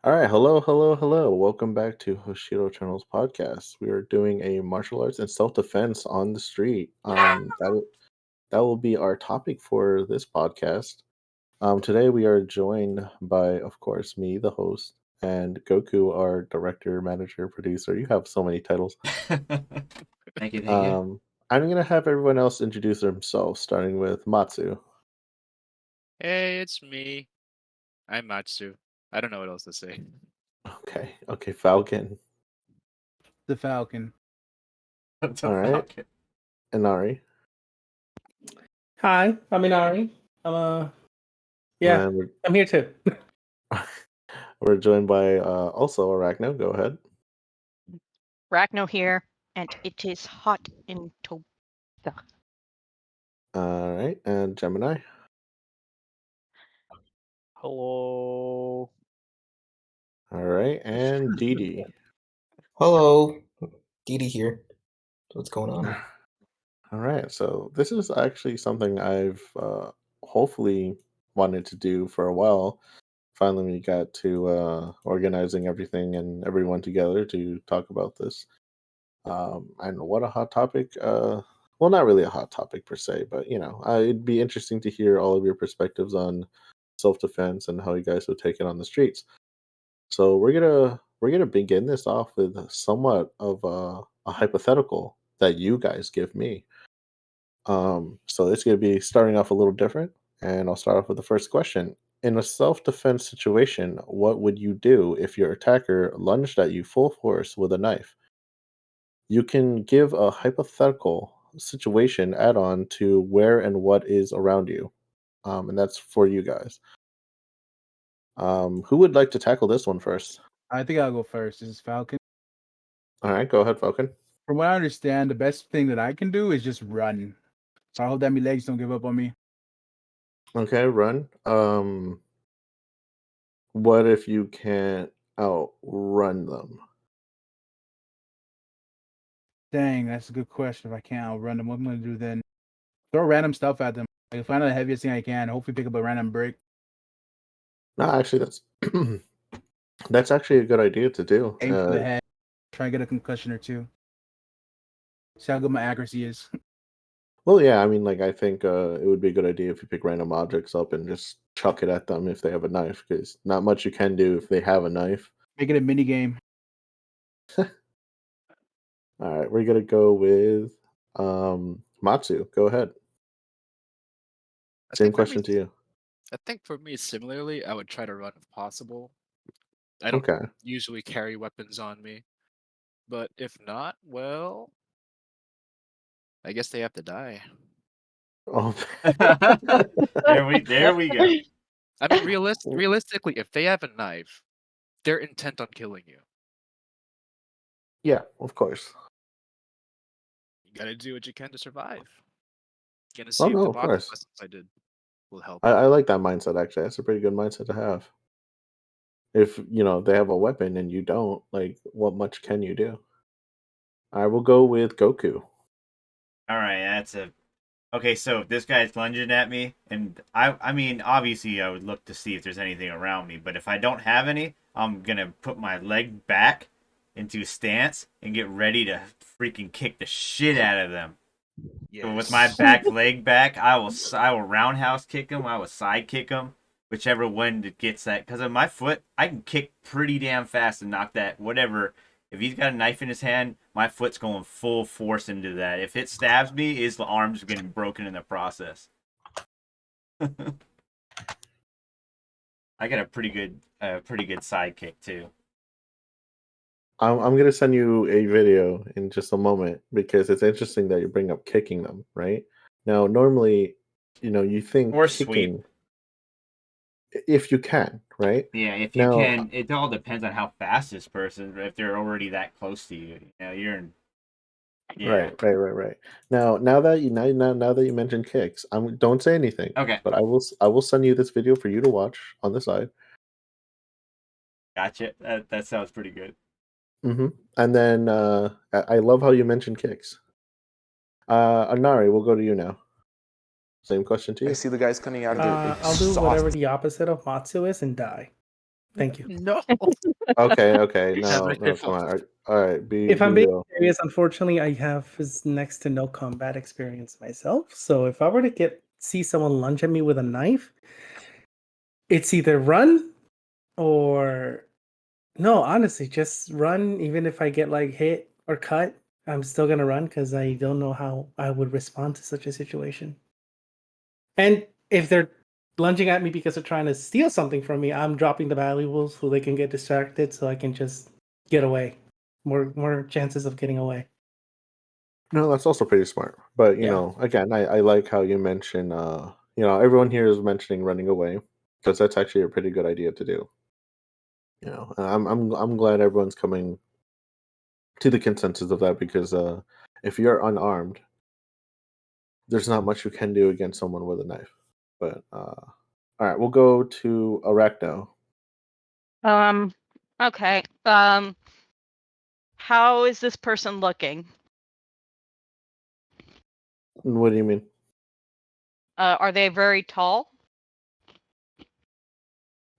All right, hello, hello, hello. Welcome back to Hoshido Channel's podcast. We are doing a martial arts and self-defense on the street. That will be our topic for this podcast. Today we are joined by, of course, me, the host, and Goku, our director, manager, producer. You have so many titles. Thank you, thank you. I'm gonna have everyone else introduce themselves, starting with Matsu. Hey, it's me. I'm Matsu. I don't know what else to say. Okay, Falcon. The Falcon. All right, Inari. Hi, I'm Inari. Yeah, And I'm here too. we're joined by also Arachno. Go ahead. Ragno here, and it is hot in Toba. All right, and Gemini. Hello. All right, and Didi. Hello, Didi here. What's going on? All right, so this is actually something I've hopefully wanted to do for a while. Finally, we got to organizing everything and everyone together to talk about this. And what a hot topic. Well, not really a hot topic per se, but it'd be interesting to hear all of your perspectives on self-defense and how you guys would take it on the streets. So we're gonna begin this off with somewhat of a hypothetical that you guys give me. So it's gonna be starting off a little different, and I'll start off with the first question. In a self-defense situation, what would you do if your attacker lunged at you full force with a knife? You can give a hypothetical situation add-on to where and what is around you, and that's for you guys. Who would like to tackle this one first? I think I'll go first. This is Falcon. All right, go ahead, Falcon. From what I understand, the best thing that I can do is just run. So I hope that my legs don't give up on me. Okay, run. What if you can't outrun them? Dang, that's a good question. If I can't outrun them, what am I gonna do then? Throw random stuff at them. Like find the heaviest thing I can. Hopefully pick up a random brick. No, actually, that's that's actually a good idea to do. Aim for the head. Try and get a concussion or two. See how good my accuracy is. Well, yeah, I mean, like I think it would be a good idea if you pick random objects up and just chuck it at them if they have a knife, because not much you can do if they have a knife. Make it a mini game. All right, we're gonna go with Matsu. Go ahead. Same question to you. I think for me, similarly, I would try to run if possible. I don't Okay. usually carry weapons on me, but if not, well, I guess they have to die. Oh, There we go. I mean, realistically, if they have a knife, they're intent on killing you. yeah, of course. You gotta do what you can to survive. Gonna Oh see if no, the of boxing course. lessons I did will help. I like that mindset actually. That's a pretty good mindset to have. If they have a weapon and you don't, like, what much can you do? I will go with Goku. All right, okay. So this guy's lunging at me, and I mean, obviously, I would look to see if there's anything around me. But if I don't have any, I'm gonna put my leg back into stance and get ready to freaking kick the shit out of them. So with my back leg back, I will roundhouse kick him. I will side kick him, whichever one that gets that. Because of my foot, I can kick pretty damn fast and knock that whatever. If he's got a knife in his hand, my foot's going full force into that. If it stabs me, his arm's getting broken in the process. I got a pretty good side kick too. I'm gonna send you a video in just a moment because it's interesting that you bring up kicking them, right? Now, normally, you think Or kicking sweep. if you can, right? Yeah, if you can. It all depends on how fast this person. If they're already that close to you, you're in. Yeah. Right. Now that you mentioned kicks, don't say anything. Okay. But I will send you this video for you to watch on the side. Gotcha. That sounds pretty good. Mm-hmm. And then I love how you mentioned kicks. Anari, we'll go to you now. Same question to you. I see the guys coming out of the I'll do whatever the opposite of Matsu is and die. Thank you. No. Okay. You No, have my come on. shit. All right, If be I'm being real. serious, unfortunately, I have next to no combat experience myself. So if I were to see someone lunge at me with a knife, it's either run or no. Honestly, just run. Even if I get like hit or cut, I'm still gonna run because I don't know how I would respond to such a situation. And if they're lunging at me because they're trying to steal something from me, I'm dropping the valuables so they can get distracted, so I can just get away. More chances of getting away. No, that's also pretty smart. But Yeah. again, I like how you mention. Everyone here is mentioning running away because that's actually a pretty good idea to do. And I'm glad everyone's coming to the consensus of that because if you're unarmed, there's not much you can do against someone with a knife. But all right, we'll go to Arachno. Okay. How is this person looking? What do you mean? Are they very tall?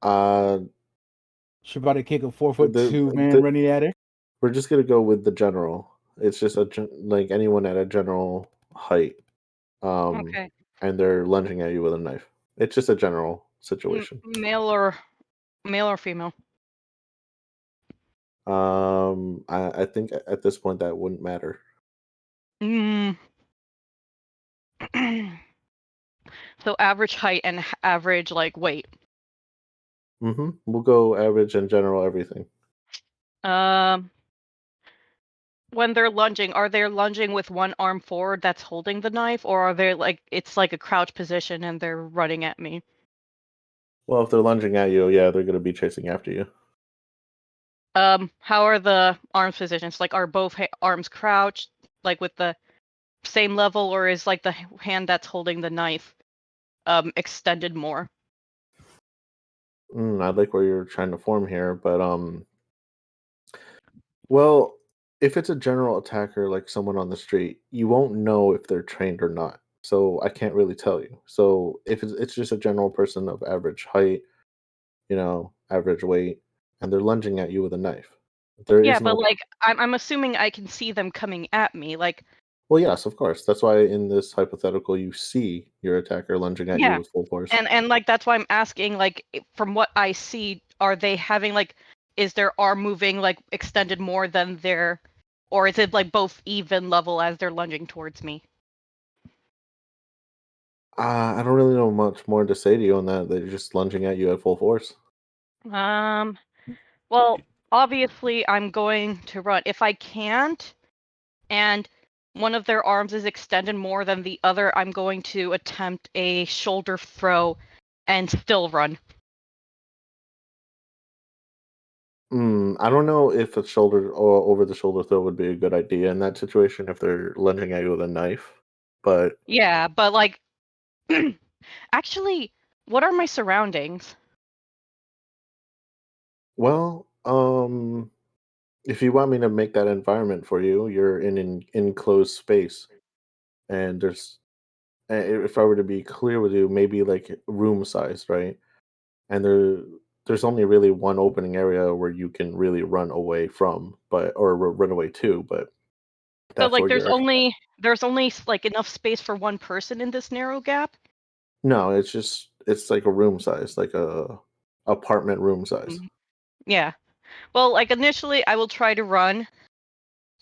Uh, She about to kick a 4'2" man the running at her. we're just gonna go with the general. It's just like anyone at a general height, um, Okay. and they're lunging at you with a knife. It's just a general situation. Male or female? I think at this point that wouldn't matter. Mm. So average height and average weight. We'll go average and general everything. Um, when they're lunging, are they lunging with one arm forward that's holding the knife, or are they it's like a crouch position and they're running at me? Well, if they're lunging at you, yeah, they're gonna be chasing after you. How are the arms positions? Are both arms crouched, with the same level, or is the hand that's holding the knife extended more? I like where you're trying to form here, but well, if it's a general attacker like someone on the street, you won't know if they're trained or not. So I can't really tell you. So if it's just a general person of average height, average weight, and they're lunging at you with a knife, there Yeah, is but no. I'm assuming I can see them coming at me. Well, yes, of course. That's why in this hypothetical, you see your attacker lunging at you Yeah, with full force. and that's why I'm asking. From what I see, are they having is their arm moving extended more than their, or is it both even level as they're lunging towards me? I don't really know much more to say to you on that. They're just lunging at you at full force. Well, obviously I'm going to run. If I can't, and one of their arms is extended more than the other, I'm going to attempt a shoulder throw and still run. I don't know if a shoulder or over the shoulder throw would be a good idea in that situation if they're lunging at you with a knife. But Yeah, but actually, what are my surroundings? well, if you want me to make that environment for you, you're in an enclosed space, and if I were to be clear with you, maybe like room size, right? And there's only really one opening area where you can really run away from, or run away to, but So that's where you're. there's only enough space for one person in this narrow gap? No, it's like a room size, like a apartment room size. Mhm. Yeah. Well, initially I will try to run.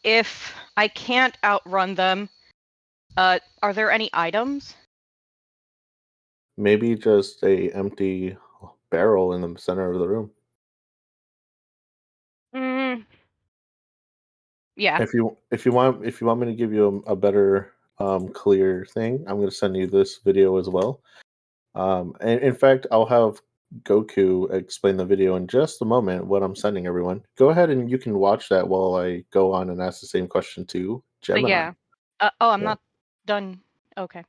If I can't outrun them, are there any items? Maybe just a empty barrel in the center of the room. Mm, yeah. If you want me to give you a better clear thing, I'm going to send you this video as well. And in fact, I'll have Goku explain the video in just a moment. What I'm sending everyone. Go ahead and you can watch that while I go on and ask the same question to But Gemini. yeah. I'm Yeah. not done. Okay.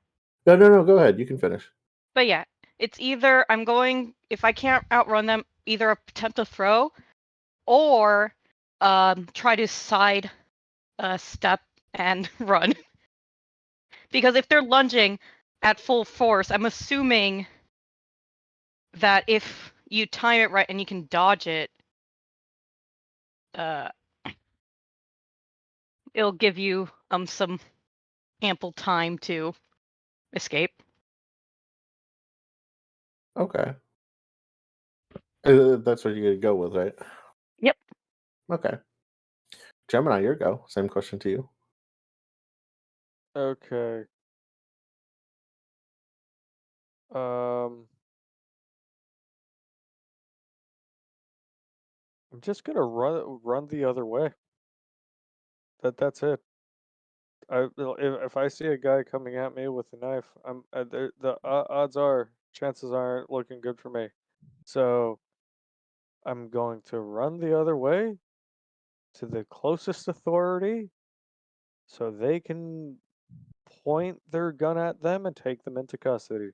No. Go ahead. You can finish. But yeah, it's either if I can't outrun them, either attempt to throw or try to side step and run. Because if they're lunging at full force, I'm assuming that if you time it right and you can dodge it, it'll give you some ample time to escape. Okay. That's what you're gonna go with, right? Yep. Okay. Gemini, your go. Same question to you. Okay. I'm just gonna run the other way. That's it. If I see a guy coming at me with a knife, the odds are chances aren't looking good for me. So I'm going to run the other way to the closest authority so they can point their gun at them and take them into custody.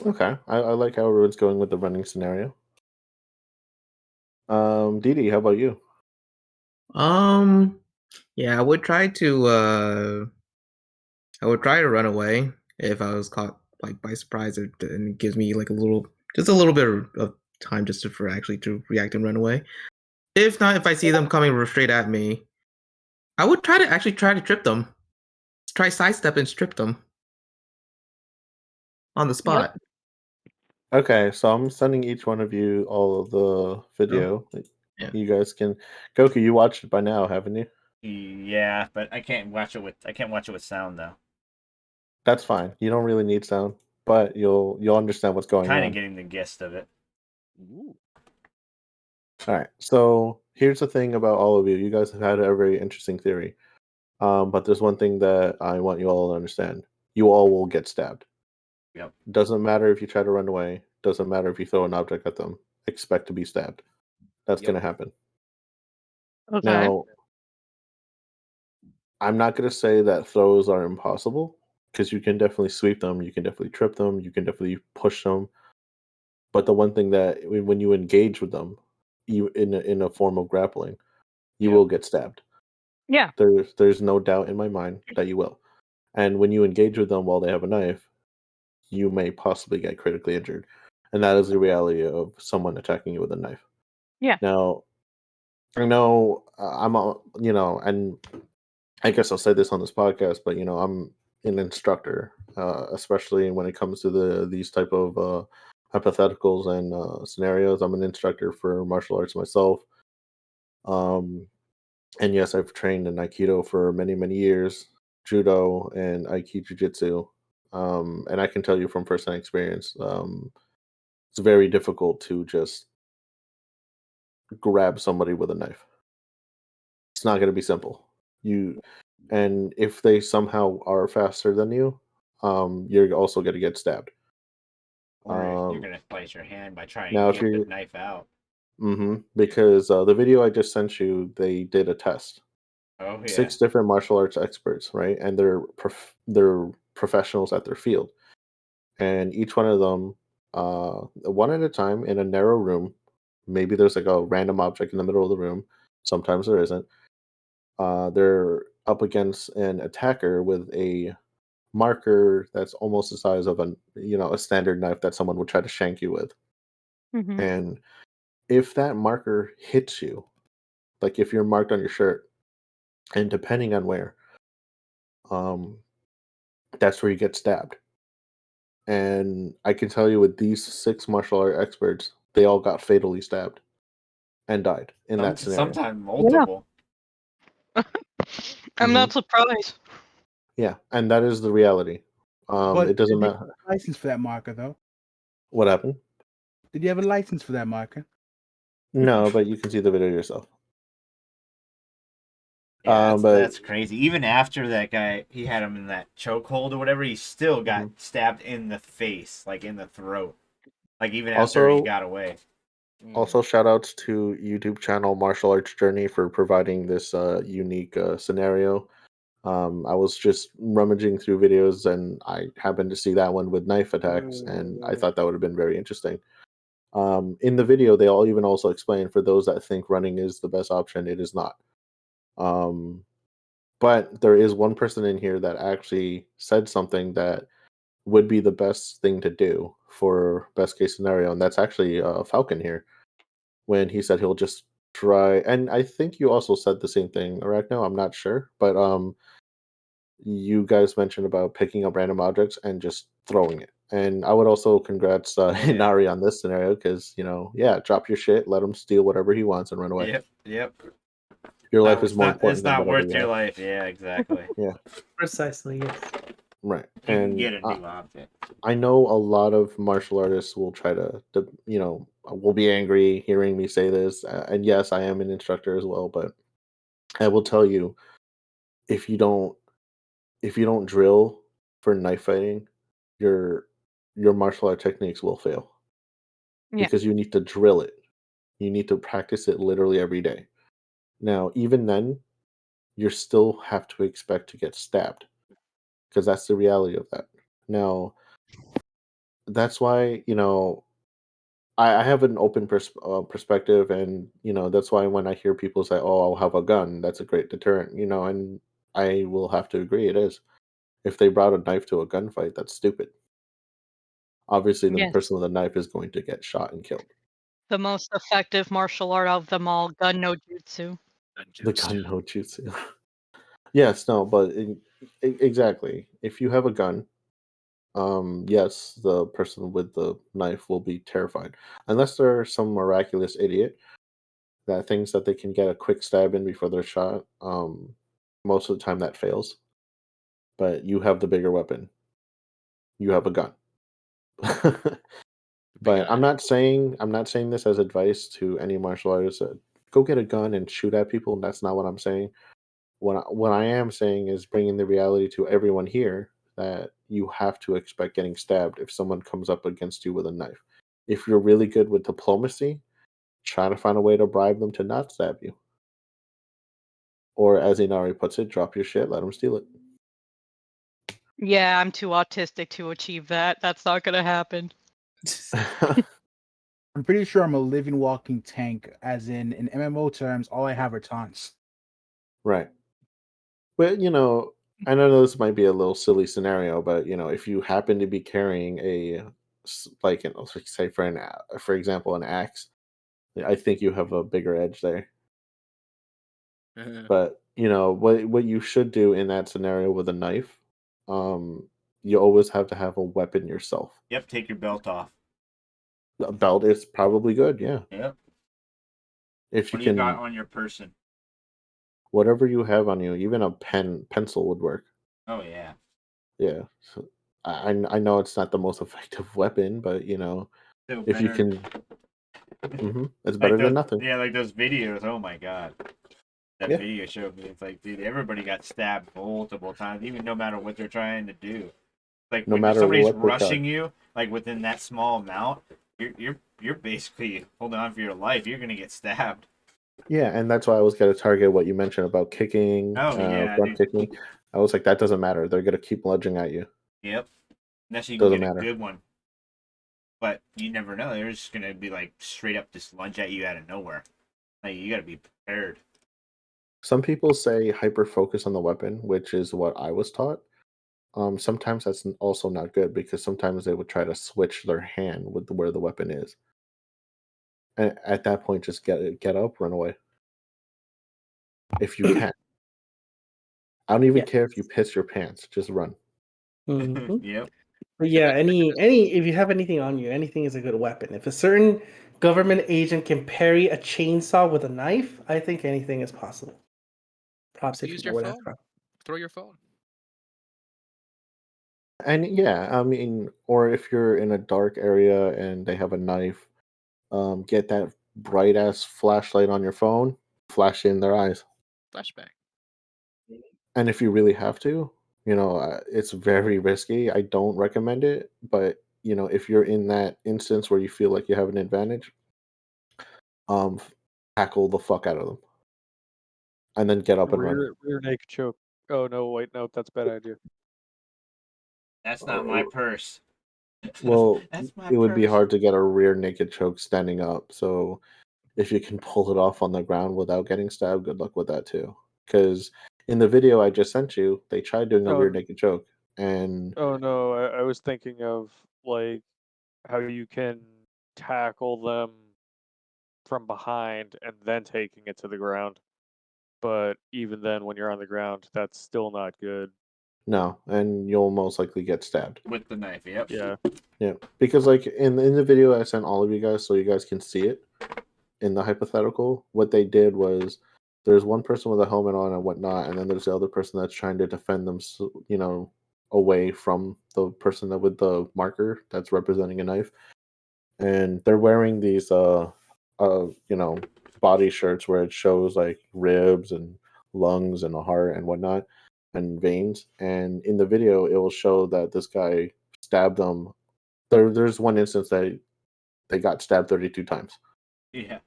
Okay. I like how everyone's going with the running scenario. Didi, how about you? Yeah, I would try to run away if I was caught like by surprise, and it gives me like just a little bit of time just for actually to react and run away. If not, if I see them coming straight at me, I would try to trip them. Try sidestep and strip them on the spot. Okay, so I'm sending each one of you all of the video. Yeah. You guys can Goku, you watched it by now, haven't you? Yeah, but I can't watch it with sound though. That's fine. You don't really need sound, but you'll understand what's going Kind on. of getting the gist of it. Ooh. All right. So here's the thing about all of you. You guys have had a very interesting theory. But there's one thing that I want you all to understand. You all will get stabbed. Yep. Doesn't matter if you try to run away. Doesn't matter if you throw an object at them. Expect to be stabbed. That's Yep. going to happen. Okay. Now, I'm not going to say that throws are impossible because you can definitely sweep them. You can definitely trip them. You can definitely push them. But the one thing that when you engage with them, you in a form of grappling, you Yep. will get stabbed. Yeah. There's no doubt in my mind that you will. And when you engage with them while they have a knife, you may possibly get critically injured. And that is the reality of someone attacking you with a knife. Yeah. Now, I know and I guess I'll say this on this podcast, but I'm an instructor, especially when it comes to these type of hypotheticals and scenarios. I'm an instructor for martial arts myself. And yes, I've trained in Aikido for many, many years, Judo and Aiki Jiu-Jitsu. And I can tell you from firsthand experience, it's very difficult to just grab somebody with a knife. It's not going to be simple. And if they somehow are faster than you, you're also going to get stabbed. Or if you're Um, gonna slice your hand by trying now, to if get the you, knife out. because the video I just sent you, they did a test. Oh yeah. 6 different martial arts experts, right? And they're professionals at their field. And each one of them, one at a time in a narrow room. Maybe there's like a random object in the middle of the room. Sometimes there isn't. They're up against an attacker with a marker that's almost the size of a standard knife that someone would try to shank you with. Mm-hmm. And if that marker hits you, like if you're marked on your shirt, and depending on where, um, that's where you get stabbed. And I can tell you with these 6 martial art experts, they all got fatally stabbed and died in that scenario. Sometimes multiple. I'm Mhm. not surprised. Yeah, and that is the reality. But It doesn't did you have matter a license for that marker though? what happened. Did you have a license for that marker? No, but you can see the video yourself. Yeah, But that's crazy. Even after that guy, he had him in that chokehold or whatever, he still got stabbed in the face, like in the throat. Like even after he also, got away. also shout outs to YouTube channel Martial Arts Journey for providing this unique scenario. I was just rummaging through videos and I happened to see that one with knife attacks, and I thought that would have been very interesting. In the video, they all even also explain for those that think running is the best option, it is not. But there is one person in here that actually said something that would be the best thing to do for best case scenario. And that's actually Falcon here when he said he'll just try. And I think you also said the same thing, Arachno. I'm not sure, but you guys mentioned about picking up random objects and just throwing it. And I would also congrats Inari on this scenario because, drop your shit, let him steal whatever he wants and run away. Yep. Your life is more important It's than not whatever worth you your have. life. Yeah, exactly. Yeah, Precisely, yes. right. You can And get a new object. I know a lot of martial artists will try to will be angry hearing me say this. And yes, I am an instructor as well, but I will tell you, if you don't drill for knife fighting, your martial art techniques will fail Yeah. because you need to drill it. You need to practice it literally every day. Now, even then, you still have to expect to get stabbed because that's the reality of that. Now, that's why, I have an open perspective, and that's why when I hear people say, "Oh, I'll have a gun," that's a great deterrent, and I will have to agree it is. If they brought a knife to a gunfight, that's stupid. Obviously, the Yes. person with a knife is going to get shot and killed. The most effective martial art of them all, gun no jutsu. The gun no jutsu. Yes, no, but exactly. If you have a gun, yes, the person with the knife will be terrified, unless they're some miraculous idiot that thinks that they can get a quick stab in before they're shot. Most of the time that fails. But you have the bigger weapon. You have a gun. But I'm not saying this as advice to any martial artist. Go get a gun and shoot at people. That's not what I'm saying. What I am saying is bringing the reality to everyone here that you have to expect getting stabbed if someone comes up against you with a knife. If you're really good with diplomacy, try to find a way to bribe them to not stab you. Or as Inari puts it, drop your shit, let them steal it. Yeah, I'm too autistic to achieve that. That's not gonna happen. I'm pretty sure I'm a living walking tank, as in MMO terms, all I have are taunts. Right. But I know this might be a little silly scenario, but if you happen to be carrying like say for example an axe, I think you have a bigger edge there. But what you should do in that scenario with a knife, you always have to have a weapon yourself. Yep, take your belt off. A belt is probably good, yeah. Yep. If you What do you got can, on your person? whatever you have on you, even a pencil would work. Oh yeah. Yeah. So I know it's not the most effective weapon, but Still if you better. can, it's Like better than those, nothing. yeah, like those videos. Oh my god. That Yeah. video showed me. It's like, dude, everybody got stabbed multiple times, even no matter what they're trying to do. Like No when matter somebody's what they try. rushing you, like within that small amount, you're basically holding on for your life. You're gonna get stabbed. Yeah, and that's why I was gonna target what you mentioned about kicking, Oh yeah, front dude. kicking. I was like, that doesn't matter. They're gonna keep lunging at you. Yep. Unless you can Doesn't get a matter. good one. But you never know. They're just gonna be like straight up just lunge at you out of nowhere. Like you gotta be prepared. Some people say hyper focus on the weapon, which is what I was taught. Sometimes that's also not good because sometimes they would try to switch their hand with where the weapon is. And at that point, just get up, run away if you can. I don't even Yeah. care if you piss your pants. Just run. Mhm. Yep. But yeah, if you have anything on you, anything is a good weapon. If a certain government agent can parry a chainsaw with a knife, I think anything is possible. Props if you Use know your where that's phone. from. Throw your phone. And yeah, I mean, or if you're in a dark area and they have a knife, get that bright ass flashlight on your phone, flash it in their eyes. Flashback. And if you really have to, it's very risky. I don't recommend it, but if you're in that instance where you feel like you have an advantage, um, tackle the fuck out of them, and then get up and run. Rear naked choke. Oh no, wait, no, that's a bad idea. That's not my Uh, purse. well, That's my it would be purse. hard to get a rear naked choke standing up. So if you can pull it off on the ground without getting stabbed, good luck with that too. Because in the video I just sent you, they tried doing a rear Oh, naked choke. And Oh no, I was thinking of like how you can tackle them from behind and then taking it to the ground. But even then, when you're on the ground, that's still not good. no, and you'll most likely get stabbed. With the knife, yep. Yeah. Yeah, because like in the video I sent all of you guys so you guys can see it in the hypothetical, what they did was there's one person with a helmet on and whatnot, and then there's the other person that's trying to defend them, away from the person that with the marker that's representing a knife, and they're wearing these you know, body shirts where it shows like ribs and lungs and a heart and whatnot and veins, and in the video it will show that this guy stabbed them. There's one instance that they got stabbed 32 times. Yeah.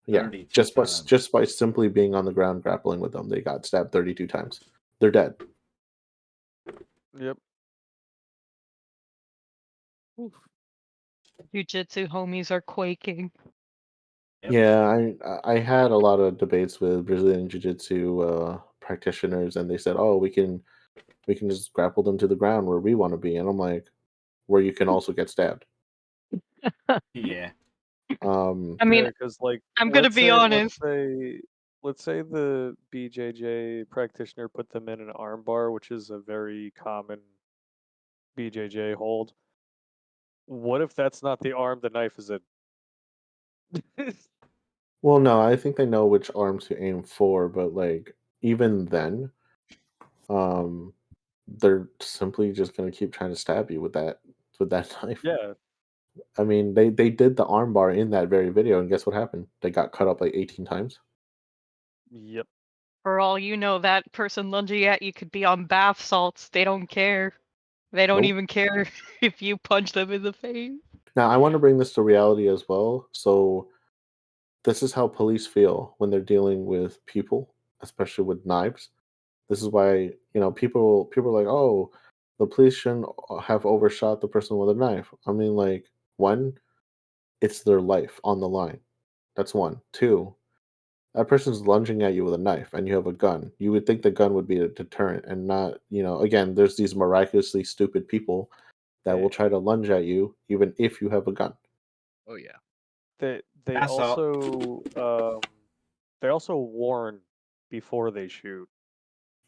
Yeah, 32 times. just by simply being on the ground grappling with them, they got stabbed 32 times. They're dead. Yep. Jiu-jitsu homies are quaking. Yep. Yeah, I had a lot of debates with Brazilian jiu-jitsu practitioners, and they said, "Oh, we can just grapple them to the ground where we want to be," and I'm like, "Where you can also get stabbed." Yeah. I mean, Yeah, because like I'm gonna be honest. let's say the BJJ practitioner put them in an arm bar, which is a very common BJJ hold. What if that's not the arm the knife is in? Well, no, I think they know which arm to aim for, but like even then, um, they're simply just gonna keep trying to stab you with that knife. Yeah. I mean, they did the armbar in that very video, and guess what happened? They got cut up like 18 times. Yep. For all you know, that person lunging at you could be on bath salts. They don't care. They don't Nope. even care if you punch them in the face. Now, I want to bring this to reality as well. So, this is how police feel when they're dealing with people, especially with knives. This is why, people are like, "Oh, the police shouldn't have overshot the person with a knife." I mean, like, one, it's their life on the line. That's one. Two, that person's lunging at you with a knife and you have a gun. You would think the gun would be a deterrent and not, again, there's these miraculously stupid people that will try to lunge at you even if you have a gun. Oh yeah. They Pass out. also warn before they shoot.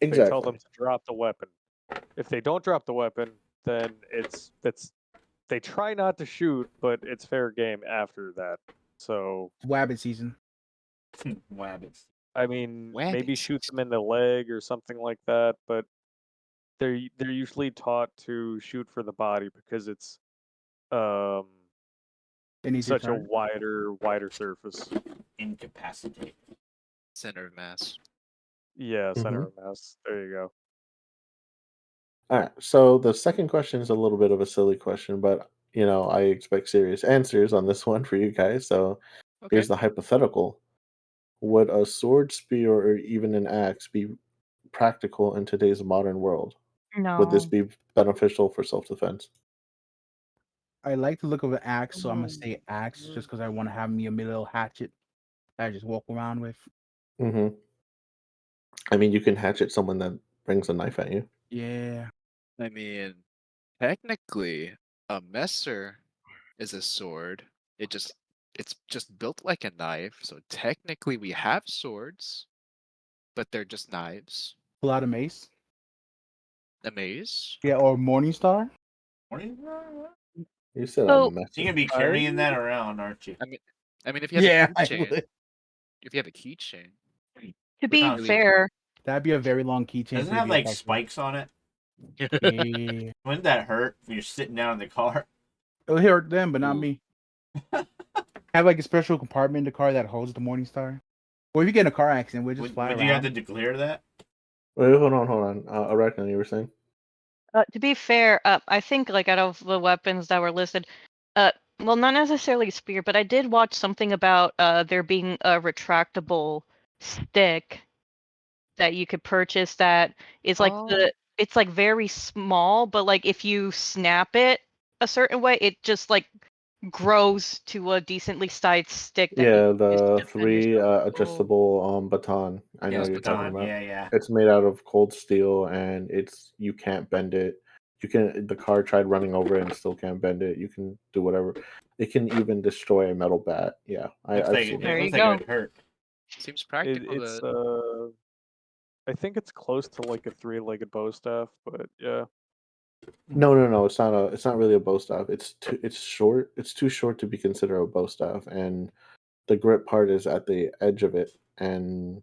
They tell them Exactly. to drop the weapon. If they don't drop the weapon, then they try not to shoot, but it's fair game after that. So Wabbit season. Wabbits. I mean, maybe Wabbits. shoot them in the leg or something like that, but they're usually taught to shoot for the body because it's um Any such a deterrent. wider surface. Incapacitate. Center of mass. Yeah, center of mass. There you go. All right. So the second question is a little bit of a silly question, but I expect serious answers on this one for you guys. So Okay. here's the hypothetical. Would a sword, spear, or even an axe be practical in today's modern world? Would this No. be beneficial for self-defense? I like to look of an axe, so I'm gonna say axe just because I want to have me a little hatchet that I just walk around with. Hmm. I mean, you can hatchet someone that brings a knife at you. Yeah. I mean, technically, a messer is a sword. It's just built like a knife. So technically, we have swords, but they're just knives. Pull out a mace. A mace. Yeah, or Morningstar. You said a So You're messer. gonna be carrying that around, aren't you? I mean, if you have Yeah, a I keychain, would. if you have a keychain, to which be Sounds- really, fair, That'd be a very long keychain Doesn't for it it to have be like effective. spikes on it? Yeah. Wouldn't that hurt when you're sitting down in the car? It'll hurt them, but not Ooh. me. Have like a special compartment in the car that holds the Morningstar. Or if you get in a car accident, we'll just fly Would around. you have to declare that? Wait, hold on. Arachne, you were saying? to be fair, I think like out of the weapons that were listed, well, not necessarily spear, but I did watch something about there being a retractable stick that you could purchase that is like Oh. it's like very small, but like if you snap it a certain way, it just like grows to a decently sized stick that you Yeah, can use to the defend 3 yourself. adjustable baton. I know Yes, what you're talking baton. about. Yeah. It's made out of cold steel, and you can't bend it. The car tried running over it and still can't bend it. You can do whatever. It can even destroy a metal bat. Yeah, Looks I've like seen it There it. you looks like it go. would hurt. Seems practical. It's I think it's close to like a 3-legged bow staff, but yeah. No, it's not really a bow staff. It's short. It's too short to be considered a bow staff, and the grip part is at the edge of it, and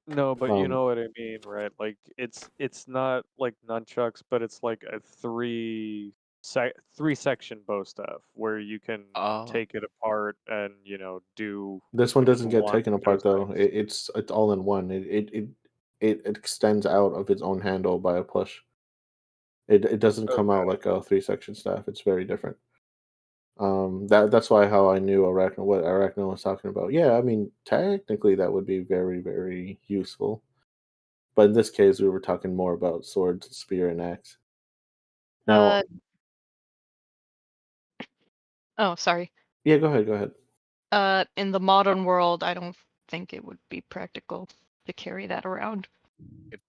No, but you um, know what I mean, right? Like it's not like nunchucks, but it's like a three section bow staff where you can Oh, take it apart and do this one doesn't get one taken of those apart though. things. It's all in one. It extends out of its own handle by a push. It doesn't come Okay. out like a 3 section staff. It's very different. That's why how I knew what Arachno was talking about. Yeah, I mean technically that would be very very useful, but in this case we were talking more about swords, spear, and axe. Uh Now, oh, sorry. yeah, go ahead, go ahead. In the modern world, I don't think it would be practical to carry that around.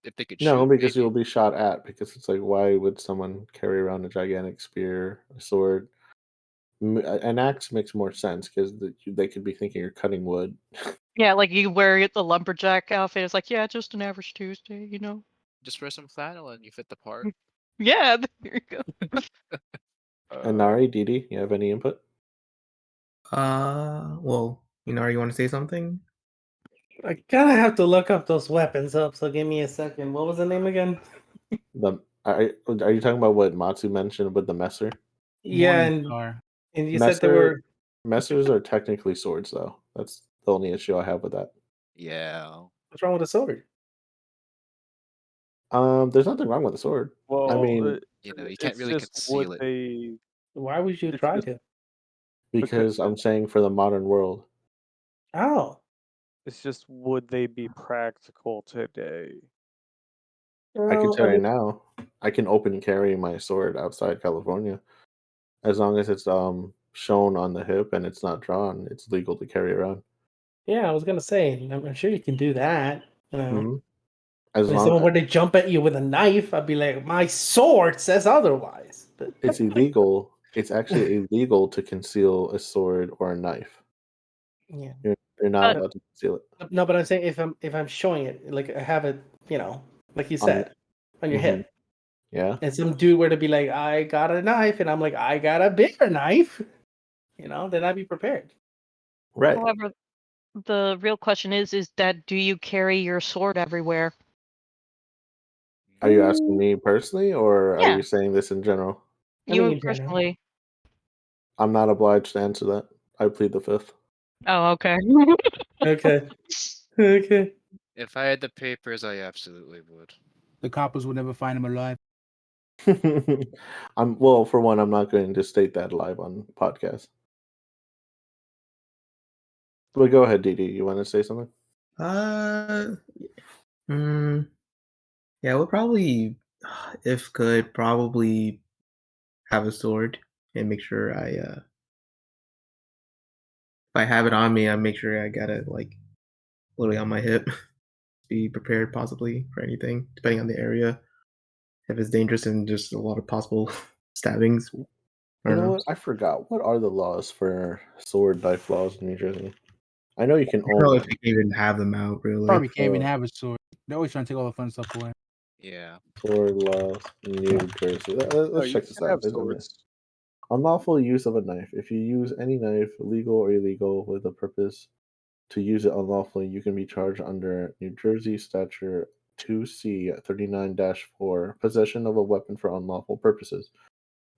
if they could No, shoot, because you'll maybe. be shot at. Because it's like, why would someone carry around a gigantic spear, a sword? An axe makes more sense because they could be thinking you're cutting wood. Yeah, like you wear the lumberjack outfit. It's like, yeah, just an average Tuesday, you know? Just wear some flannel and you fit the part. Yeah, there you go. And Uh, Nari, Didi, you have any input? Well, you want to say something? I kind of have to look up those weapons up, so give me a second. What was the name again? Are you talking about what Matsu mentioned with the messer? Yeah, Morningstar. and you said they Messer were. Messers are technically swords, though. That's the only issue I have with that. Yeah. What's wrong with a sword? There's nothing wrong with the sword. I well, mean, You know, you can't it's really just would conceal it. they? Why would you It's try just to? because because I'm saying for the modern world, Oh, it's just would they be practical today? I can well, tell I you mean, now, I can open carry my sword outside California. As long as it's shown on the hip and it's not drawn, it's legal to carry around. yeah, I was gonna say, I'm sure you can do that. Hmm. As And if long someone were to jump at you with a knife, I'd be like, my sword says otherwise. But it's illegal, it's actually illegal to conceal a sword or a knife. yeah, You're not Uh, allowed to conceal it no, but I'm saying if I'm showing it, like I have it, like you on. said, on your Hmm. hip, Yeah, and some dude were to be like, I got a knife, and I'm like, I got a bigger knife, then I'd be prepared. right. however, the real question is that do you carry your sword everywhere? Are you asking me personally, or are Yeah, you saying this in general? I you mean, and in general. personally. I'm not obliged to answer that. I plead the fifth. Oh, okay. Okay. Okay. If I had the papers, I absolutely would. The coppers will never find him alive. Well, for one, I'm not going to state that live on podcast. But go ahead, Didi. You want to say something? Uh, mm, yeah, we'll probably, if could, probably have a sword and make sure if I have it on me, I make sure I got it like literally on my hip. Be prepared possibly for anything, depending on the area. If it's dangerous and just a lot of possible stabbings. I You don't know know. what? I forgot. What are the laws for sword knife laws in New Jersey? I know you can I don't own know if one. you can even have them out really. Probably can't even have a sword. They're always trying to take all the fun stuff away. Yeah. Sword laws in New Jersey. No, Let's you check this can have out. Isn't this swords. unlawful use of a knife? If you use any knife, legal or illegal, with a purpose to use it unlawfully, you can be charged under New Jersey Statute 2C 39-4, possession of a weapon for unlawful purposes.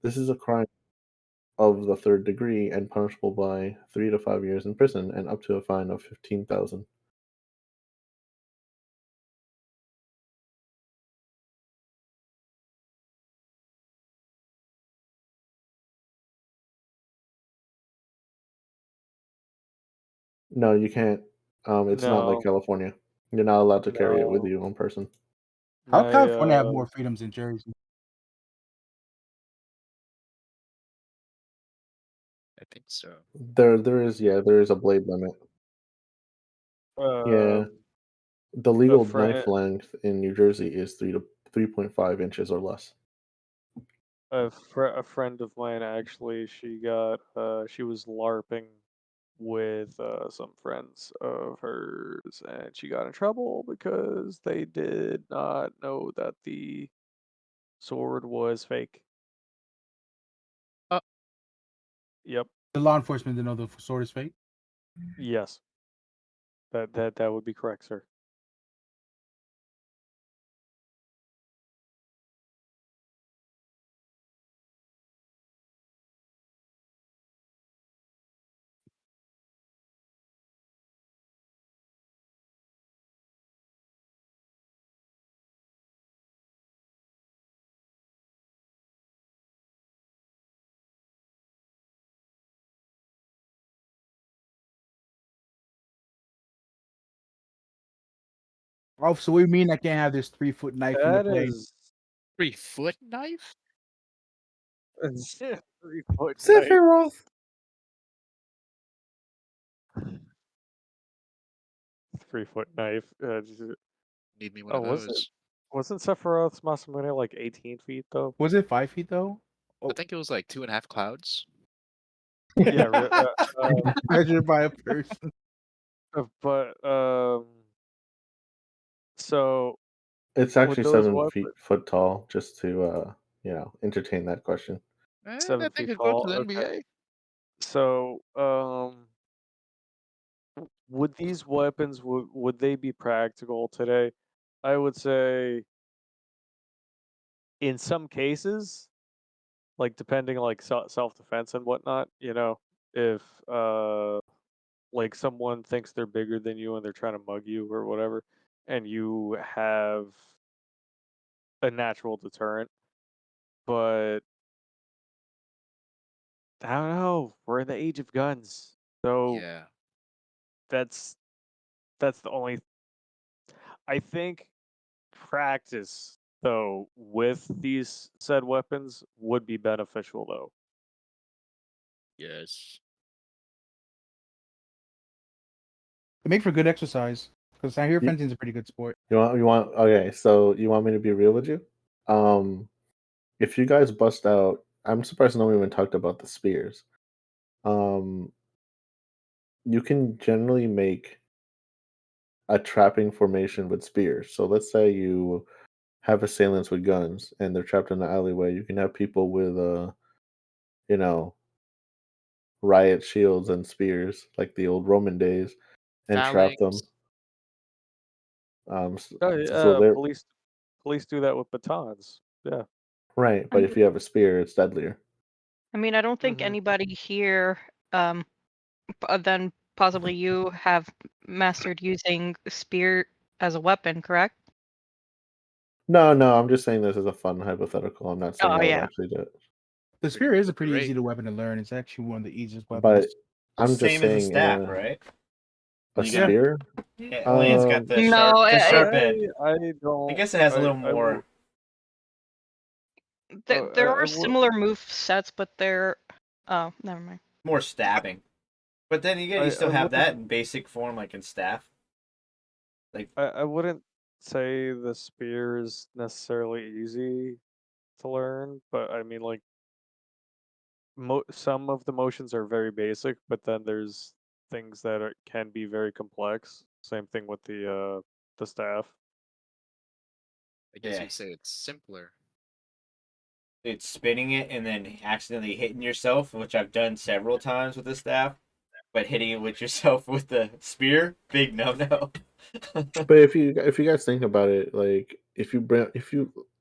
This is a crime of the third degree and punishable by 3 to 5 years in prison and up to a fine of 15,000. No, you can't. It's not like No, California. You're not allowed to carry it with no. you in person. How My California have more freedoms than Jersey? I think So There is a blade limit. Yeah, Um, the a legal friend, knife length in New Jersey is 3.5 inches or less. a friend of mine actually, she was LARPing with some friends of hers, and she got in trouble because they did not know that the sword was fake. Uh, Yep. The law enforcement didn't know the sword is fake. Yes. That would be correct, sir. Oh, so we mean I can't have this 3-foot knife in the That plane? is 3-foot knife? 3-foot knife. Sephiroth. 3-foot knife. Need me one Oh, of those. wasn't Sephiroth's Masamune like 18 feet though? Was it 5 feet though? I Oh, think it was like 2.5 clouds. Yeah, measured by a person. but so It's with actually those 7 foot tall. Just to entertain that question. That 7 thing feet could go to tall. the Okay. NBA. So would these weapons would they be practical today? I would say in some cases, like depending like self defense and whatnot, if like someone thinks they're bigger than you and they're trying to mug you or whatever, and you have a natural deterrent. But I don't know. We're in the age of guns, so Yeah. that's that's the only. I think practice though with these said weapons would be beneficial though. Yes. They make for good exercise because I hear You, fencing's a pretty good sport. you want okay, so you want me to be real with you? Um if you guys bust out, I'm surprised no one even talked about the spears. Um you can generally make a trapping formation with spears. So let's say you have assailants with guns and they're trapped in the alleyway. You can have people with you know, riot shields and spears like the old Roman days and trap them. Phalanx. S- Oh, so yeah, they're police do that with batons. Yeah. right, I but if mean, you have a spear, it's deadlier. I don't think Hmm. anybody here, then possibly you have mastered using spear as a weapon, correct? No, no, I'm just saying this as a fun hypothetical. I'm not saying Oh I would yeah. actually do it. The Pretty spear is a pretty easy great. to weapon to learn. It's actually one of the easiest But weapons. It's I'm the just same as a saying in staff, right? a You Yeah. got spear. yeah, only it's got the No, sharp end. I I don't. guess it has a little I will. more there I are will. similar move sets, but they're oh, never mind. stabbing. But then you I still have wouldn't. that in basic form, like in staff. Like I wouldn't say the spear is necessarily easy to learn, but I mean, like, some of the motions are very basic, but then there's things that can be very complex. Same thing with the staff. I guess yeah, you'd say it's simpler. it's spinning it and then accidentally hitting yourself, which I've done several times with the staff. But hitting it with yourself with the spear, big no no. But if you guys think about it, like if you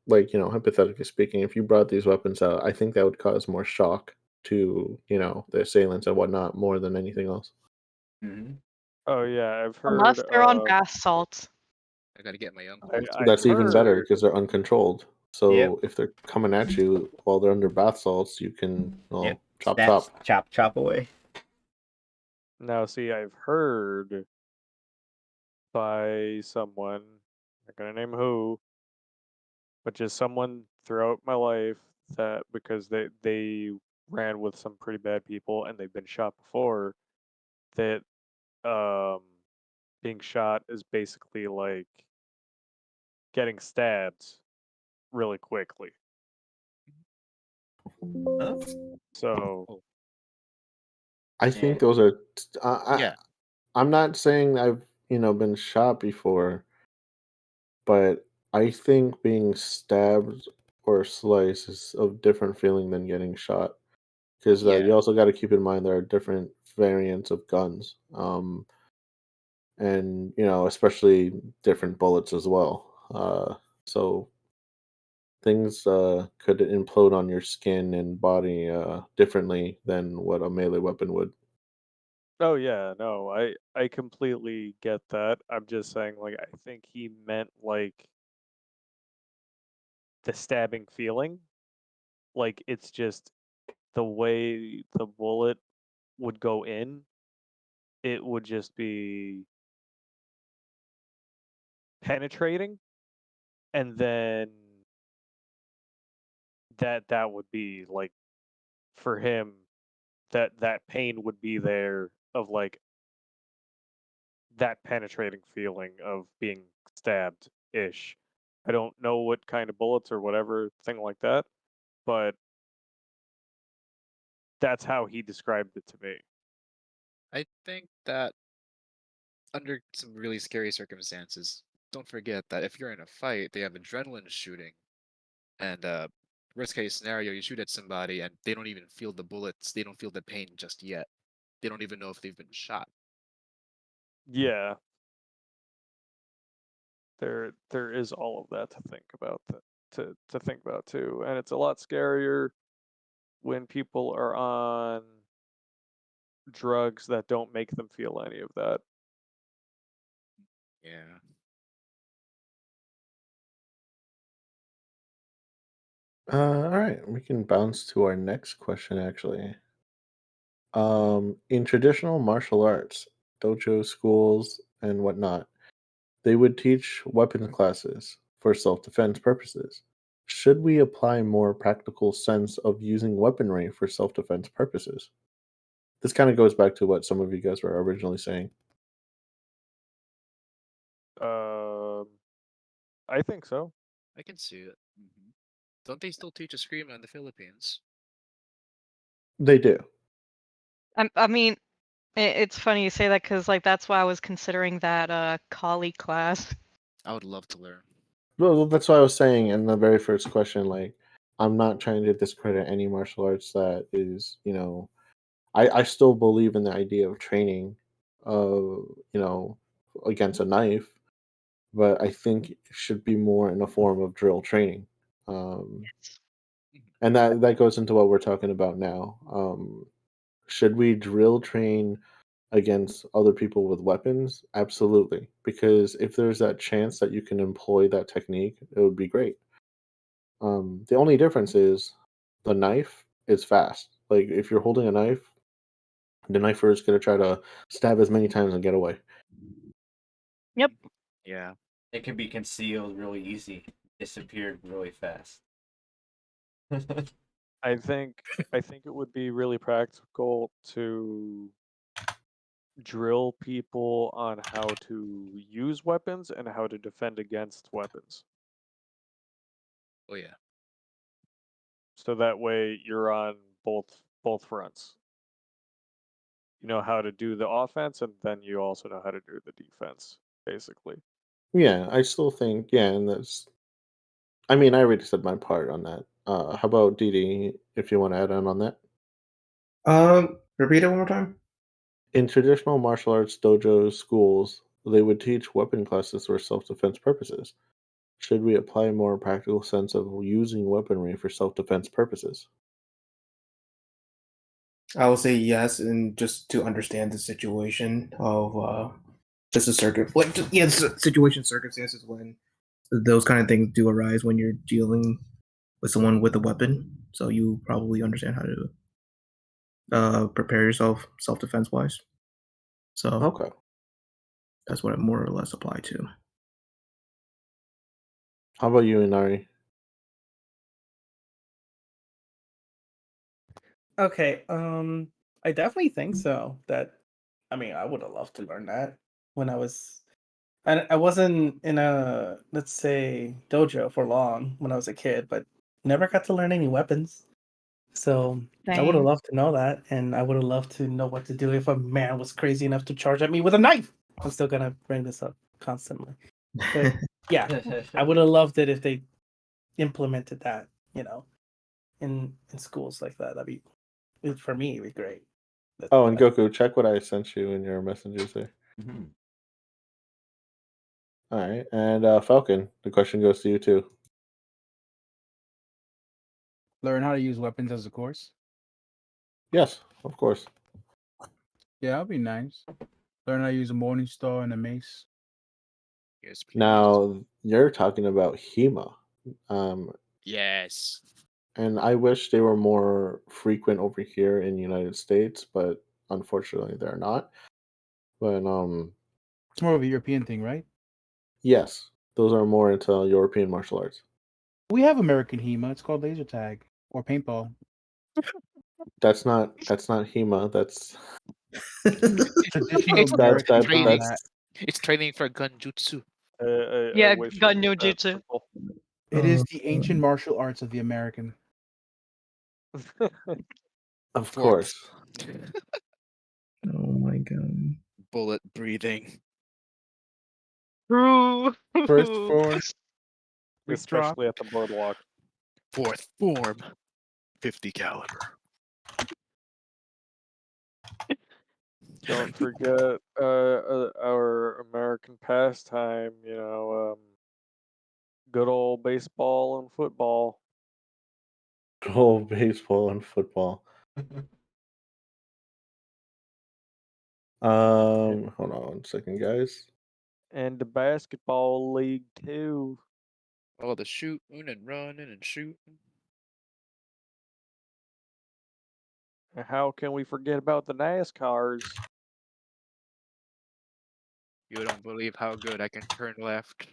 like hypothetically speaking, if you brought these weapons out, I think that would cause more shock to the assailants and whatnot more than anything else. Mm-hmm. Oh yeah, I've heard. Unless they're on bath salts. I gotta get my uncle. I've That's even better heard. because they're uncontrolled. Yep. So if they're coming at you while they're under bath salts, you can Yep. chop Snaps, chop. chop, chop away. Now, see, I've heard by someone. Not gonna name who, but just someone throughout my life that because they ran with some pretty bad people and they've been shot before, that being shot is basically like getting stabbed really quickly. Huh? So Oh, I Yeah. think those are. yeah. I'm not saying I've been shot before, but I think being stabbed or sliced is a different feeling than getting shot. Because Yeah. you also got to keep in mind there are different variants of guns, and especially different bullets as well. So things could implode on your skin and body differently than what a melee weapon would. oh yeah, no, I completely get that. I'm just saying like I think he meant like the stabbing feeling. Like it's just the way the bullet would go in, it would just be penetrating, and then that would be like for him that pain would be there of like that penetrating feeling of being stabbed ish. I don't know what kind of bullets or whatever thing like that, but that's how he described it to me. I think that under some really scary circumstances, don't forget that if you're in a fight, they have adrenaline shooting, and worst case scenario, you shoot at somebody and they don't even feel the bullets, they don't feel the pain just yet. They don't even know if they've been shot. Yeah, there is all of that to think about to think about too, and it's a lot scarier when people are on drugs that don't make them feel any of that. Yeah. All right, we can bounce to our next question actually. In traditional martial arts, dojo schools and whatnot, they would teach weapons classes for self-defense purposes. Should we apply more practical sense of using weaponry for self-defense purposes? This kind of goes back to what some of you guys were originally saying. Um, I think so. I can see it. Don't they still teach eskrima in the Philippines? They do. I mean, it's funny you say that because like that's why I was considering that Kali class. I would love to learn. Well, that's why I was saying in the very first question, like, I'm not trying to discredit any martial arts that is, I still believe in the idea of training, against a knife, but I think it should be more in a form of drill training. Um, Mhm. and that goes into what we're talking about now. Should we drill train against other people with weapons? Absolutely. Because if there's that chance that you can employ that technique, it would be great. The only difference is the knife is fast. Like if you're holding a knife, the knifer is going to try to stab as many times and get away. Yep. Yeah. It can be concealed really easy, disappeared really fast. I think I think it would be really practical to drill people on how to use weapons and how to defend against weapons. Oh yeah. So that way you're on both fronts. You know how to do the offense and then you also know how to do the defense, basically. Yeah, I still think, yeah, and that's, I mean, I already said my part on that. How about DD, if you want to add on that? Repeat it one more time. In traditional martial arts dojos, schools, they would teach weapon classes for self defense purposes. Should we apply a more practical sense of using weaponry for self defense purposes? I will say yes, and just to understand the situation of just the situation circumstances when those kind of things do arise when you're dealing with someone with a weapon. So you probably understand how to prepare yourself self defense wise. So Okay. that's what it more or less apply to. How about you, Inari? Okay, I definitely think so. I mean, I would have loved to learn that when I wasn't in a, let's say, dojo for long when I was a kid, but never got to learn any weapons. So I would have Same. loved to know that, and I would have loved to know what to do if a man was crazy enough to charge at me with a knife. I'm still gonna bring this up constantly, but yeah, I would have loved it if they implemented that, in schools like that. For me, it'd be great. Oh, and Goku, check what I sent you in your messages there. Mhm. All right, and Falcon, the question goes to you too. Learn how to use weapons as a course. Yes, of course. Yeah, that'd be nice. Learn how to use a morning star and a mace. Yes, please. Now you're talking about HEMA, um, Yes. and I wish they were more frequent over here in the United States, but unfortunately they're not. But It's more of a European thing, right? yes, those are more into European martial arts. We have American HEMA. It's called laser tag or paintball. That's not HEMA. That's Traditional It's that American that training. combat. that's It's training for gunjutsu. I Yeah, wish it gun no was that jutsu. simple. It is the ancient martial arts of the American. of Fourth. course. Oh my god. Bullet breathing. True. First force, quick drop. Especially at the boardwalk. Fourth form. 50 caliber. Don't forget our American pastime, good old baseball and football. Oh, baseball and football. Hold on 1 second, guys. And the basketball league too. Oh, the shooting and running and shooting. And how can we forget about the NASCARs? You don't believe how good I can turn left.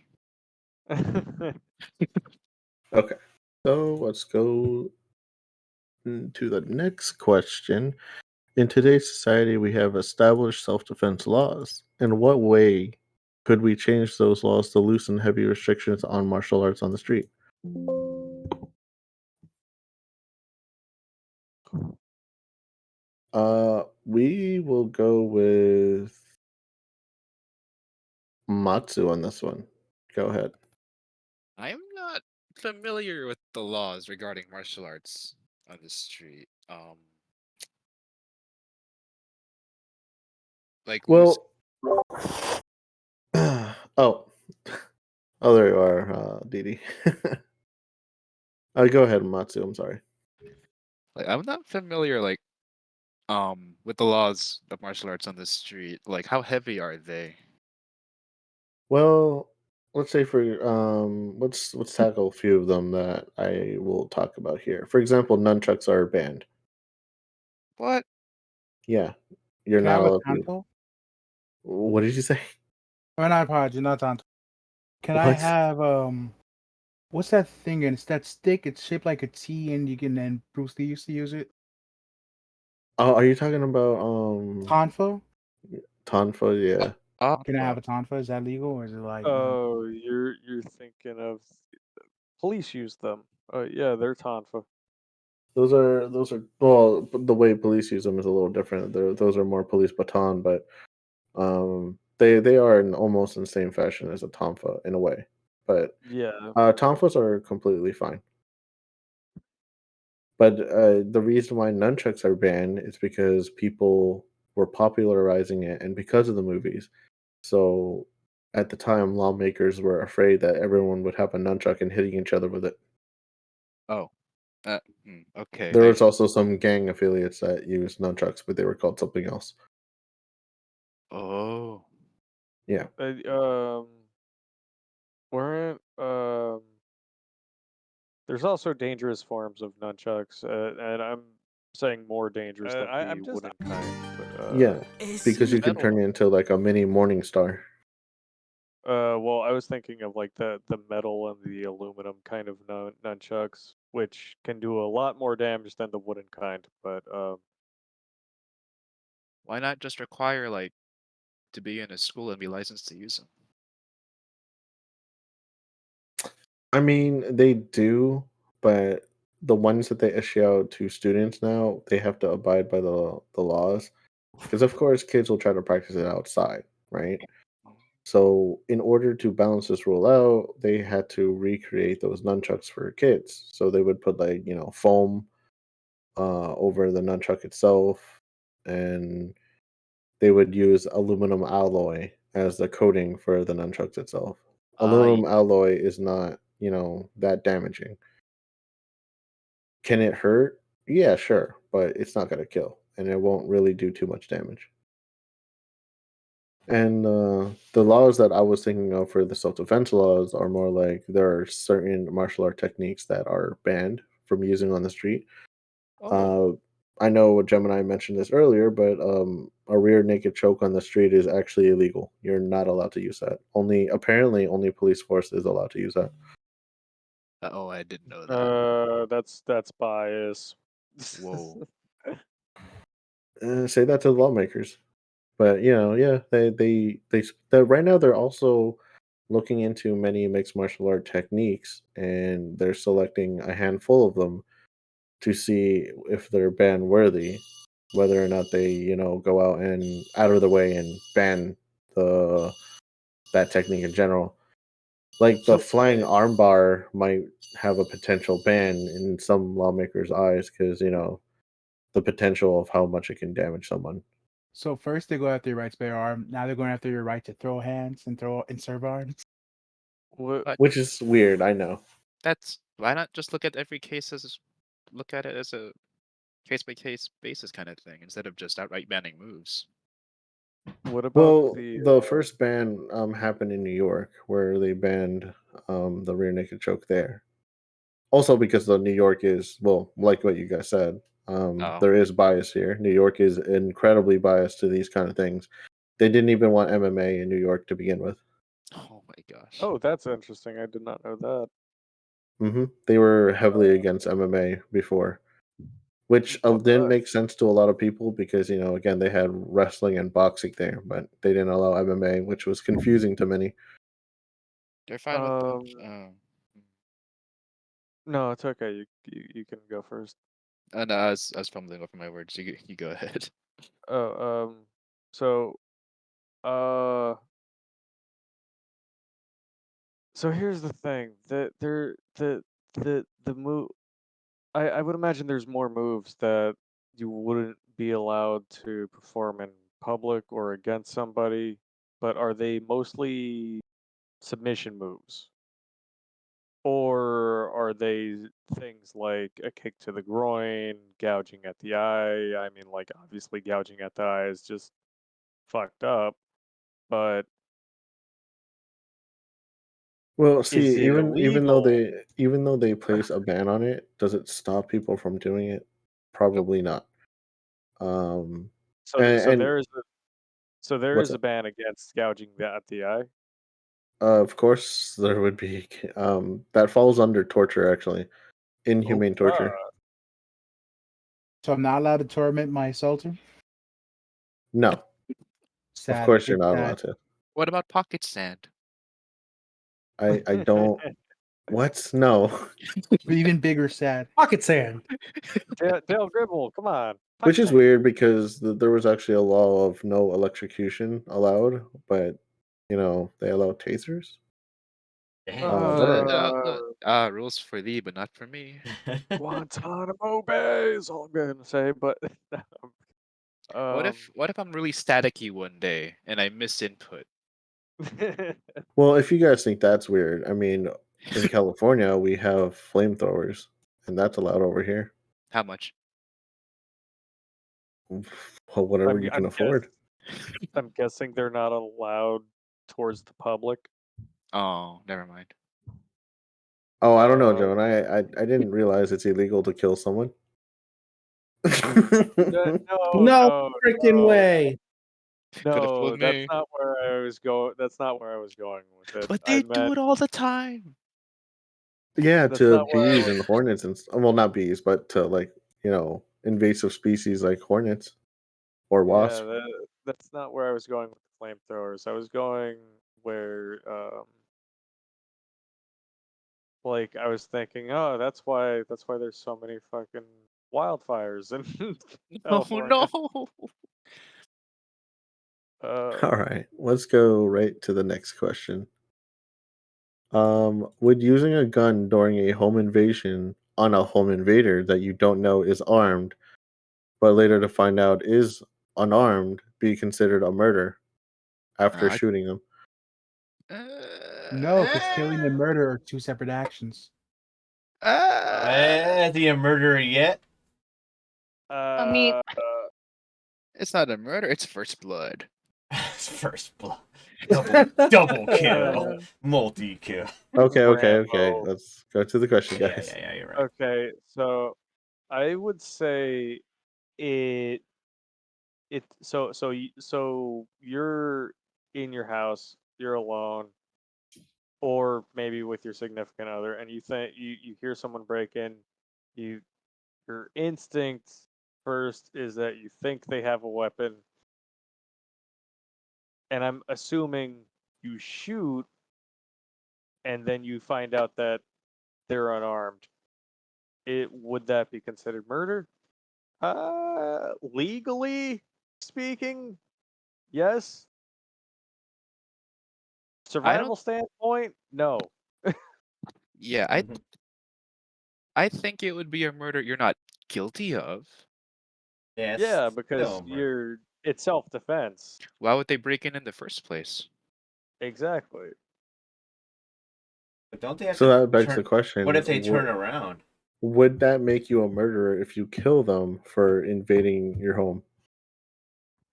Okay, so let's go to the next question. In today's society, we have established self-defense laws. In what way could we change those laws to loosen heavy restrictions on martial arts on the street? We will go with Matsu on this one. Go ahead. I'm not familiar with the laws regarding martial arts on the street. Like loose. Well, oh, oh, there you are, Didi. Go ahead, Matsu. I'm sorry. Like I'm not familiar, like with the laws of martial arts on the street. Like how heavy are they? Well, let's say for let's tackle a few of them that I will talk about here. For example, nunchucks are banned. What? Yeah, you're Can I not have a allowed to. tanto? What did you say? Oh, not apology, not tanto. Can I What? have what's that thing? And it's that stick. It's shaped like a T, and you can. And Bruce Lee used to use it. Oh, are you talking about Tonfa. Tonfa? Yeah. Can I have Aqua. a tonfa? Is that legal, or is it like no? Oh, you're thinking of police use them. Yeah, they're Tonfa. Those are well, the way police use them is a little different. Those are more police baton, but they are almost in the same fashion as a tonfa in a way. But Yeah. tonfas are completely fine. But the reason why nunchucks are banned is because people were popularizing it, and because of the movies. So at the time, lawmakers were afraid that everyone would have a nunchuck and hitting each other with it. Oh. Okay. There I was also some gang affiliates that used nunchucks, but they were called something else. Oh. Yeah. Weren't there's also dangerous forms of nunchucks, and I'm saying more dangerous than I'm the just Uh, wooden kind. But Yeah. Because you can metal. turn it into like a mini morning star. well, I was thinking of like the metal and the aluminum kind of nunchucks. which can do a lot more damage than the wooden kind. But Why not just require like to be in a school and be licensed to use them? I mean, they do, but the ones that they issue out to students now, they have to abide by the laws. Because of course, kids will try to practice it outside, right? So, in order to balance this rule out, they had to recreate those nunchucks for kids. So they would put like foam over the nunchuck itself, and they would use aluminum alloy as the coating for the nunchucks itself. I Aluminum alloy is not that damaging. Can it hurt? Yeah, sure, but it's not gonna kill, and it won't really do too much damage. And the laws that I was thinking of for the self-defense laws are more like there are certain martial art techniques that are banned from using on the street. oh I know Gemini mentioned this earlier, but a rear naked choke on the street is actually illegal. You're not allowed to use that. Only police force is allowed to use that. oh I didn't know that. that's bias. Whoa. Say that to the lawmakers. But yeah, right now they're also looking into many mixed martial art techniques, and they're selecting a handful of them to see if they're ban worthy, whether or not they go out and out of the way and ban the that technique in general. Like the So flying armbar might have a potential ban in some lawmakers' eyes because the potential of how much it can damage someone. so first they go after your right spare arm. Now they're going after your right to throw hands and throw and serve arms. What? But Which is weird, I know. that's why not just look at every case as look at it as a case by case basis kind of thing instead of just outright banning moves. What about Well, the? the first ban happened in New York, where they banned the rear naked choke there. Also, because the New York is like what you guys said, Oh. there is bias here. New York is incredibly biased to these kind of things. They didn't even want MMA in New York to begin with. Oh my gosh. Oh, that's interesting. I did not know that. They were heavily against MMA before, which What the didn't heck? make sense to a lot of people because again they had wrestling and boxing there, but they didn't allow MMA, which was confusing to many. They're fine with both. No, it's okay. You can go first. No, I was fumbling over my words. You go ahead. Oh, so, uh, so here's the thing. The move. I would imagine there's more moves that you wouldn't be allowed to perform in public or against somebody, but are they mostly submission moves? Or are they things like a kick to the groin, gouging at the eye? I mean, like, obviously, gouging at the eye is just fucked up, but Well, is see, it illegal? even though they place a ban on it, does it stop people from doing it? Nope. Probably not. Um, So, and, so and there is a so there what's is a that? ban against gouging at the eye. Of course, there would be. That falls under torture, actually, Oh inhumane torture. God! So I'm not allowed to torment my assaulter. No, of Sad, course you're big not sad. allowed to. What about pocket sand? I don't. What? No. But even bigger sad. Pocket sand. Dale Gribble, come on, Which pocket is sand. weird because there was actually a law of no electrocution allowed, but they allow tasers. Damn. That Rules for thee, but not for me. Guantanamo Bay is all I'm gonna say, but um, What if I'm really staticky one day and I miss input? Well, if you guys think that's weird, I mean, in California we have flamethrowers, and that's allowed over here. How much? Well, whatever I'm you can I'm guess afford. I'm guessing they're not allowed towards the public. Oh, never mind. Oh, I don't know, Uh, Joan. I didn't realize it's illegal to kill someone. no, No no, freaking no, way. Could have no. fooled That's me. not where I was going. That's not where I was going with it. But I they do meant it all the time. Yeah, That's to not where I bees was. and hornets and well, not bees, but to like invasive species like hornets or Yeah, wasps. that's not where I was going with the flamethrowers. I was going where, like, I was thinking, oh, that's why there's so many fucking wildfires in Oh California. no! All right, let's go right to the next question. Would using a gun during a home invasion on a home invader that you don't know is armed, but later to find out is unarmed, be considered a murder after Uh, shooting them? No, because killing and uh, murder are two separate actions. uh, Is he a murderer yet? I mean, uh, it's not a murder. It's first blood. First blood. Double kill. uh, Multi kill. Okay. Rambo. Let's go to the question, guys. Yeah, you're right. Okay, so I would say it so you're in your house, you're alone, or maybe with your significant other, and you think you hear someone break in, you your instinct first is that you think they have a weapon, and I'm assuming you shoot, and then you find out that they're unarmed. It would that be considered murder? Legally speaking, yes. I don't. Survival standpoint, no. Yeah, I think it would be a murder you're not guilty of. Yeah, it's Yeah, still because a murder. it's self-defense. Why would they break in the first place? Exactly. But don't they have So to that begs the turn? What question: if they turn around? would that make you a murderer if you kill them for invading your home?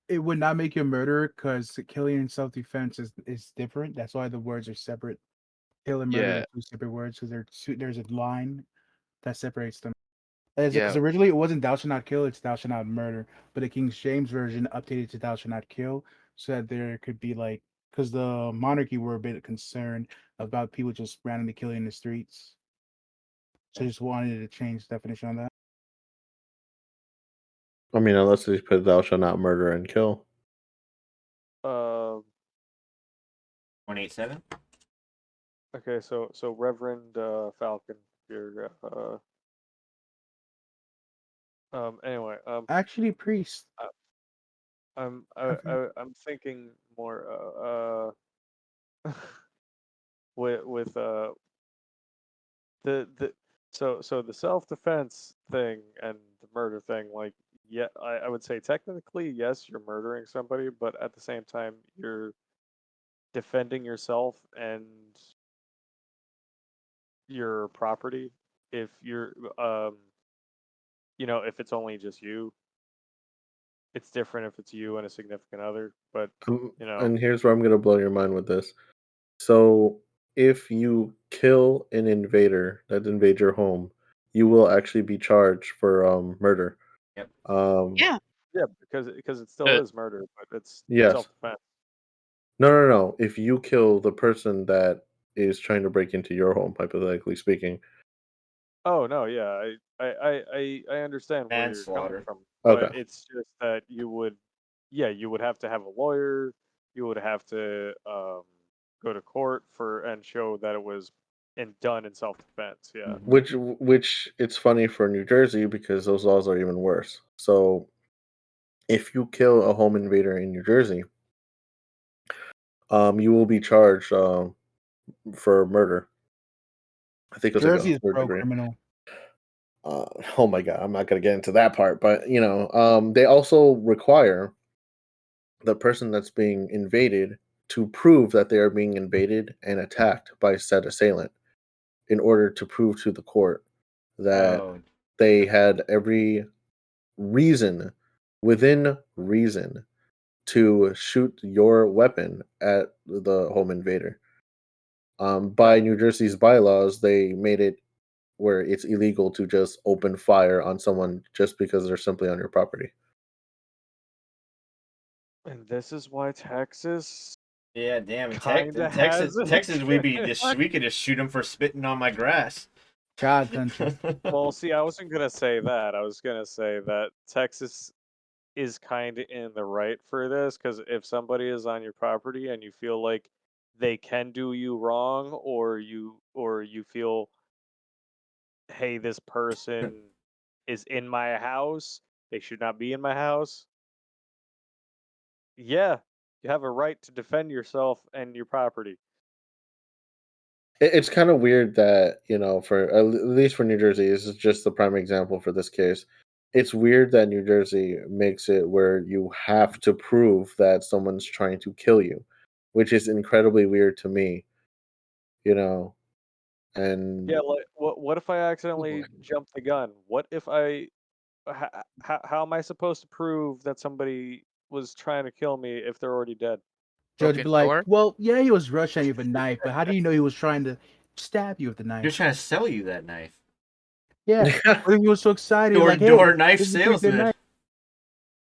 It would not make you a murderer because killing in self-defense is different. That's why the words are separate. Kill and murder Yeah, are two separate words because there's a line that separates them. Because yeah, originally it wasn't "thou shalt not kill," it's "thou shalt not murder." But the King James version updated to "thou shalt not kill," so that there could be like, because the monarchy were a bit concerned about people just randomly killing in the streets, so just wanted to change the definition on that. I mean, unless they put "thou shalt not murder and kill." Um. 187. Okay. So Reverend Falcon, you're Anyway. Actually, priest. I think I'm thinking more with the so the self-defense thing and the murder thing, like, yeah, I would say technically yes, you're murdering somebody, but at the same time you're defending yourself and your property. If you're if it's only just you, it's different if it's you and a significant other, but you know And here's where I'm gonna blow your mind with this. So, if you kill an invader that invades your home, you will actually be charged for murder. Yep. Um, yeah. yeah, because it still uh, is murder, but it's yes. self-defense. No. If you kill the person that is trying to break into your home, hypothetically speaking. Oh no, yeah, I understand where you're coming Manslaughter. from, but Okay. it's just that you would have to have a lawyer, you would have to go to court for and show that it was done in self-defense. Yeah. Mhm. Which it's funny for New Jersey because those laws are even worse. So, if you kill a home invader in New Jersey, you will be charged for murder. I think it was like Jersey a is third degree. pro-criminal. Oh my god, I'm not gonna get into that part, but they also require the person that's being invaded to prove that they are being invaded and attacked by said assailant in order to prove to the court that Oh, they had every reason within reason to shoot your weapon at the home invader. By New Jersey's bylaws, they made it where it's illegal to just open fire on someone just because they're simply on your property. And this is why Texas yeah, damn. In, kind in of has Texas, it. we could just shoot him for spitting on my grass. Child country. Well, see, I wasn't gonna say that. I was gonna say that Texas is kind of in the right for this because if somebody is on your property and you feel like they can do you wrong, or you feel, hey, this person is in my house, they should not be in my house. Yeah, you have a right to defend yourself and your property. It's kind of weird that, for at least for New Jersey, this is just the prime example for this case. It's weird that New Jersey makes it where you have to prove that someone's trying to kill you, which is incredibly weird to me, you know. And Yeah, like what if I Oh boy. accidentally jump the gun? What if I how am I supposed to prove that somebody was trying to kill me if they're already dead? Judge be Broken like, door? well, yeah, he was rushing you with a knife, but how do you know he was trying to stab you with the You're knife? trying to sell you that knife. Yeah. What if he was so excited, Door like, to hey, door knife this is a pretty good salesman. knife.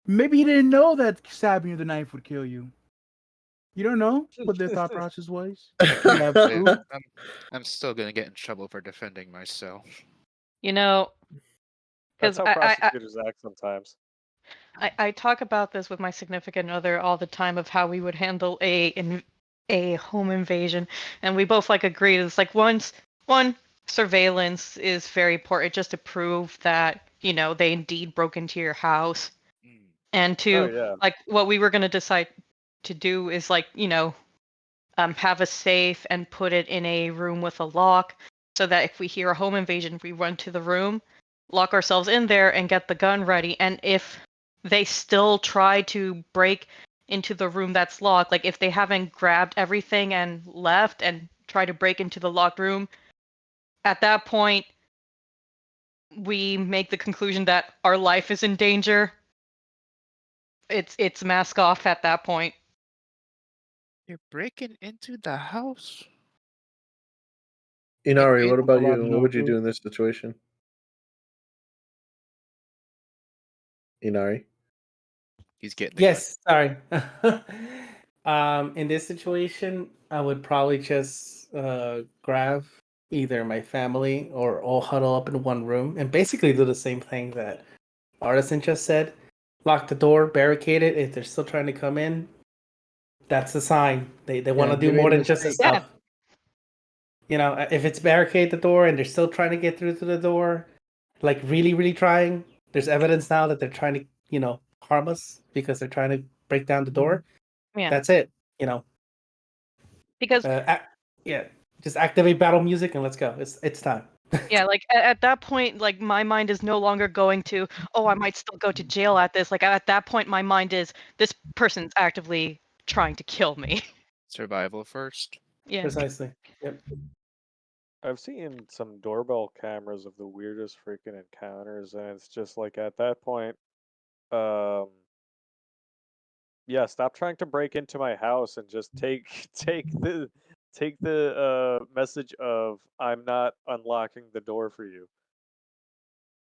Maybe he didn't know that stabbing you with a knife would kill you. You don't know what their thought process was. You have Yeah, proof. I'm still gonna get in trouble for defending myself. You know, That's because how prosecutors act sometimes. I talk about this with my significant other all the time of how we would handle a home invasion, and we both like agreed it's like one surveillance is very important just to prove that they indeed broke into your house, Mm. and Oh two, yeah. like what we were going to decide to do is like have a safe and put it in a room with a lock so that if we hear a home invasion, we run to the room, lock ourselves in there, and get the gun ready. And if they still try to break into the room that's locked, like if they haven't grabbed everything and left and try to break into the locked room, at that point, we make the conclusion that our life is in danger. It's mask off at that point. You're breaking into the house? Inari, It, what about A lot you? of What no would you do proof. in this situation? Inari? he's getting the gun. Yes, sorry. In this situation, I would probably just grab either my family or all huddle up in one room and basically do the same thing that Artisan just said. Lock the door, barricade it. If they're still trying to come in, that's a sign. They want Yeah, to do they made more a than just the mistake. Yeah. stuff. If it's barricade the door and they're still trying to get through to the door, like really, really trying, there's evidence now that they're trying to, harm us because they're trying to break down the door. Yeah. That's it. You know, Because yeah, just activate battle music and let's go. It's time. yeah, like at that point, like my mind is no longer going to, oh, I might still go to jail at this. Like at that point, my mind is this person's actively trying to kill me. Survival first. Yeah. Precisely. Yep. I've seen some doorbell cameras of the weirdest freaking encounters, and it's just like at that point, um, yeah, stop trying to break into my house and just take take the message of I'm not unlocking the door for you.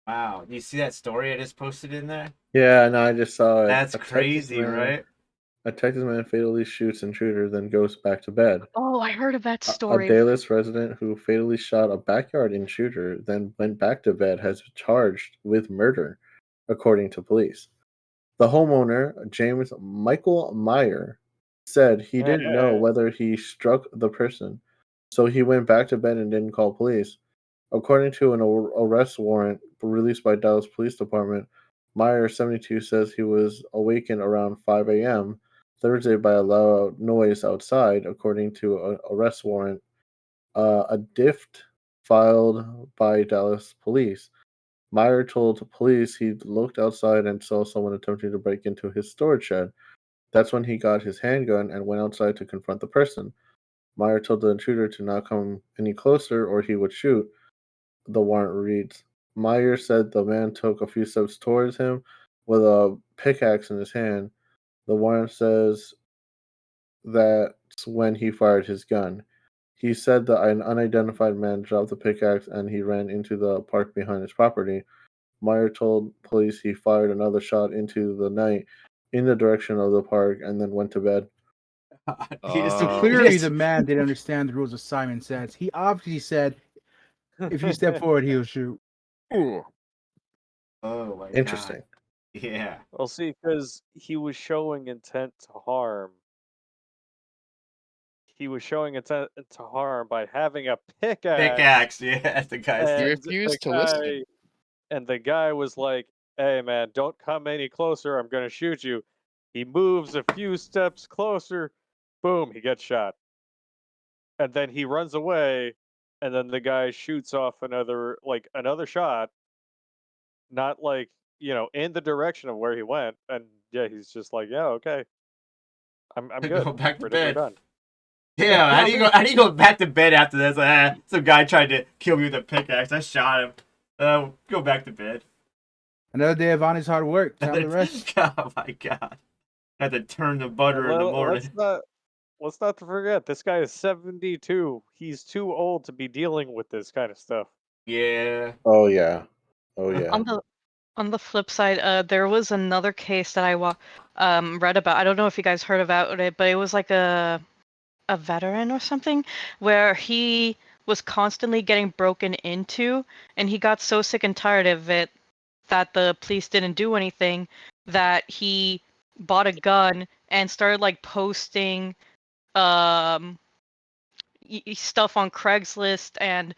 Wow. You see that story I just posted in there? Yeah, no, I just saw it. That's crazy, right? A Texas man fatally shoots intruder, then goes back to bed. Oh, I heard of that A story. Dallas resident who fatally shot a backyard intruder, then went back to bed, has been charged with murder, according to police. The homeowner, James Michael Meyer, said he didn't know whether he struck the person, so he went back to bed and didn't call police. According to an arrest warrant released by Dallas Police Department, Meyer, 72, says he was awakened around 5 a.m. Thursday by a loud noise outside. According to an arrest warrant, a DIFT filed by Dallas Police. Meyer told police he looked outside and saw someone attempting to break into his storage shed. That's when he got his handgun and went outside to confront the person. Meyer told the intruder to not come any closer or he would shoot. The warrant reads. Meyer said the man took a few steps towards him with a pickaxe in his hand. The warrant says that's when he fired his gun. He said that an unidentified man dropped the pickaxe and he ran into the park behind his property. Meyer told police he fired another shot into the night in the direction of the park and then went to bed. He just, So he clearly, just the man didn't understand the rules of Simon Says. He obviously said, If you step forward, he'll shoot. Ooh. Oh my Interesting. god. Yeah. Well, see, because he was showing intent to harm. He was showing intent to harm by having a pickaxe. Pickaxe, yeah, the guy's He And refused to listen. the guy was like, "Hey, man, don't come any closer. I'm gonna shoot you." He moves a few steps closer. Boom, he gets shot. And then he runs away, and then the guy shoots off another shot, not like, in the direction of where he went. And yeah, he's just like, "Yeah, okay. I'm good. go back to We're bed. done." Yeah, how do you go? How do you go back to bed after this? Some guy tried to kill me with a pickaxe. I shot him. Go back to bed. Another day of honest hard work. Time to rest. Oh my god! I had to turn the butter in the morning. Let's not forget, this guy is 72. He's too old to be dealing with this kind of stuff. Yeah. Oh yeah. Oh yeah. On the flip side, there was another case that I read about. I don't know if you guys heard about it, but it was like a veteran or something where he was constantly getting broken into, and he got so sick and tired of it that the police didn't do anything, that he bought a gun and started like posting stuff on Craigslist and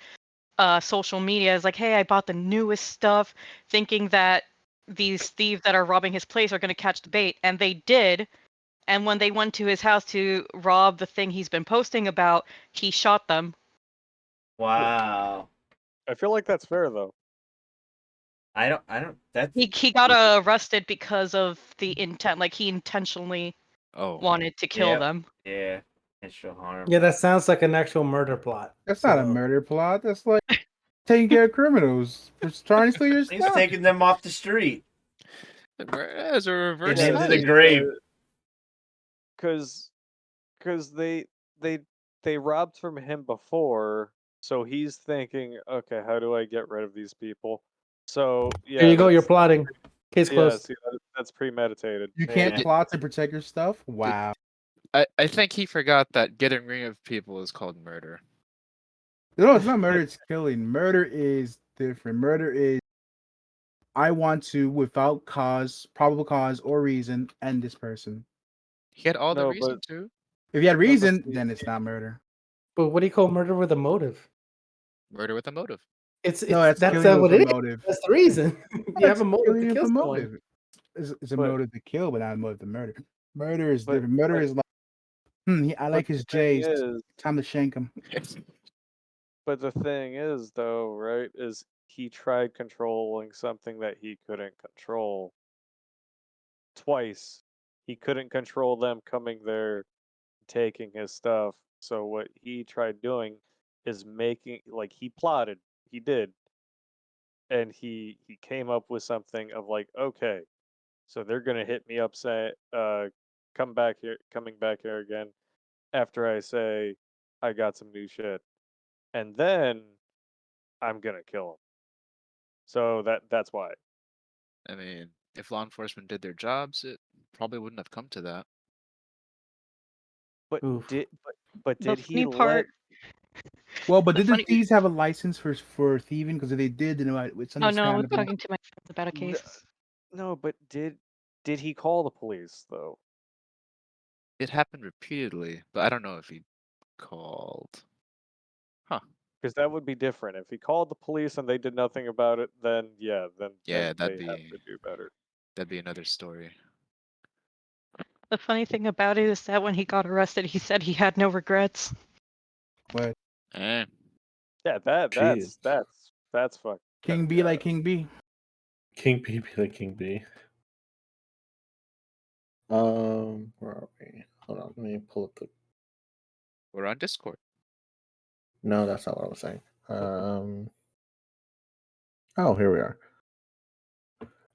social media. Is like, hey, I bought the newest stuff, thinking that these thieves that are robbing his place are going to catch the bait, and they did. And when they went to his house to rob the thing he's been posting about, he shot them. Wow. I feel like that's fair though. I don't. That's. He got arrested because of the intent. Like, he intentionally Oh. wanted to kill Yep. them. Yeah. Intentional harm. Yeah, that sounds like an actual murder plot. That's not a murder plot. That's like taking care of criminals for trying to steal your He's stuff. taking them off the street. As a reverse Into the study. grave. Because they robbed from him before, so he's thinking, okay, how do I get rid of these people? So yeah, There you go. You're that's plotting. Case yeah. closed. See, that's premeditated. You can't Yeah. plot to protect your stuff? Wow. I think he forgot that getting rid of people is called murder. No, it's not murder, it's killing. Murder is different. Murder is I want to, without cause, probable cause, or reason, end this person. He had all the No, reason but to. If you had No, but reason, see- then it's not murder. But what do you call murder with a motive? Murder with a motive. It's No, that's that's killing what with it a is. motive. That's the reason. You have That's a motive killing to with kill a someone. motive. It's a But- motive to kill, but not a motive to murder. Murder is But- different. Murder but- is like, I like his the thing J's. is- Time to shank him. But the thing is, though, right, is he tried controlling something that he couldn't control twice. He couldn't control them coming there, taking his stuff. So what he tried doing is making, like, he plotted, he did, and he came up with something of like, okay, so they're gonna hit me up, say, coming back here again after I say I got some new shit, and then I'm gonna kill him. So that's why. I mean, if law enforcement did their jobs, it probably wouldn't have come to that. But Oof. but The did he funny let? part, Well, but The did the funny- thieves have a license for thieving? Because if they did, then it's oh no, I was understandable. talking to my friends about a No, case. No, but did he call the police though? It happened repeatedly, but I don't know if he called. Because that would be different. If he called the police and they did nothing about it, then Yeah, then that'd they have be to do better. that'd be another story. The funny thing about it is that when he got arrested, he said he had no regrets. But Eh. Yeah, Jeez. that's fuck. King B like King B. King B be like King B. Where are we? Hold on, let me pull up the. We're on Discord. No, that's not what I was saying. Oh, here we are.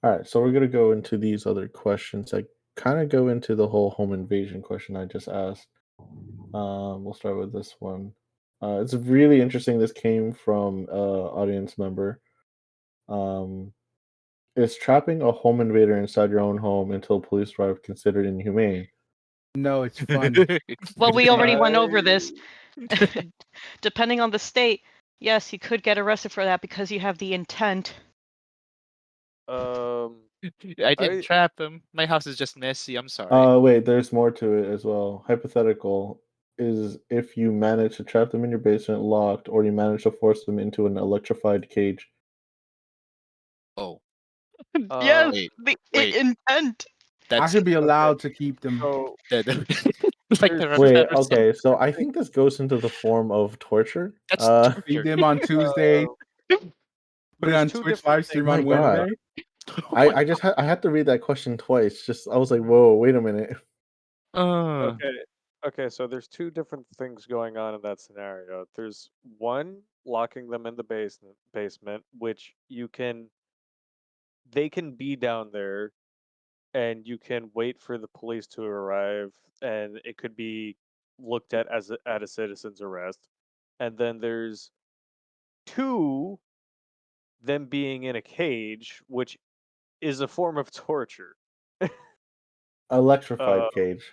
All right, so we're gonna go into these other questions that kind of go into the whole home invasion question I just asked. We'll start with this one. It's really interesting. This came from audience member. Is trapping a home invader inside your own home until police arrive considered inhumane? No, it's fun. Well, we already went over I- this. Depending on the state, Yes, you could get arrested for that because you have the intent. I didn't I trap him. My house is just messy. I'm sorry. Wait, there's more to it as well. Hypothetical is if you manage to trap them in your basement locked, or you manage to force them into an electrified cage. Oh, Yes, wait, the wait. intent. I That's should be okay. allowed to keep them. So like there's the two Wait, representative different said. okay, so I things. think this goes into the form of torture. That's Feed torture. them on Tuesday, Uh, put it there's on two Twitch different live stream things My on going God. on. Wednesday. Oh my I had to read that question twice. Just I was like, whoa, wait a minute. Okay. Okay, so there's two different things going on in that scenario. There's one locking them in the basement, which they can be down there and you can wait for the police to arrive and it could be looked at as at a citizen's arrest. And then there's two, them being in a cage, which is a form of torture. Uh, Electrified cage.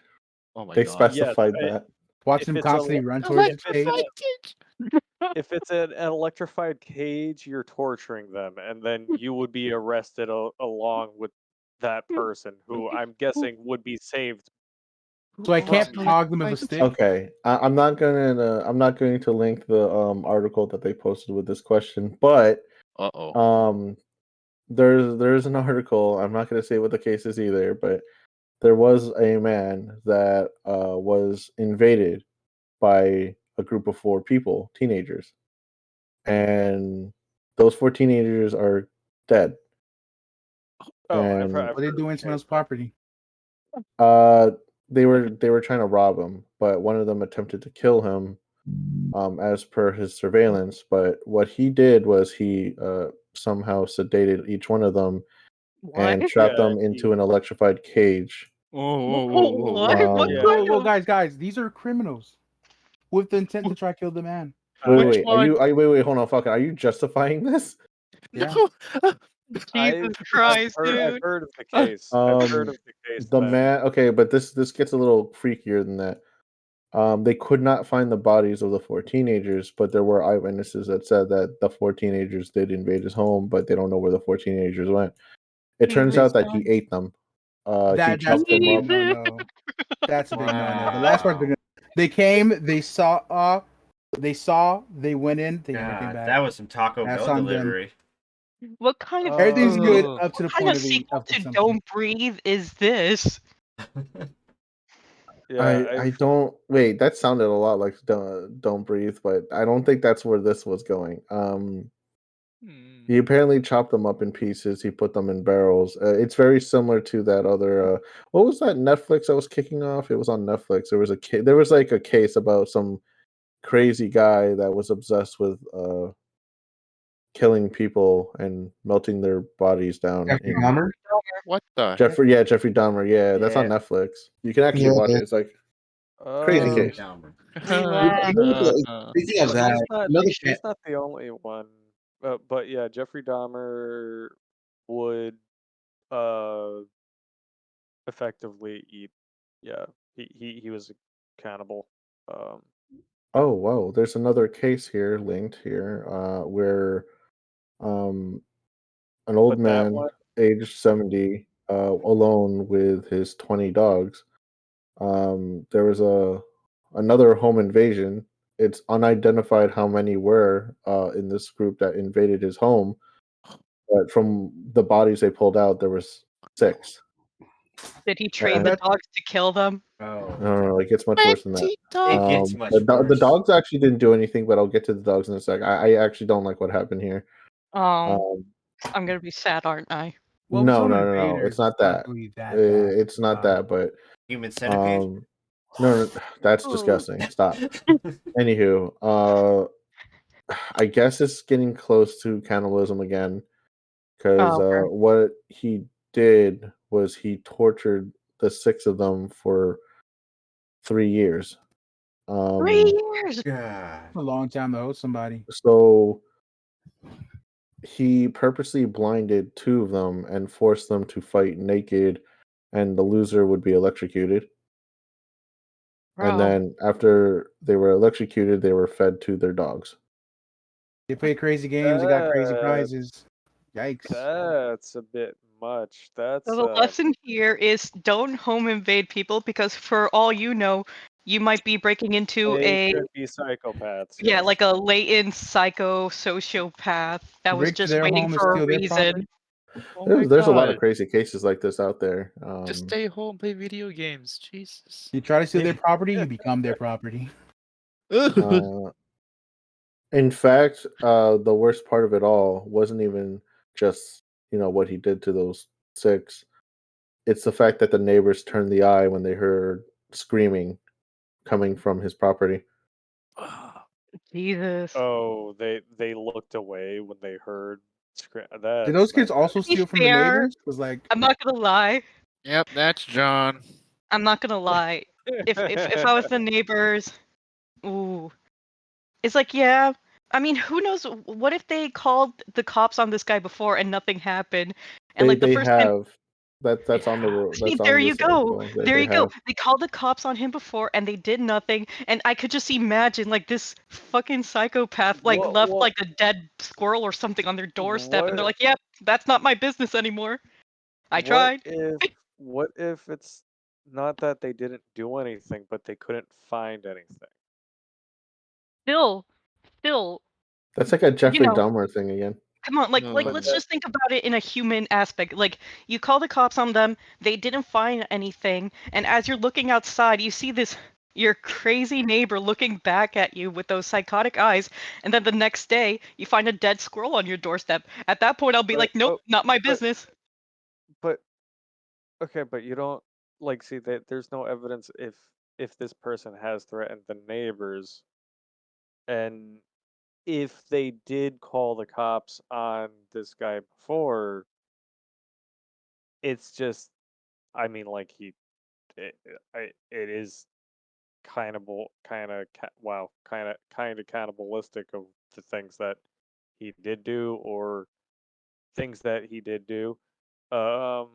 Oh my They god. yes, specified that. Watch if them it's a constantly run towards the if it's cage. a Electrified cage. if it's an electrified cage, you're torturing them, and then you would be arrested along with that person, who I'm guessing would be saved So I from can't you. hog them with a stick. Okay, I'm not going to link the article that they posted with this question, but Uh-oh. um there's an article. I'm not going to say what the case is either, but there was a man that was invaded by a group of 4 people, teenagers, and those 4 teenagers are dead. Oh, I've And I've What are they heard of doing the to someone's case. property? uh, they were trying to rob him, but one of them attempted to kill him, as per his surveillance. But what he did was he somehow sedated each one of them What? and trapped Yeah, them into he an electrified cage. Whoa, whoa, whoa, whoa, What? whoa. What yeah. Um, kind Whoa, of? guys, these are criminals with the intent to try to kill the man. Which wait, one? wait, hold on, fuck it. Are you justifying this? Yeah. No. Jesus I've Christ, I've dude. heard of the Uh, case. I've heard Um, of the case the then. man. Okay, but this gets a little freakier than that. They could not find the bodies of the 4 teenagers, but there were eyewitnesses that said that the 4 teenagers did invade his home, but they don't know where the 4 teenagers went. It turns Jesus out that he Christ. ate them. He That's chopped a them big up. no Jesus. no. That's a big no no. The last part, Wow. they came, they saw, they went in, they never came God, back. that was some Taco That's Bell on them. delivery. What kind of Everything's good Uh, Oh. up to the kind point of of the sequel up to to something. Don't Breathe is this? yeah, I don't wait. That sounded a lot like don't breathe, but I don't think that's where this was going. Hmm. He apparently chopped them up in pieces. He put them in barrels. It's very similar to that other. What was that Netflix that was kicking off? It was on Netflix. There was there was like a case about some crazy guy that was obsessed with killing people and melting their bodies down Jeffrey in Dahmer? What the heck? Jeffrey. Yeah, Jeffrey Dahmer. Yeah, that's on yeah. Netflix. You can actually Yeah. watch it. It's like crazy Uh, Jeffrey case. Dahmer. Relax. Speaking of he's that, not you know the he's not the only one. But yeah, Jeffrey Dahmer would uh effectively eat. Yeah, he was a cannibal. Um, Oh, wow. There's another case here linked here where um, an old but that man, one, aged 70, alone with his 20 dogs. There was another home invasion. It's unidentified how many were in this group that invaded his home, but from the bodies they pulled out, there was 6. Did he train the That dogs to kill them? Oh, No, it gets much worse than that. it gets much The worse. dogs actually didn't do anything, but I'll get to the dogs in a sec. I actually don't like what happened here. Oh, Um, I'm gonna be sad, aren't I? well, it's no, home no, no, no. invaders. It's not It's not that. really that bad. It's not that, but Human centipede. um, no, that's disgusting. Stop. Anywho, I guess it's getting close to cannibalism again because Oh, okay. what he did was he tortured the 6 of them for 3 years. 3 years. God. It's a long time to hold somebody. So he purposely blinded 2 of them and forced them to fight naked, and the loser would be electrocuted. And Bro. then after they were electrocuted, they were fed to their dogs. You play crazy games, you got crazy That, prizes. Yikes. that's a bit much. So That's the lesson here is don't home invade people because for all you know, you might be breaking into they a could be psychopaths. yeah, Yes. like a latent psycho sociopath that was Break to just their waiting home and for a steal their reason. property. Oh my There's a lot of god. crazy cases like this out there. Just stay home, play video games. Jesus. You try to steal their property, you become their property. Uh, in fact, the worst part of it all wasn't even just what he did to those six. It's the fact that the neighbors turned the eye when they heard screaming coming from his property. Jesus. Oh, they looked away when they heard. Did That's those kids not good. also To be steal from the fair, neighbors? Was like, I'm not gonna lie. Yep, that's John. I'm not gonna lie. If I was the neighbors, ooh. It's like, yeah. I mean, who knows? What if they called the cops on this guy before and nothing happened? And They like the they first time, have that's on the see, that's there on you this go. article. There They you go. have. They called the cops on him before and they did nothing. And I could just imagine like this fucking psychopath like What left what like a dead squirrel or something on their doorstep and they're what like, yep, that's not my business anymore. I what tried. if what if it's not that they didn't do anything, but they couldn't find anything? Still, still, That's like a you Jeffrey know, Dahmer thing again. come on, like But let's Oh. that just think about it in a human aspect. Like you call the cops on them, they didn't find anything, and as you're looking outside, you see this your crazy neighbor looking back at you with those psychotic eyes, and then the next day you find a dead squirrel on your doorstep. At that point, I'll be but like, nope, but not my but business. but okay, but you don't like see that there's no evidence if this person has threatened the neighbors, and if they did call the cops on this guy before, it's just I mean like it is kind of cannibalistic of the things that he did do or things that he did do. Um,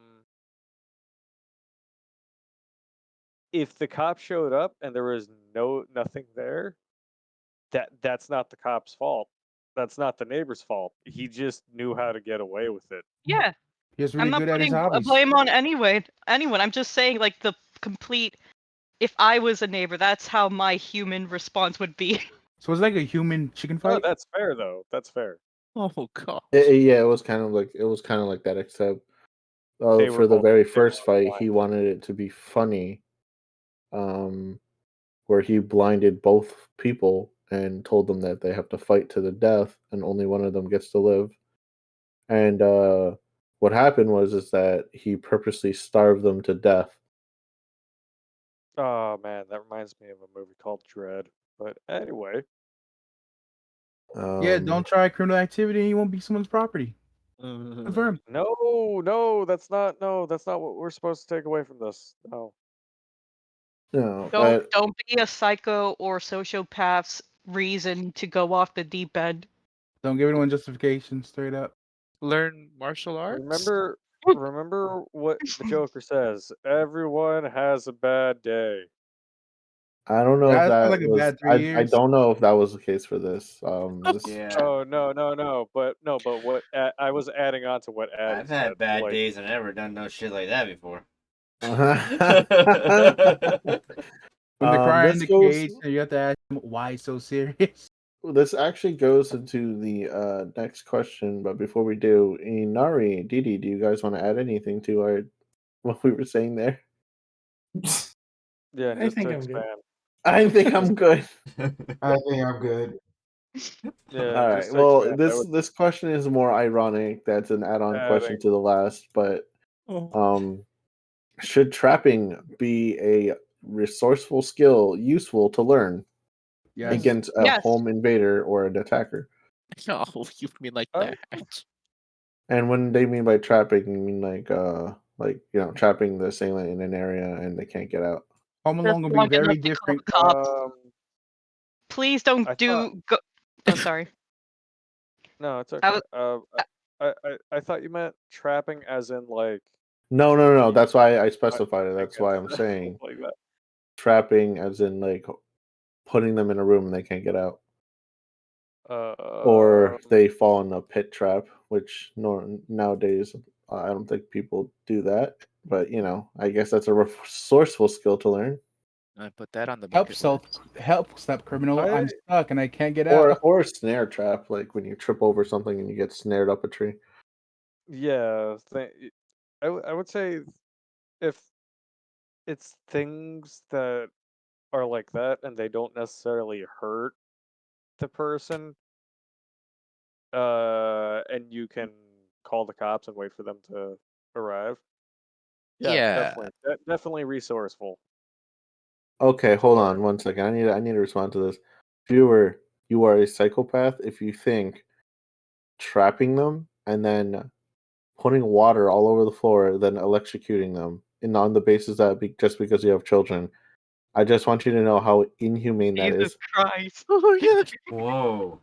if the cops showed up and there was nothing there, that's not the cop's fault. That's not the neighbor's fault. He just knew how to get away with it. Yeah, he was I'm really not good at his putting hobbies. blame on anyone. I'm just saying like the complete. If I was a neighbor, that's how my human response would be. So it's like a human chicken Oh, fight. that's fair though. That's fair. Oh gosh. Yeah, it was kind of like that, except They were for the both very they were first both fight, blind. he wanted it to be funny, um, where he blinded both people and told them that they have to fight to the death, and only one of them gets to live. And what happened is that he purposely starved them to death. Oh man, that reminds me of a movie called Dread. But anyway, Yeah, Um, don't try criminal activity and you won't be someone's property. Confirm. no, that's not what we're supposed to take away from this. No. no, Don't be a psycho or sociopath's reason to go off the deep end. Don't give anyone justification. Straight up. Learn martial arts? Remember what the Joker says. Everyone has a bad day. I don't know if That sounds that like a was. bad 3 years. I don't know if that was the case for this. This. Yeah. Oh no. But no, but what I was adding on to what Addy I've said. had bad Like days and I never done no shit like that before. When the cry in This the goes. cage, and you have to ask him why so serious. This actually goes into the next question, but before we do, Inari, Didi, do you guys want to add anything to our what we were saying there? yeah, I just to think I'm good. expand. I think Just I'm good. I think I'm good. yeah, All right. just to Well, expand. I this was this question is more ironic. That's an add-on adding. question to the last, but Oh. should trapping be a resourceful skill useful to learn Yes. against a Yes. home invader or an attacker? Oh, you mean like Oh. that? And when they mean by trapping, you mean like trapping the assailant in an area and they can't get out. Home Just Alone will be long enough very to call different. the cops. Um, Please don't I thought do go. Oh, sorry. no, it's I okay. was. I thought you meant trapping as in like No. That's why I I specified it. That's why against I'm saying like that. trapping as in like putting them in a room and they can't get out. or they fall in a pit trap, which nowadays I don't think people do that. But I guess that's a resourceful skill to learn. I put that on the Help bucket list. help step criminal. I I'm stuck and I can't get Or out. or a snare trap, like when you trip over something and you get snared up a tree. yeah, I would say if it's things that are like that and they don't necessarily hurt the person, and you can call the cops and wait for them to arrive. Yeah, Yeah. definitely resourceful. Okay, To hold learn. on 1 second. I need to respond to this. Viewer, you are a psychopath if you think trapping them and then putting water all over the floor, then electrocuting them, and on the basis that just because you have children. I just want you to know how inhumane that Jesus is. Christ. Oh my god. Whoa.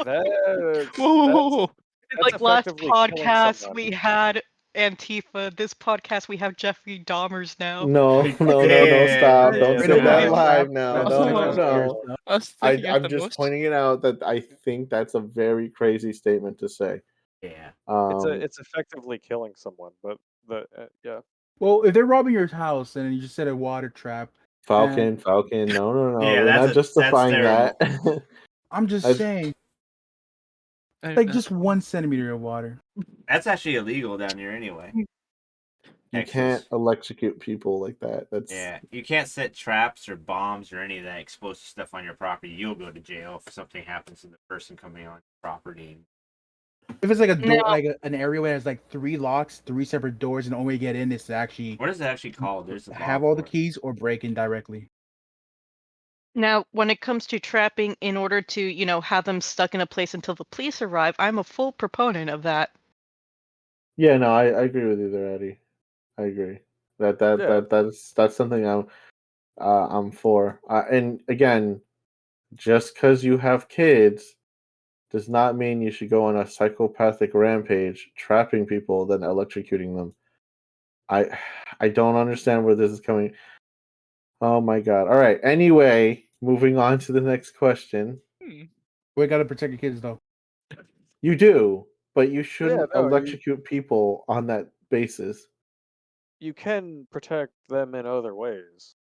That's Whoa. that's Like last effectively killing podcast someone. we had Antifa. This podcast we have Jeffrey Dahmers now. No, no, stop. Damn. Don't Yeah, say Criminal that that's live trap. now. That's No, no, sexual scare no. stuff. I was thinking of I'm the just most. pointing it out that I think that's a very crazy statement to say. Yeah. it's effectively killing someone, but yeah. Well, if they're robbing your house and you just set a water trap, and Falcon. No, no, no. Yeah, We're not that's justifying terrible. that. I'm just That's- saying, I- like just 1 centimeter of water. That's actually illegal down here anyway. You Texas. can't electrocute people like that. That's Yeah, you can't set traps or bombs or any of that explosive stuff on your property. You'll go to jail if something happens to the person coming on your property. If it's like a door, Now- like an area where there's like 3 locks, 3 separate doors, and the only way to get in is to actually What is it actually called? There's a law have all the for it. keys or break in directly. Now, when it comes to trapping in order to, have them stuck in a place until the police arrive, I'm a full proponent of that. Yeah, no, I agree with you there, Eddie. I agree. Yeah. That's something I'm for. And again, just because you have kids does not mean you should go on a psychopathic rampage, trapping people, then electrocuting them. I don't understand where this is coming. Oh my god. All right. Anyway, moving on to the next question. We gotta protect your kids though. You do, but you shouldn't no, electrocute people on that basis. you can protect them in other ways.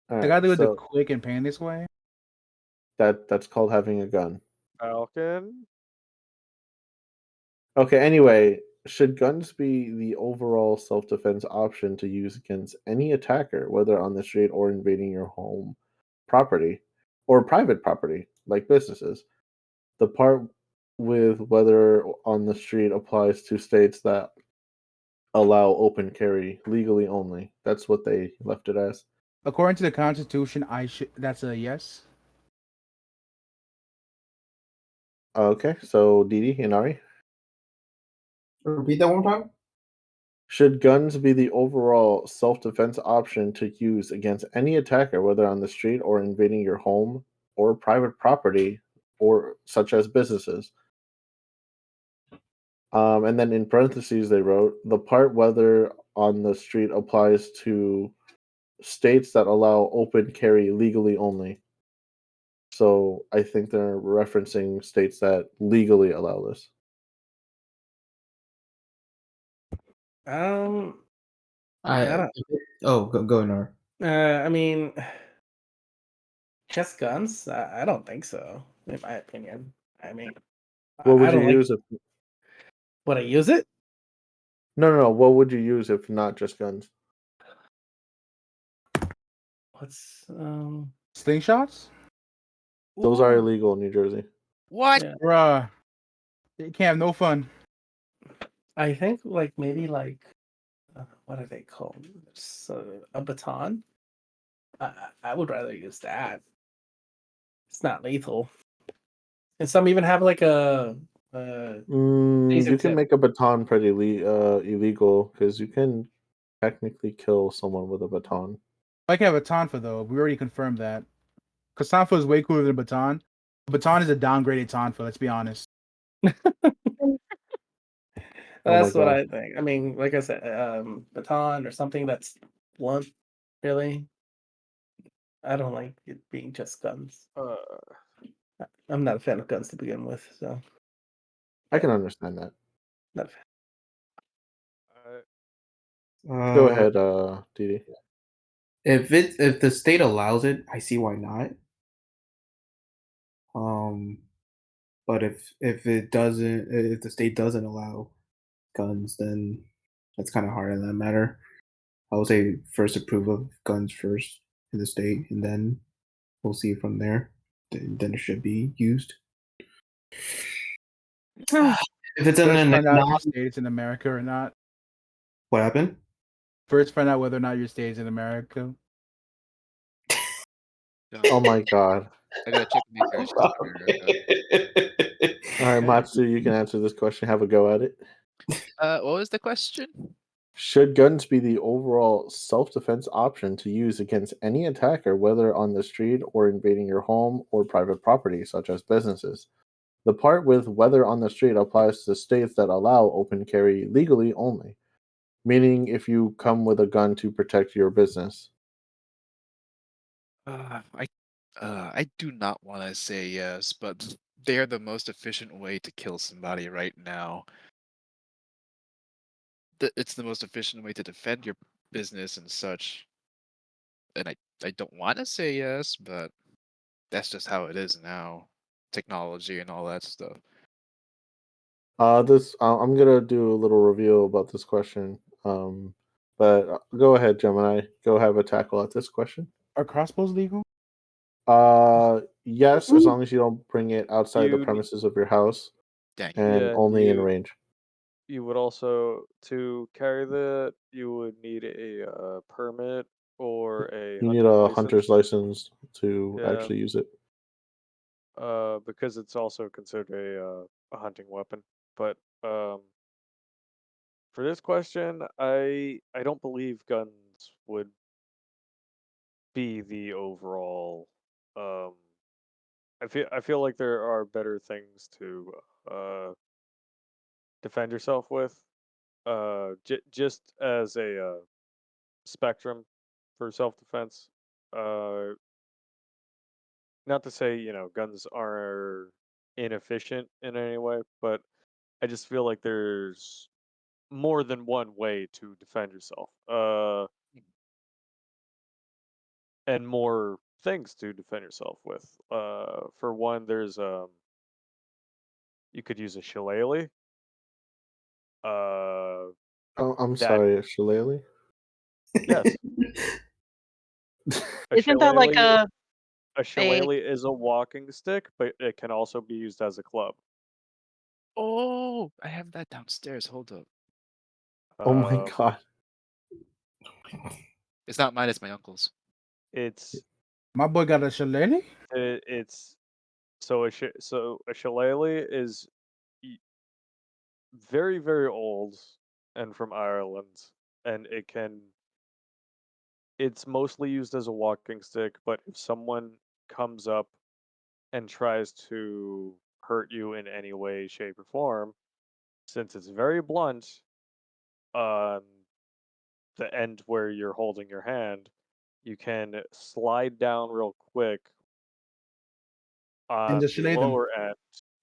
All They right, gotta do it the so quick and painless way. that's called having a gun. Falcon. Okay, anyway, should guns be the overall self-defense option to use against any attacker, whether on the street or invading your home property or private property, like businesses? The part with whether on the street applies to states that allow open carry legally only. That's what they left it as. According to the Constitution, that's a yes. Okay, so Didi and Ari, Repeat that one more time. should guns be the overall self-defense option to use against any attacker, whether on the street or invading your home or private property, or such as businesses? And then in parentheses they wrote the part whether on the street applies to states that allow open carry legally only. So I think they're referencing states that legally allow this. Um, I I don't. go Nora. I mean, just guns? I don't think so. In my opinion. I mean, What I would you don't like. use if Would I use it? no, what would you use if not just guns? What's Slingshots, Those are Ooh, illegal in New Jersey. what? yeah. bruh. You can't have no fun. I think like maybe like what are they called? A baton. I would rather use that. It's not lethal, and some even have like a laser You can tip. make a baton pretty illegal because you can technically kill someone with a baton. I can have a tonfa though. We already confirmed that. Because tonfa is way cooler than baton. Baton is a downgraded tonfa. Let's be honest. Oh my That's what god. I think. I mean, like I said, baton or something that's blunt. Really, I don't like it being just guns. Uh, I'm not a fan of guns to begin with, so I can understand that. not a fan. Go Uh, ahead, Didi. if the state allows it, I see why not. Um, but if it doesn't, if the state doesn't allow guns, then that's kind of hard in that matter. I would say first approve of guns first in the state, and then we'll see from there. Then it should be used. If it's in First, a find out if your non, state is in America or not. what happened? First, find out whether or not your state is in America. Oh my god. I gotta check with my she's in America. All right, Matsu, you can answer this question. Have a go at it. What was the question? Should guns be the overall self-defense option to use against any attacker, whether on the street or invading your home or private property, such as businesses? The part with whether on the street applies to states that allow open carry legally only, meaning if you come with a gun to protect your business. I do not want to say yes, but they are the most efficient way to kill somebody right now. It's the most efficient way to defend your business and such. And I don't want to say yes, but that's just how it is now. Technology and all that stuff. I'm gonna do a little review about this question. But go ahead, Gemini. Go have a tackle at this question. Are crossbows legal? Yes, as long as you don't bring it outside the You ne- premises of your house Dang. and yeah, and only in range. you would also, to carry that, you would need a permit or a You need hunting a hunter's license. license to Yeah, actually use it. because it's also considered a hunting weapon. But for this question, I don't believe guns would be the overall. Um, I feel like there are better things to defend yourself with. Just as a spectrum for self defense. Uh, not to say guns are inefficient in any way, but I just feel like there's more than one way to defend yourself. And more things to defend yourself with. For one, there's you could use a shillelagh. Uh, Oh, I'm that sorry, Shillelagh? yes, a Isn't that like shillelagh. A a shillelagh is a walking stick, but it can also be used as a club. Oh, I have that downstairs. Hold up. Oh my Um, god. It's not mine, it's my uncle's. it's My boy got a shillelagh. it's so a shillelagh is very very old and from Ireland, and it's mostly used as a walking stick. But if someone comes up and tries to hurt you in any way, shape, or form, since it's very blunt on the end where you're holding your hand, you can slide down real quick And on just the shillelagh them. lower end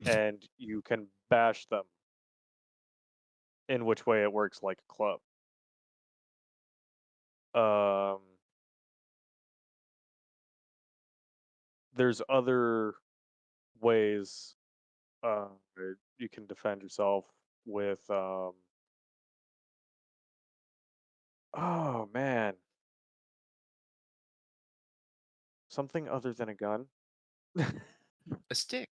and you can bash them, in which way it works like a club. Um, there's other ways uh, you can defend yourself with. Oh man, something other than a gun. A stick.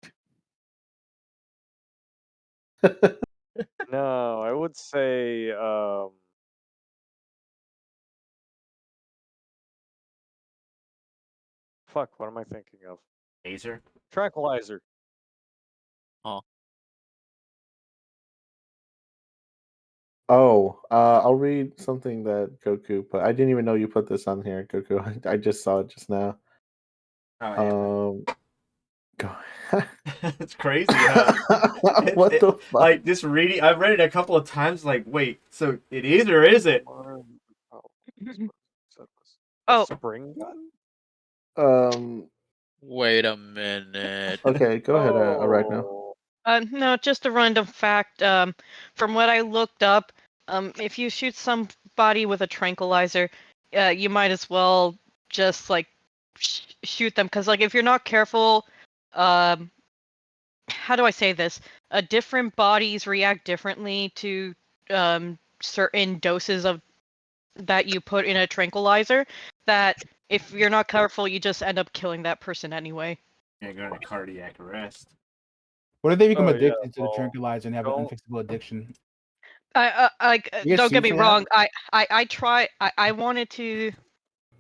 No, I would say fuck, what am I thinking of? Taser. Tranquilizer. Oh, I'll read something that Goku put. I didn't even know you put this on here, Goku. I just saw it just now. Oh yeah. Go. It's crazy, huh? What the fuck? Like this reading, I've read it a couple of times. Like, wait, so it is or is it? A Oh. spring gun? Wait a minute. Okay, go ahead, Arachno. Oh, No, just a random fact. From what I looked up, if you shoot somebody with a tranquilizer, you might as well just like shoot them, because like if you're not careful, um, how do I say this? Different bodies react differently to certain doses of that you put in a tranquilizer. That if you're not careful, you just end up killing that person anyway. Yeah, go into cardiac arrest. What if they become Oh, yeah, addicted to the well, tranquilizer and have an don't- unfixable addiction? You get Don't get sued me for that? wrong. I wanted to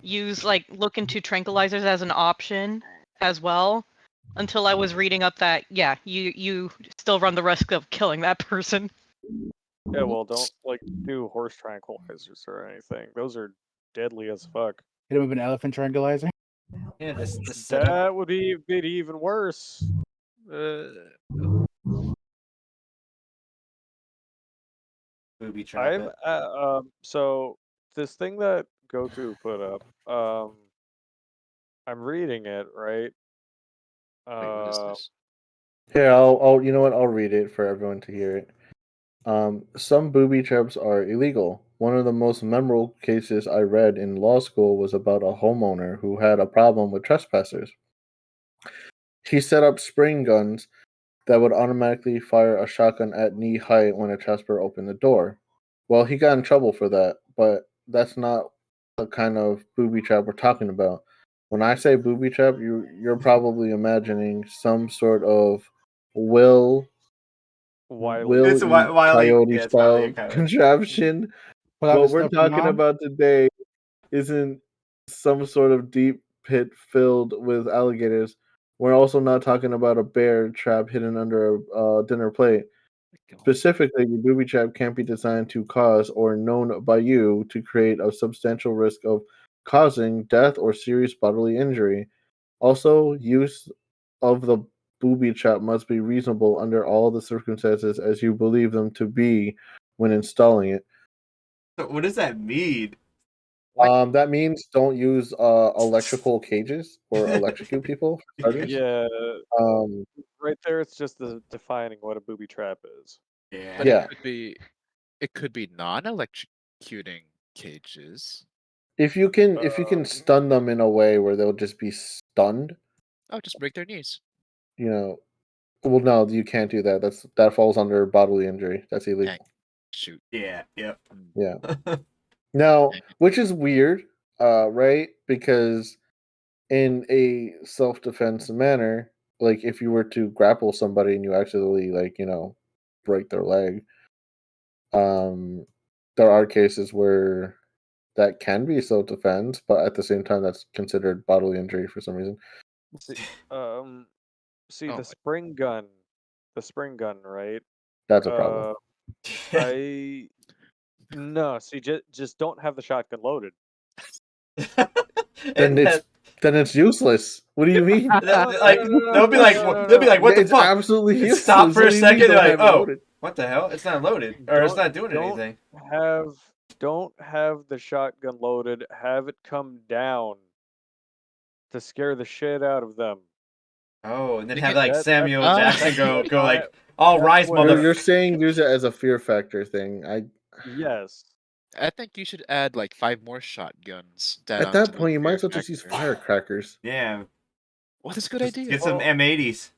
use look into tranquilizers as an option as well, until I was reading up that you still run the risk of killing that person. yeah, well, don't do horse tranquilizers or anything. Those are deadly as fuck. Hit him with an elephant tranquilizer? Yeah, the setup. That would be even worse. Booby trap I'm it. so this thing that Goku put up, I'm reading it, right? Wait, what is this? Here, I'll you know what? I'll read it for everyone to hear it. Some booby traps are illegal. One of the most memorable cases I read in law school was about a homeowner who had a problem with trespassers. He set up spring guns that would automatically fire a shotgun at knee height when a trespasser opened the door. Well, he got in trouble for that, but that's not the kind of booby trap we're talking about. When I say booby trap, you're probably imagining some sort of will Wiley. will It's eat Wiley. coyote Yeah, it's Wiley style and Coyote. contraption. Pull out What his we're stuffed talking mom? about today isn't some sort of deep pit filled with alligators. We're also not talking about a bear trap hidden under a dinner plate. Specifically, your booby trap can't be designed to cause or known by you to create a substantial risk of causing death or serious bodily injury. Also, use of the booby trap must be reasonable under all the circumstances as you believe them to be when installing it. So what does that mean? That means don't use electrical cages or electrocute people for starters. Yeah, Um, right there. It's just defining what a booby trap is. Yeah. But yeah. it could be non-electrocuting cages. If you can stun them in a way where they'll just be stunned, Oh, just break their knees. you know, well, no, you can't do that. That falls under bodily injury. That's illegal. Dang. Shoot. Yeah. Yep. Yeah. Now, Dang it. which is weird, right? Because in a self-defense manner, like if you were to grapple somebody and you accidentally break their leg, um, there are cases where that can be self-defense, but at the same time, that's considered bodily injury for some reason. See, um, see Oh the my. spring gun, right? That's a problem. I no, see, just don't have the shotgun loaded. Then And it's useless. What do you mean? like they'll be like, they'll be like, what the It's fuck? absolutely useless. Stop for What a do you mean second. They're don't like, have it oh, loaded? what the hell? It's not loaded, or it's not doing anything. Have don't have the shotgun loaded. Have it come down to scare the shit out of them. Oh, and then You have can- like That Samuel Ah. Jackson go that's like, all that's rise, when You're mother. saying use it as a fear factor thing. yes. I think you should add like 5 more shotguns that At onto that the point, you might fear as well just use factor. firecrackers. Yeah, Well, that's a good just idea. get some Well, M80s.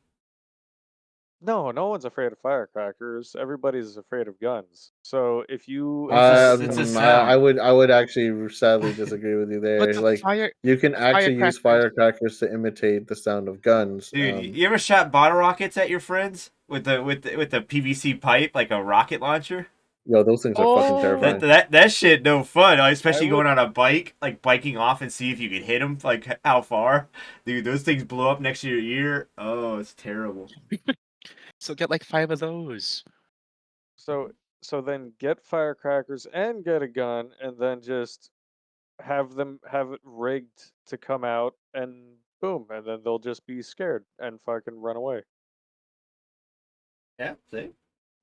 no one's afraid of firecrackers. Everybody's afraid of guns. So if you It's implement a, it's a them, I sound. would actually sadly disagree with you But there. the Like you can actually use firecrackers. firecrackers to imitate the sound of guns. Dude, you ever shot bottle rockets at your friends with the PVC pipe like a rocket launcher? Yo, those things are fucking Oh, That terrifying. that that shit no fun, I especially would going on a bike, like biking off and see if you could hit them, like how far. Dude, those things blow up next to your ear. Oh, it's terrible. so get like 5 of those. so then get firecrackers and get a gun and then just have it rigged to come out and boom, and then they'll just be scared and fucking run away. Yeah, see?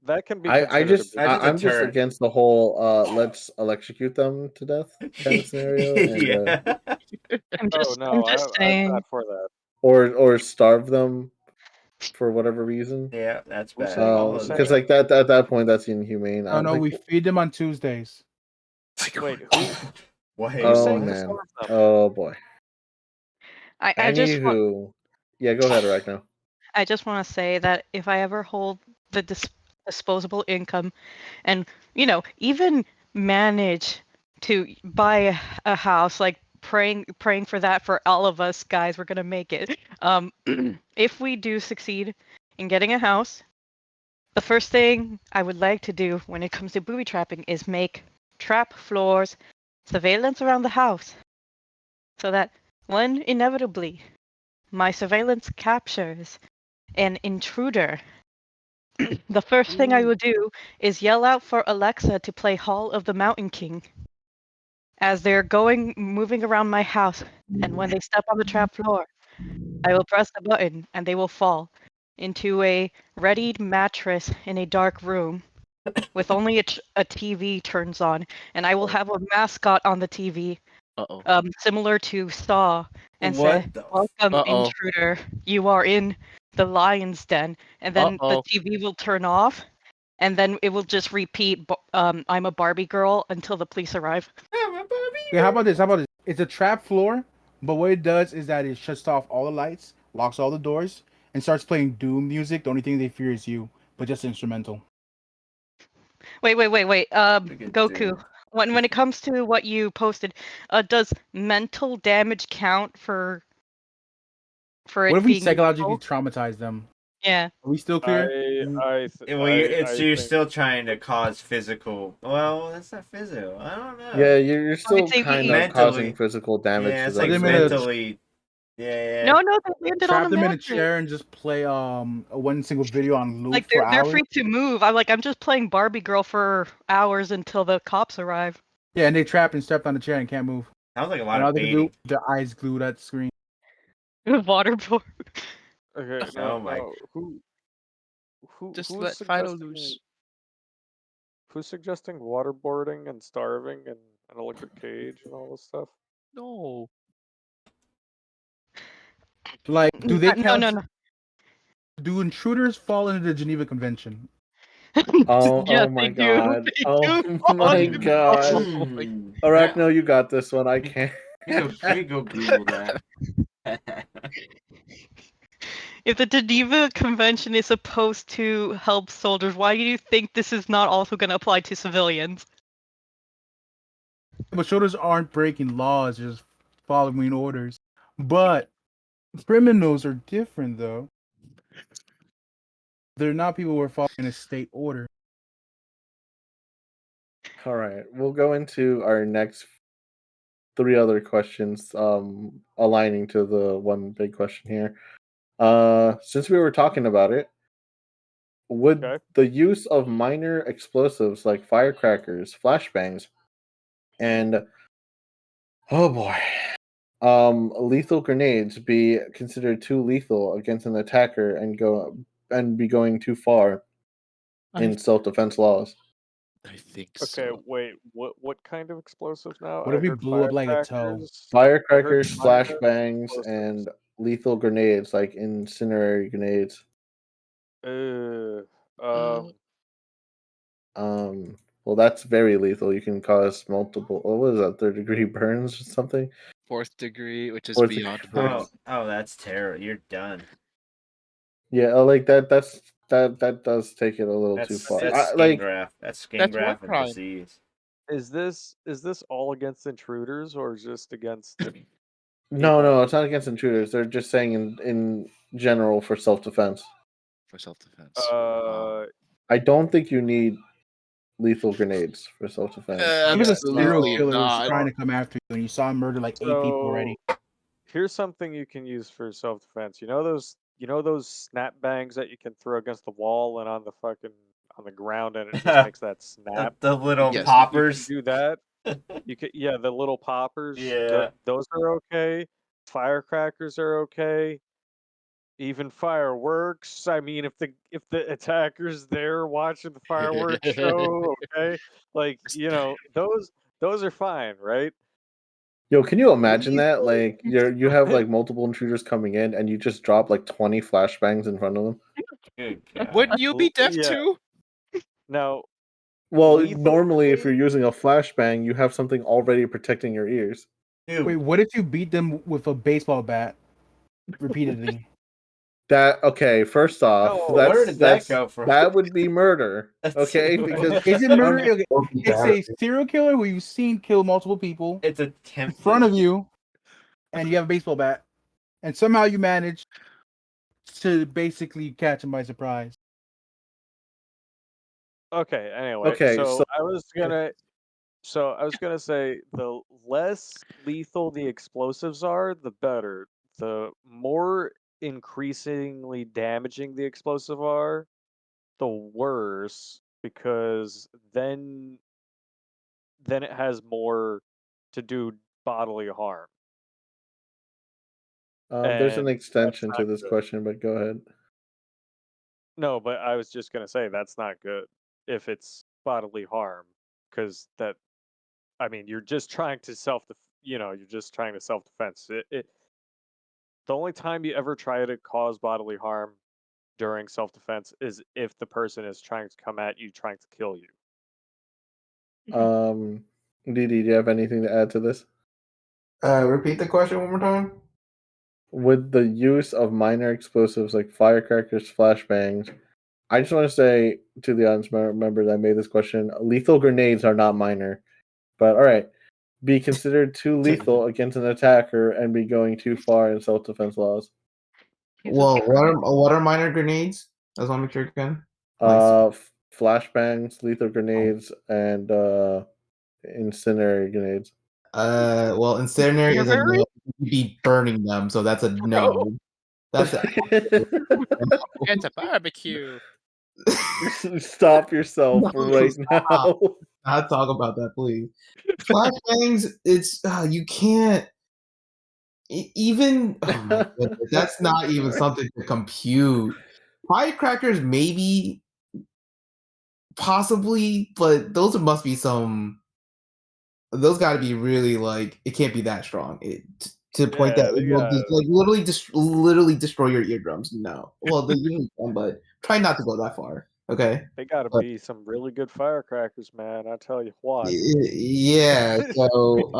That can be considered a booby That's just a I'm just turret. against the whole let's electrocute them to death kind of scenario, and Yeah. I'm Oh just, no, I'm just I'm saying. not for that. or starve them for whatever reason. Yeah, that's Who's bad. saying- All who's of saying Because that. like that at that point, that's inhumane. Oh no, Like, we feed them on Tuesdays. Wait, who? Wait, Who's oh saying to what? man, starve them? oh boy. I just want. Anywho, yeah, go ahead, right now. I just want to say that if I ever hold the disposable income and, even manage to buy a house, like praying for that for all of us guys, we're going to make it. If we do succeed in getting a house, the first thing I would like to do when it comes to booby trapping is make trap floors, surveillance around the house, so that when inevitably my surveillance captures an intruder, the first thing I would do is yell out for Alexa to play Hall of the Mountain King as they're moving around my house. And when they step on the trap floor, I will press the button and they will fall into a readied mattress in a dark room with only a TV turns on. And I will have a mascot on the TV, Uh-oh. similar to Saw, and say, What the? "Welcome, Uh-oh. intruder. You are in the lion's den." And then the Uh-oh. TV will turn off, and then it will just repeat, "I'm a Barbie girl" until the police arrive. Yeah, how about this? How about this? It's a trap floor, but what it does is that it shuts off all the lights, locks all the doors, and starts playing Doom music. The only thing they fear is you, but just instrumental. Wait. Look at Goku. dude. When it comes to what you posted, does mental damage count for What it if we being psychologically lethal? traumatize them? Yeah. Are we still clear? Well, you're think still trying to cause physical. Well, that's not physical. I don't know. Yeah, you're I would still say kind of causing Mentally, physical damage yeah, to it's Put like them. them in a So mentally. Yeah. no, they landed on trap a them in a mattress. chair and just play one single video on loop Like for they're hours. free to move. I'm just playing Barbie girl for hours until the cops arrive. Yeah, and they trapped and strapped on the chair and can't move. Sounds like a lot And of all they can do, baiting. their eyes glued at the screen. Waterboard. Okay, Oh no, my. no. Just Who's let Fido suggesting loose. who's suggesting waterboarding and starving and an electric cage and all this stuff? No. Like, do they count? No. Do intruders fall into the Geneva Convention? Yes, oh they my do. god. They Oh do. my Hmm. god. Like, Arachno, you got this one. I can't. We go Google that. If the Geneva Convention is supposed to help soldiers, why do you think this is not also going to apply to civilians? But soldiers aren't breaking laws, just following orders. But criminals are different, though. They're not people who are following a state order. All right, we'll go into our next three other questions, aligning to the one big question here. Since we were talking about it, would Okay. the use of minor explosives like firecrackers, flashbangs, and oh boy, lethal grenades be considered too lethal against an attacker and be going too far in self-defense laws? I think Okay, so. wait. What kind of explosives now? What I if we heard blew up like a toe? firecrackers. I heard Firecrackers, minor flashbangs, explosives. and lethal grenades like incendiary grenades. Uh, Uh, um, Well, that's very lethal. You can cause multiple. What was that? Third-degree burns or something? 4th degree, which is Fourth beyond degree murder. burns. Oh, that's terrible. You're done. Yeah, like that. That does take it a little too far. That's skin Like, graft. That's skin That's war graft and crime. disease. is this all against intruders or just against no, people? it's not against intruders. They're just saying in general for self-defense. For self-defense. Wow. I don't think you need lethal grenades for self-defense. If it's a serial Absolutely killer who's not. trying to come after you and you saw him murder like 8 people already, So here's something you can use for self-defense. You know those snap bangs that you can throw against the wall and on the ground and it just makes that snap. The little Yes. You can poppers. do that. The little poppers. Yeah. Those are okay. Firecrackers are okay. Even fireworks. I mean, if the attacker's there watching the fireworks show, okay, like those are fine, right? Yo, can you imagine that? Lethal Like you have like multiple intruders coming in, and you just drop like 20 flashbangs in front of them. Good God. Wouldn't you be deaf Yeah. too? Now, Well, lethal normally, if you're grenade- using a flashbang, you have something already protecting your ears. Dude, Wait, what if you beat them with a baseball bat repeatedly? That okay? First off, Oh, where did that that's come from? that would be murder. That's- Okay, because Is it murder? Okay, it's a serial killer who you've seen kill multiple people it's in attempted. front of you, and you have a baseball bat, and somehow you manage to basically catch him by surprise. Okay, anyway, Okay, so so I was gonna say the less lethal the explosives are, the better. The more increasingly damaging the explosive are, the worse, because then it has more to do bodily harm. there's an And that's extension to not this good. question, but go ahead. No, but I was just gonna say that's not good if it's bodily harm, because that, I mean, you're just trying to you're just trying to self defense. The only time you ever try to cause bodily harm during self defense is if the person is trying to come at you, trying to kill you. Didi, do you have anything to add to this? Repeat the question one more time. With the use of minor explosives like firecrackers, flashbangs, I just want to say to the audience member that made this question, lethal grenades are not minor. But all right, be considered too lethal against an attacker and be going too far in self-defense laws. Well, what are minor grenades? I just want to make sure again. Flashbangs, lethal grenades, and incendiary grenades. Well, incendiary is a no. You'd be burning them, so that's a no. That's a It's a barbecue. Stop yourself No, right stop. now. Not talk about that, please. Flashbangs, it's you can't even. Oh my goodness, that's not even something to compute. Firecrackers, maybe, possibly, but those must be some. Those got to be really like it can't be that strong. To the point that Yeah, it they will got just, like literally destroy your eardrums. No, well they usually can, but try not to go that far. Okay. they gotta But be some really good firecrackers, man. I tell you what. yeah. So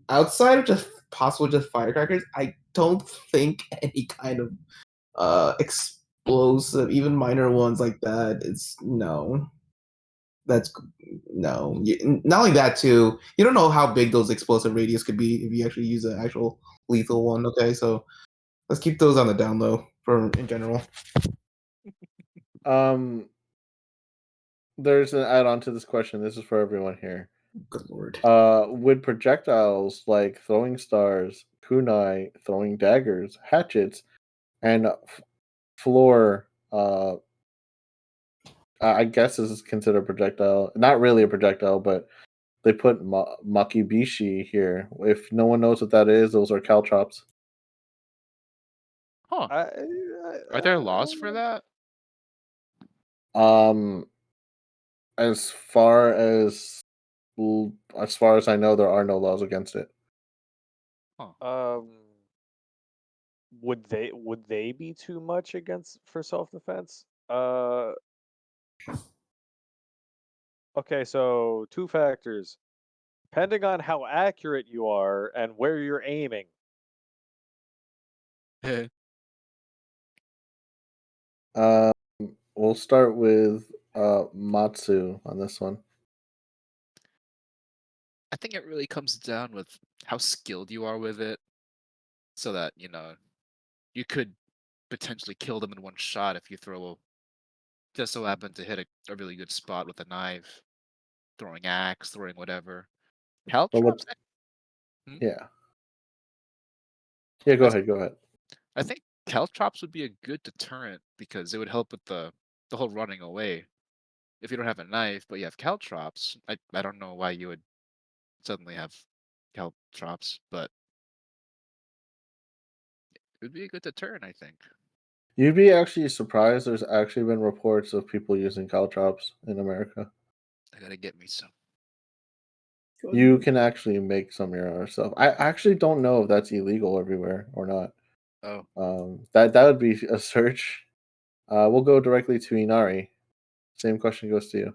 outside of just possible just firecrackers, I don't think any kind of explosive, even minor ones like that. It's no. That's no. Not only that, too. You don't know how big those explosive radius could be if you actually use an actual lethal one. Okay, so let's keep those on the down low for in general. um, there's an add-on to this question. This is for everyone here. Good lord. Would projectiles like throwing stars, kunai, throwing daggers, hatchets, and floor, I guess this is considered a projectile. Not really a projectile, but they put makibishi here. If no one knows what that is, those are caltrops. Huh. I, Are there laws for that? Um, as far as as far as I know, there are no laws against it. would they be too much against for self defense? Okay, so two factors. Depending on how accurate you are and where you're aiming. Um, we'll start with Matsu on this one. I think it really comes down with how skilled you are with it, so that you could potentially kill them in one shot if you just so happen to hit a really good spot with a knife, throwing axe, throwing whatever. Hell But traps. yeah, yeah. Go I, ahead. Go ahead. I think caltrops would be a good deterrent because it would help with the whole running away. If you don't have a knife, but you have caltrops, I don't know why you would suddenly have caltrops, but it would be a good deterrent, I think. You'd be actually surprised. There's actually been reports of people using caltrops in America. I gotta get me some. You can actually make some of your own stuff. I actually don't know if that's illegal everywhere or not. Oh, That would be a search. We'll go directly to Inari. Same question goes to you.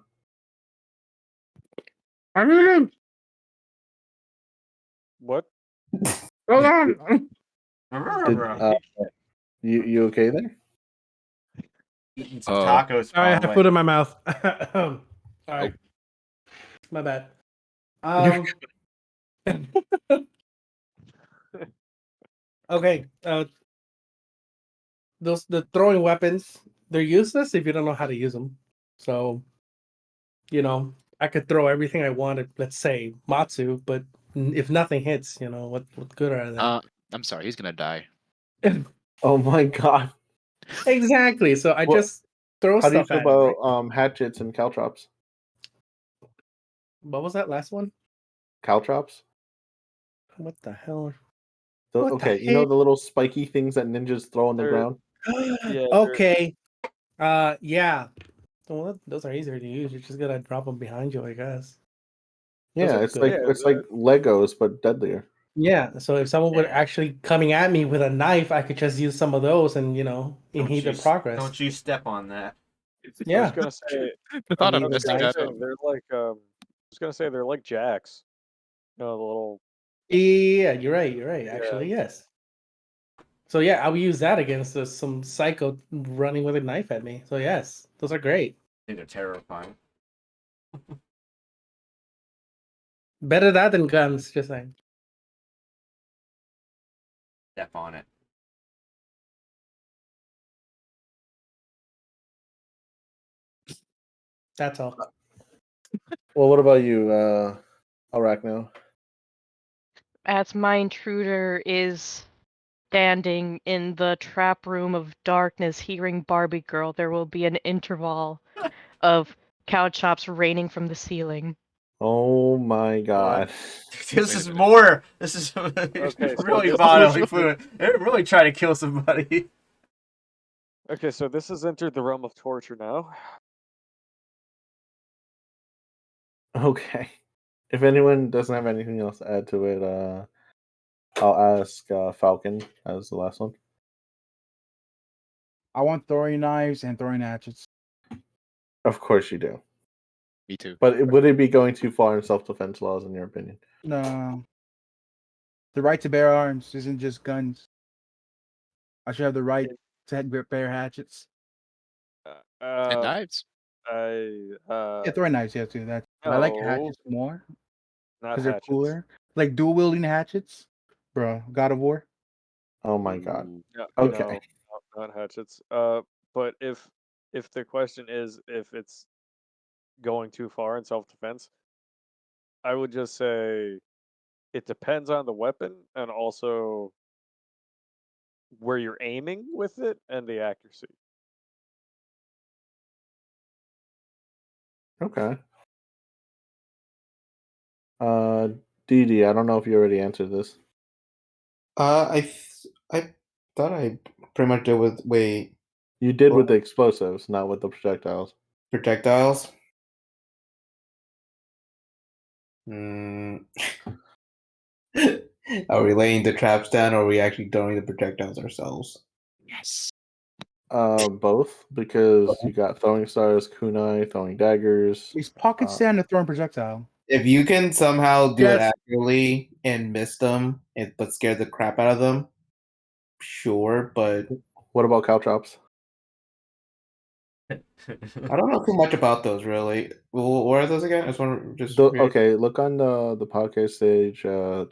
What? Hold on. Did you okay there? Eating some Oh. tacos. I have Probably. food in my mouth. Sorry. My bad. Okay. The throwing weapons, they're useless if you don't know how to use them. So, I could throw everything I wanted, let's say Matsu, but if nothing hits, what good are they? I'm sorry, he's gonna die. Oh my god. Exactly. So I What- just throw How do you stuff feel at him. Right? about hatchets and caltrops? What was that last one? Caltrops? What the hell? The, What the okay, you know the little spiky things that ninjas throw on the They're- ground? Yeah. Okay. Yeah. Well, those are easier to use. You're just gonna drop them behind you, I guess. Those Yeah, are it's good. like Yeah, it's like Legos but deadlier. Yeah. So if someone were actually coming at me with a knife, I could just use some of those and impede their progress. Don't you step on that. I was Yeah. gonna say. The thought I of was messing gonna that say up. they're like I was gonna say they're like jacks. You know, the little. Yeah, you're right. You're right. Actually, yes. So yeah, I would use that against some psycho running with a knife at me. So yes, those are great. They're terrifying. Better that than guns. Just saying. Step on it. That's all. Well, what about you, Arachno? As my intruder is standing in the trap room of darkness, hearing Barbie Girl, there will be an interval of cow chops raining from the ceiling. Oh my god. This Wait a is minute. more. This is Okay, so really this bodily is- fluid. They're really trying to kill somebody. Okay, so this has entered the realm of torture now. Okay. If anyone doesn't have anything else to add to it, I'll ask Falcon as the last one. I want throwing knives and throwing hatchets. Of course you do. Me too. But would it be going too far in self-defense laws, in your opinion? No. The right to bear arms isn't just guns. I should have the right to bear hatchets. And knives. Yeah, throwing knives, yeah, too. That I like hatchets more Not because they're hatchets. cooler. Like dual wielding hatchets, bro. God of War. Oh my god. Ooh. No, Okay. no, not hatchets. But if the question is if it's going too far in self-defense, I would just say it depends on the weapon and also where you're aiming with it and the accuracy. Okay. Didi, I don't know if you already answered this. I thought I pretty much did with You did with the explosives, not with the projectiles. projectiles. Mm. Are we laying the traps down, or are we actually throwing the projectiles ourselves? Yes. Both, because you got throwing stars, kunai, throwing daggers. Is pocket sand a throwing projectile? If you can somehow do it Yes. accurately and miss them, but scare the crap out of them, sure. But What about caltrops? I don't know too much about those really. What are those again? I just want to Okay, look on the podcast stage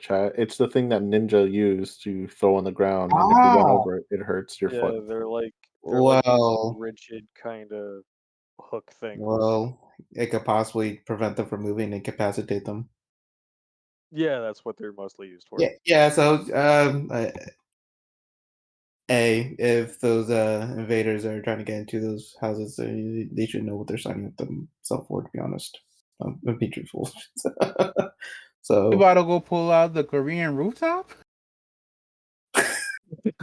chat. It's the thing that ninja used to throw on the ground, and if you run over it, it hurts your Yeah, foot. they're like these Well, rigid kind of hook thing. well, it could possibly prevent them from moving and incapacitate them. Yeah, that's what they're mostly used for. Yeah. So, if those invaders are trying to get into those houses, they should know what they're signing up themselves for. To be honest, be truthful. You So, about to go pull out the Korean rooftop? It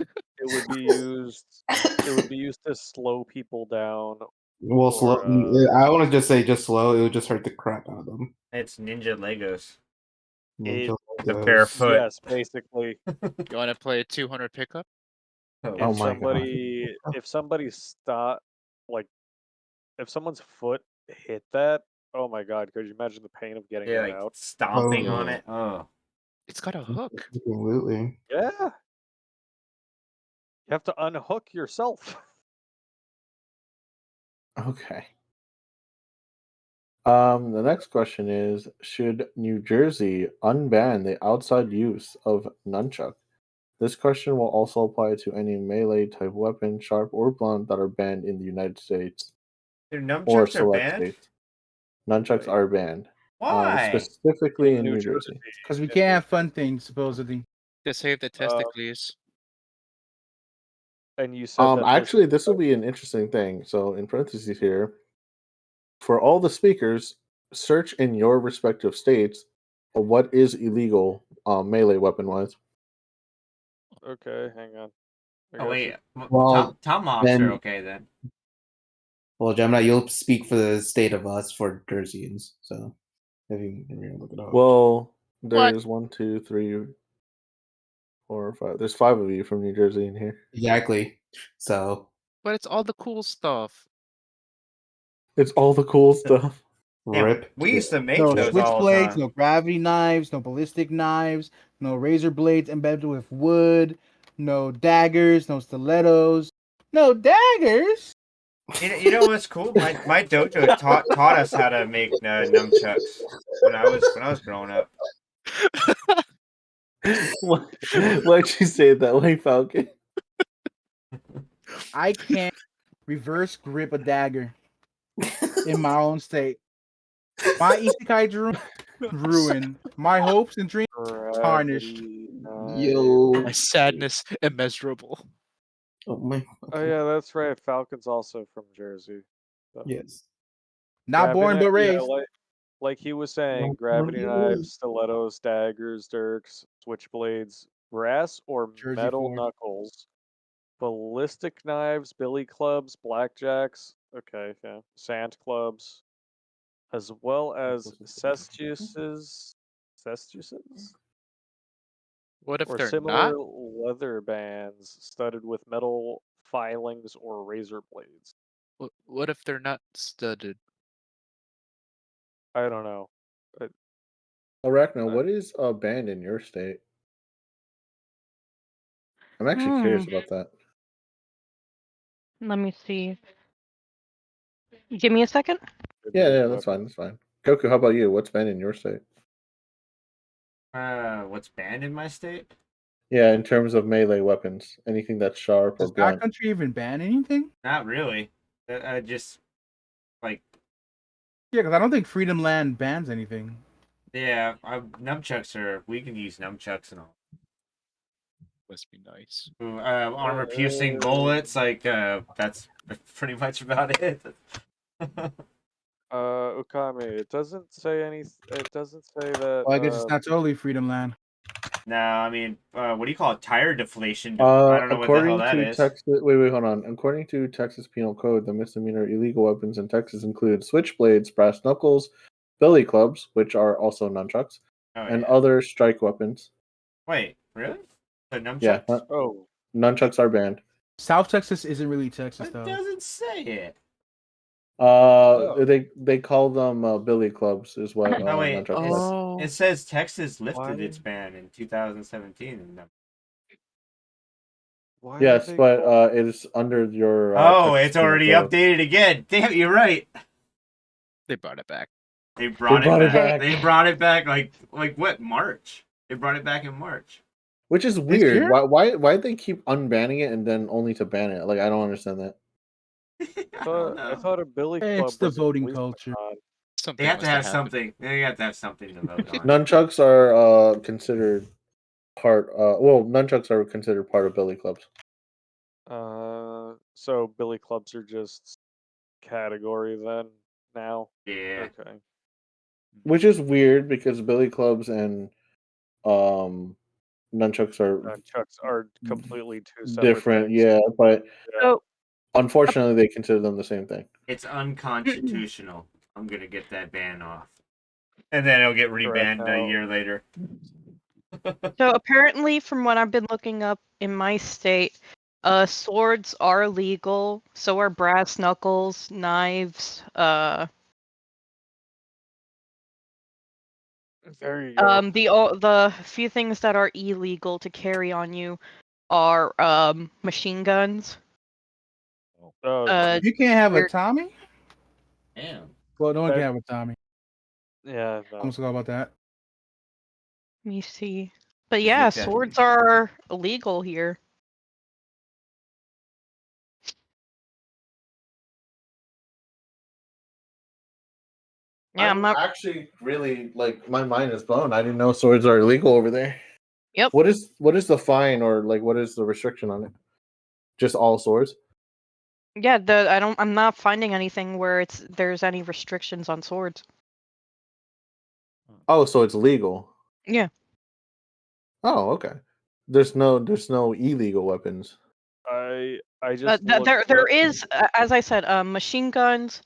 would be used. It would be used to slow people down. well, slow. Or, I want to just say just slow. It would just hurt the crap out of them. It's ninja Legos. It- The barefoot. Yes, basically. You want to play a 200 pickup? Oh If my god. somebody like, if someone's foot hit that, oh my god, could you imagine the pain of getting Yeah, that like out? stomping on Oh. it. Oh. It's got a hook. Absolutely. Yeah. You have to unhook yourself. Okay. The next question is: should New Jersey unban the outside use of nunchuck? This question will also apply to any melee type weapon, sharp or blunt, that are banned in the United States Their or nunchucks are select banned? states. Nunchucks Wait. are banned, Why? specifically In in New New Jersey. Jersey. Because we In can't New have fun things, supposedly. To save the testicles. And you said that Actually, this will be an interesting thing. So, in parentheses here, for all the speakers, search in your respective states what is illegal melee weapon wise. Okay, hang on. I Oh got wait. you. Well, Tomahawks are then- okay then. Well, Gemini, you'll speak for the state of us for Jerseyans. So if you can look it up. Well, What? there's 1, 2, 3, 4, 5. There's 5 of you from New Jersey in here. Exactly. So But it's all the cool stuff. It's all the cool stuff. Damn, rip. we used to make No those all the switchblades, time. no gravity knives, no ballistic knives, no razor blades embedded with wood, no daggers, no stilettos, no daggers. You know what's cool? My dojo taught us how to make nunchucks when I was growing up. Why'd you say it that way, Falcon? I can't reverse grip a dagger in my own state. My isekai dream ruined. My hopes and dreams tarnished. Gravity Yo. My sadness immeasurable. Oh my. Oh yeah, that's right. Falcon's also from Jersey. So. Yes. Not born but Yeah, raised. like he was saying, Not gravity born but knives, stilettos, daggers, dirks, switchblades, brass or Jersey metal 4. knuckles, ballistic knives, billy clubs, blackjacks, okay, yeah, sand clubs, as well as cestiuses, What if or they're similar not? leather bands studded with metal filings or razor blades. What if they're not studded? I don't know. Arachno, what is a band in your state? I'm actually curious about that. Let me see. Give me a second. Yeah, that's fine. That's fine. Goku, how about you? What's banned in your state? What's banned in my state? Yeah, in terms of melee weapons, anything that's sharp or Does blunt. backcountry even ban anything? Not really. Just like Yeah, because I don't think Freedom Land bans anything. yeah, nunchucks are. We can use nunchucks and all. Must be nice. Armor piercing bullets, like that's pretty much about it. Ukami, it doesn't say it doesn't say that Well, I guess it's not totally Freedom Land. No, I mean, what do you call it? Tire deflation? I don't know what the hell According that to is. Texas, wait, hold on. According to Texas Penal Code, the misdemeanor illegal weapons in Texas include switchblades, brass knuckles, billy clubs, which are also nunchucks, Oh, and yeah. other strike weapons. Wait, really? The Yeah, nunchucks? nunchucks are banned. South Texas isn't really Texas, It though. doesn't say it. They call them billy clubs, is what Oh wait, nunchucks are. it says Texas lifted Why? its ban in 2017. Why Yes, but it is under your. Oh, Texas it's Penal already Code. updated again. Damn, you're right. They brought it back. They brought brought it it back. back. They brought it back like what, March? They brought it back in March. Which is This weird. year? Why they keep unbanning it and then only to ban it? Like, I don't understand that. I don't know. I thought a billy club It's the was a voting policeman culture. on. Something They have to must have happened. something. They have to have something to vote on. Nunchucks are considered part. Nunchucks are considered part of billy clubs. So billy clubs are just category then now. Yeah. Okay. Which is weird because billy clubs and nunchucks are Nunchucks are completely two separate different. things. Yeah, but So unfortunately, they consider them the same thing. It's unconstitutional. I'm gonna get that ban off. And then it'll get Correct. rebanned a Now, year later. So apparently, from what I've been looking up in my state, swords are legal. So are brass knuckles, knives. there you go. The few things that are illegal to carry on you are machine guns. Oh, You can't have a Weird. Tommy? Damn. Well, no one That- can have a Tommy. yeah, I'm no. gonna go about that. Let me see. But Just yeah, looked at swords me. are illegal here. Yeah, I'm not. actually really like my mind is blown. I didn't know swords are illegal over there. Yep. What is the fine or like what is the restriction on it? Just all swords? Yeah, I'm not finding anything where there's any restrictions on swords. Oh, so it's legal. Yeah. Oh, okay. There's no illegal weapons. I just There looked up. is, as I said, machine guns.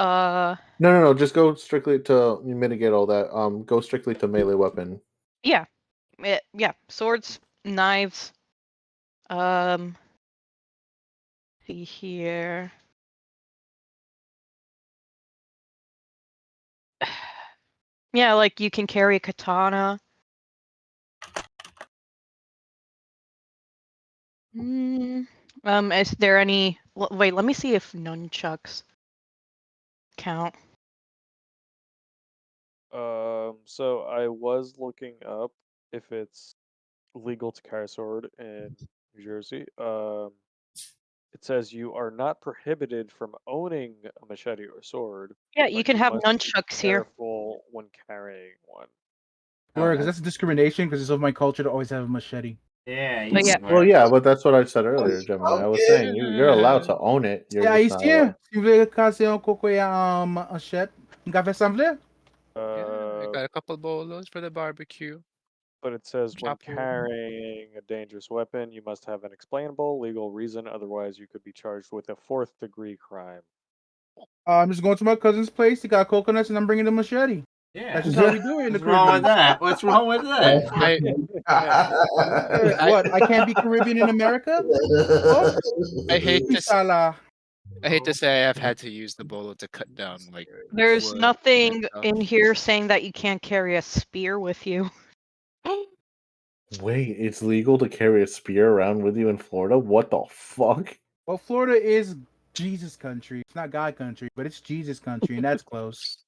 No. Just go strictly to mitigate all that. Go strictly to melee weapon. Yeah, yeah, swords, knives. See here. Yeah, like you can carry a katana. Is there any? Wait, let me see if nunchucks count. So I was looking up if it's legal to carry a sword in New Jersey. It says you are not prohibited from owning a machete or sword, Yeah, you but can you have must be nunchucks here. careful when carrying one. Word, because that's discrimination. Because it's of my culture to always have a machete. Yeah, But yeah. Well, yeah, but that's what I said earlier, Gemini. I was saying you're allowed to own it. You're Yeah, just ici, not allowed. si vous voulez casser un coco et un machette, un café semblé. Yeah, I got a couple bolos for the barbecue. But it says when Chop wood. carrying a dangerous weapon, you must have an explainable legal reason. Otherwise, you could be charged with a fourth-degree crime. I'm just going to my cousin's place. He got coconuts, and I'm bringing the machete. Yeah. That's just how we do it in the What's wrong with Caribbean. that? What's wrong with that? What? I can't be Caribbean in America? Oh, I hate to Misala. I hate to say I've had to use the bolo to cut down like There's wood nothing and stuff. in here saying that you can't carry a spear with you. Wait, it's legal to carry a spear around with you in Florida? What the fuck? Well, Florida is Jesus country. It's not God country, but it's Jesus country, and that's close.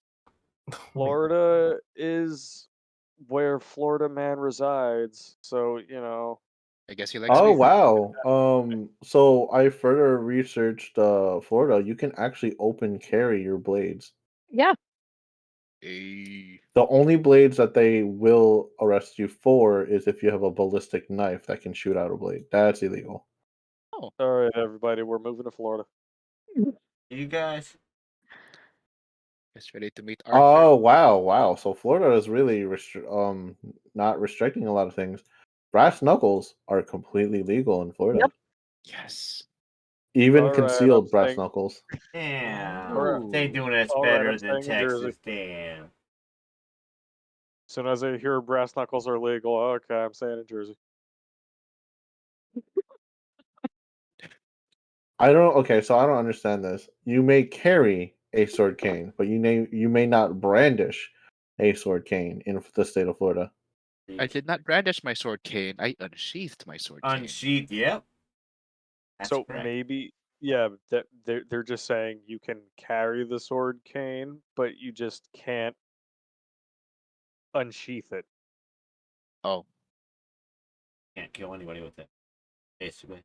Florida is where Florida man resides, so I guess he likes Oh weed. wow. So I further researched Florida. You can actually open carry your blades. Yeah. Hey. The only blades that they will arrest you for is if you have a ballistic knife that can shoot out a blade. That's illegal. Oh, all right, everybody, we're moving to Florida. You guys. guess ready to meet Arthur. Oh wow. So Florida is really not restricting a lot of things. Brass knuckles are completely legal in Florida. Yep. Yes. Even All right, I'm concealed brass saying. knuckles. Damn. Oh. They doing us All right, better I'm than staying in Jersey. Texas. Damn. As soon as I hear brass knuckles are legal, okay, I'm staying in Jersey. Okay, so I don't understand this. You may carry a sword cane, but you may not brandish a sword cane in the state of Florida. I did not brandish my sword cane. I unsheathed my sword cane. Unsheath, yep. That's So correct. maybe, yeah, that they're just saying you can carry the sword cane, but you just can't unsheath it. Oh, Can't kill anybody with it. Basically.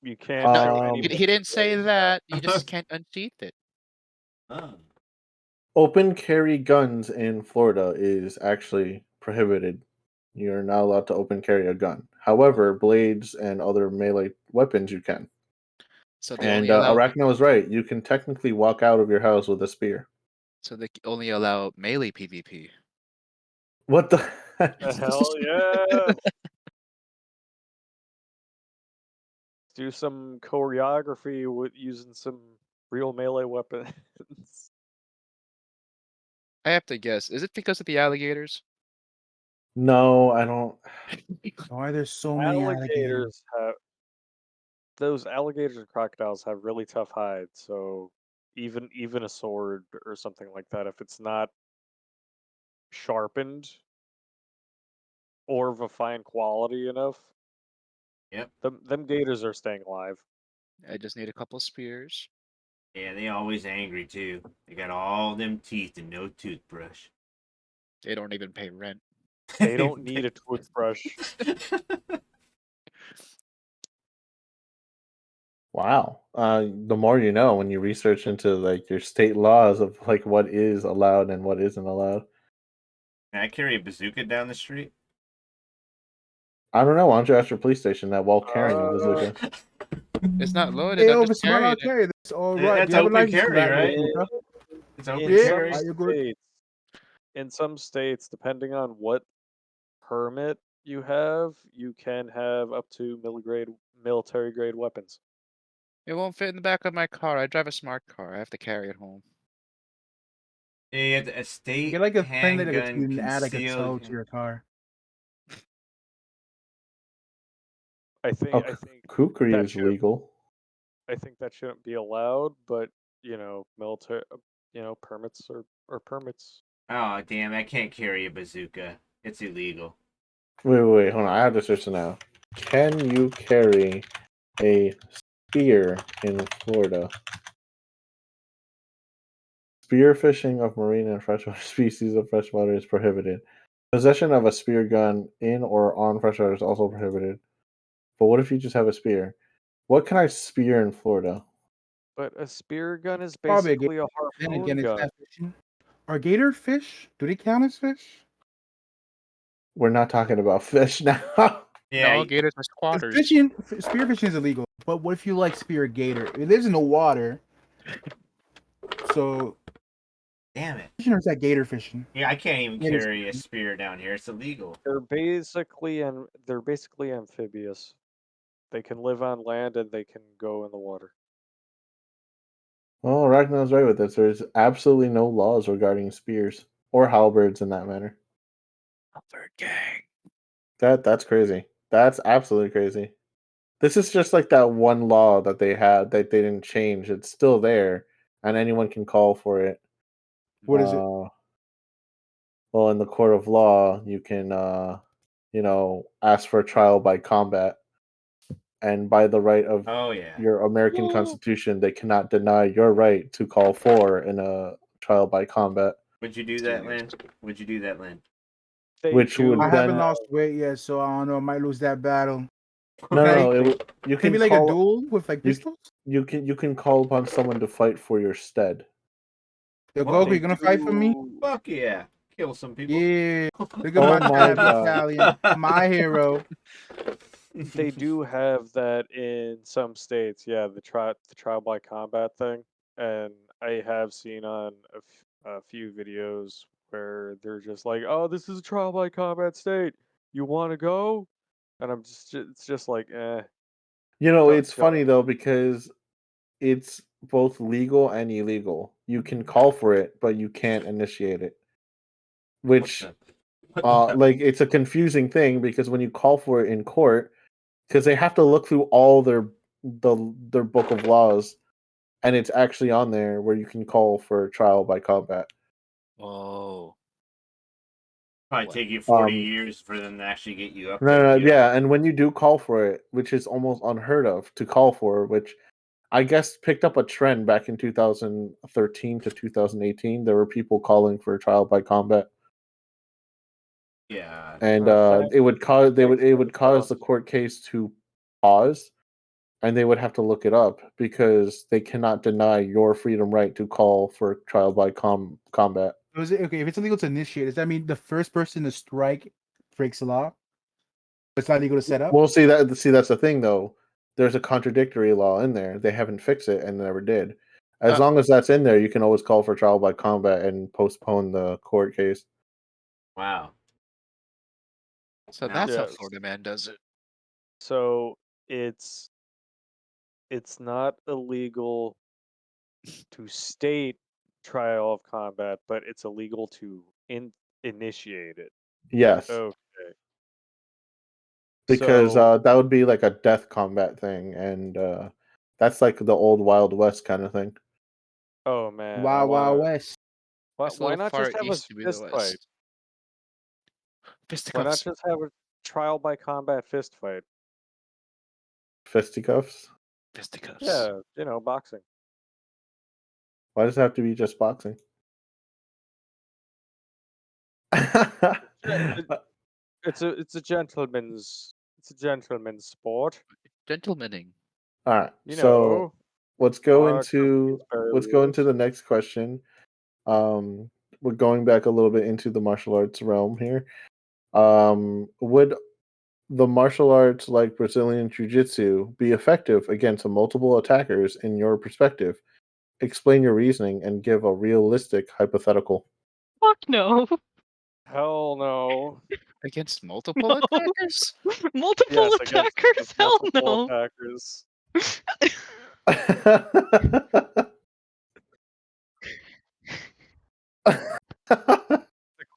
You can't no, kill Um, he anybody. didn't say that. You just can't unsheath it. Oh. Open carry guns in Florida is actually prohibited. You're not allowed to open carry a gun. However, blades and other melee weapons you can. So they And only allow Arachno is right. You can technically walk out of your house with a spear. only allow melee PvP. What the? Hell yeah! Do some choreography with using some real melee weapons. I have to guess. Is it because of the alligators? No, I don't. Why are there so many alligators? Alligators have those alligators and crocodiles have really tough hides, so even a sword or something like that, if it's not sharpened or of a fine quality enough, Yep. them gators are staying alive. I just need a couple spears. Yeah, they always angry too. They got all them teeth and no toothbrush. They don't even pay rent. They don't need a toothbrush. Wow. The more you know when you research into like your state laws of like what is allowed and what isn't allowed. Can I carry a bazooka down the street? I don't know. Why don't you ask your police station that while carrying a Uh, bazooka? It's not loaded. Hey, I'm just Mr. Why carrying not it. carry this? All right. Do That's you have a open license for carry, that, right? Mr. It's open in Yeah, some carry. are you good? states, depending on what permit you have, you can have up to military grade weapons. It won't fit in the back of my car. I drive a smart car. I have to carry it home. Yeah, a You state get like a thing that lets handgun you add like a concealed. tow to your car. I Oh, think I think kukri that is should legal. I think that shouldn't be allowed, but military permits or permits. Oh damn! I can't carry a bazooka. It's illegal. Wait, hold on. I have to search it now. Can you carry a spear in Florida? Spearfishing of marine and freshwater species of freshwater is prohibited. Possession of a spear gun in or on freshwater is also prohibited. But what if you just have a spear? What can I spear in Florida? But a spear gun is Probably a gator. basically a Then harpoon again, it's gun. not fishing. Are gator fish? Do they count as fish? We're not talking about fish now. Yeah. No, gators are 'Cause squatters. spear fishing is illegal. But what if you like spear a gator? It lives in the water. So Damn it. fishing or is that gator fishing? Yeah, I can't even Gator carry a fishing. spear down here. It's illegal. They're basically amphibious. They can live on land and they can go in the water. Well, Ragnar's right with this. There's absolutely no laws regarding spears or halberds in that manner. Bird gang. That's crazy. That's absolutely crazy. This is just like that one law that they had that they didn't change. It's still there, and anyone can call for it. What is it? Well, in the court of law, you can, ask for a trial by combat, and by the right of Oh yeah. your American Constitution, they cannot deny your right to call for in a trial by combat, Would you do that, Lynn? Would you do that, Lynn? They which do. I would haven't then lost weight yet, so I don't know. I might lose that battle. no, Can I? no, They, you Can it can be like a call duel with like you pistols? you can call upon someone to fight for your stead. Yo, Whoa. Goku, they you gonna fight for me? do. Fuck yeah. Kill some people. Yeah. Look at Oh my my tab, god! Italian. My hero. They do have that in some states. Yeah, the trial by combat thing, and I have seen on a few videos where they're just like, "Oh, this is a trial by combat state. You want to go?" And it's just like, don't It's don't. funny though because it's both legal and illegal. You can call for it, but you can't initiate it. What Which, the? What the? like, it's a confusing thing because when you call for it in court, because they have to look through all their book of laws, and it's actually on there where you can call for trial by combat. Whoa. Probably What? take you 40 Um, years for them to actually get you up there no, to no, get on. yeah, and when you do call for it, which is almost unheard of to call for, which I guess picked up a trend back in 2013 to 2018. There were people calling for trial by combat, Yeah. and That it would cause makes it no would cause the sense. court case to pause, and they would have to look it up because they cannot deny your freedom right to call for trial by combat. Was it okay? If it's illegal to initiate, does that mean the first person to strike breaks the law? It's not legal to set up. We'll see that's the thing though. There's a contradictory law in there. They haven't fixed it and never did. As Uh, long as that's in there, you can always call for trial by combat and postpone the court case. Wow. so Now, that's how Yes. Florida man does it. So it's not illegal to state trial of combat, but it's illegal to initiate it. Yes, Okay. because So, that would be like a death combat thing, and that's like the old Wild West kind of thing. oh man, I Wild Wild wanna. West. It's a Why little not far just have a east to be the fist fight? West. Why not Fisticuffs. just have a trial by combat fist fight? Fisticuffs. Fisticuffs. Yeah, boxing. Why does it have to be just boxing? Yeah, it's a gentleman's sport. Gentlemaning. All right. You So know, let's go Christmas into barriers. the next question. Um, we're going back a little bit into the martial arts realm here. Would the martial arts like Brazilian Jiu-Jitsu be effective against multiple attackers in your perspective? Explain your reasoning and give a realistic hypothetical. Fuck no. Hell no. Against multiple No. attackers? Multiple Yes, against attackers? Hell multiple no. attackers.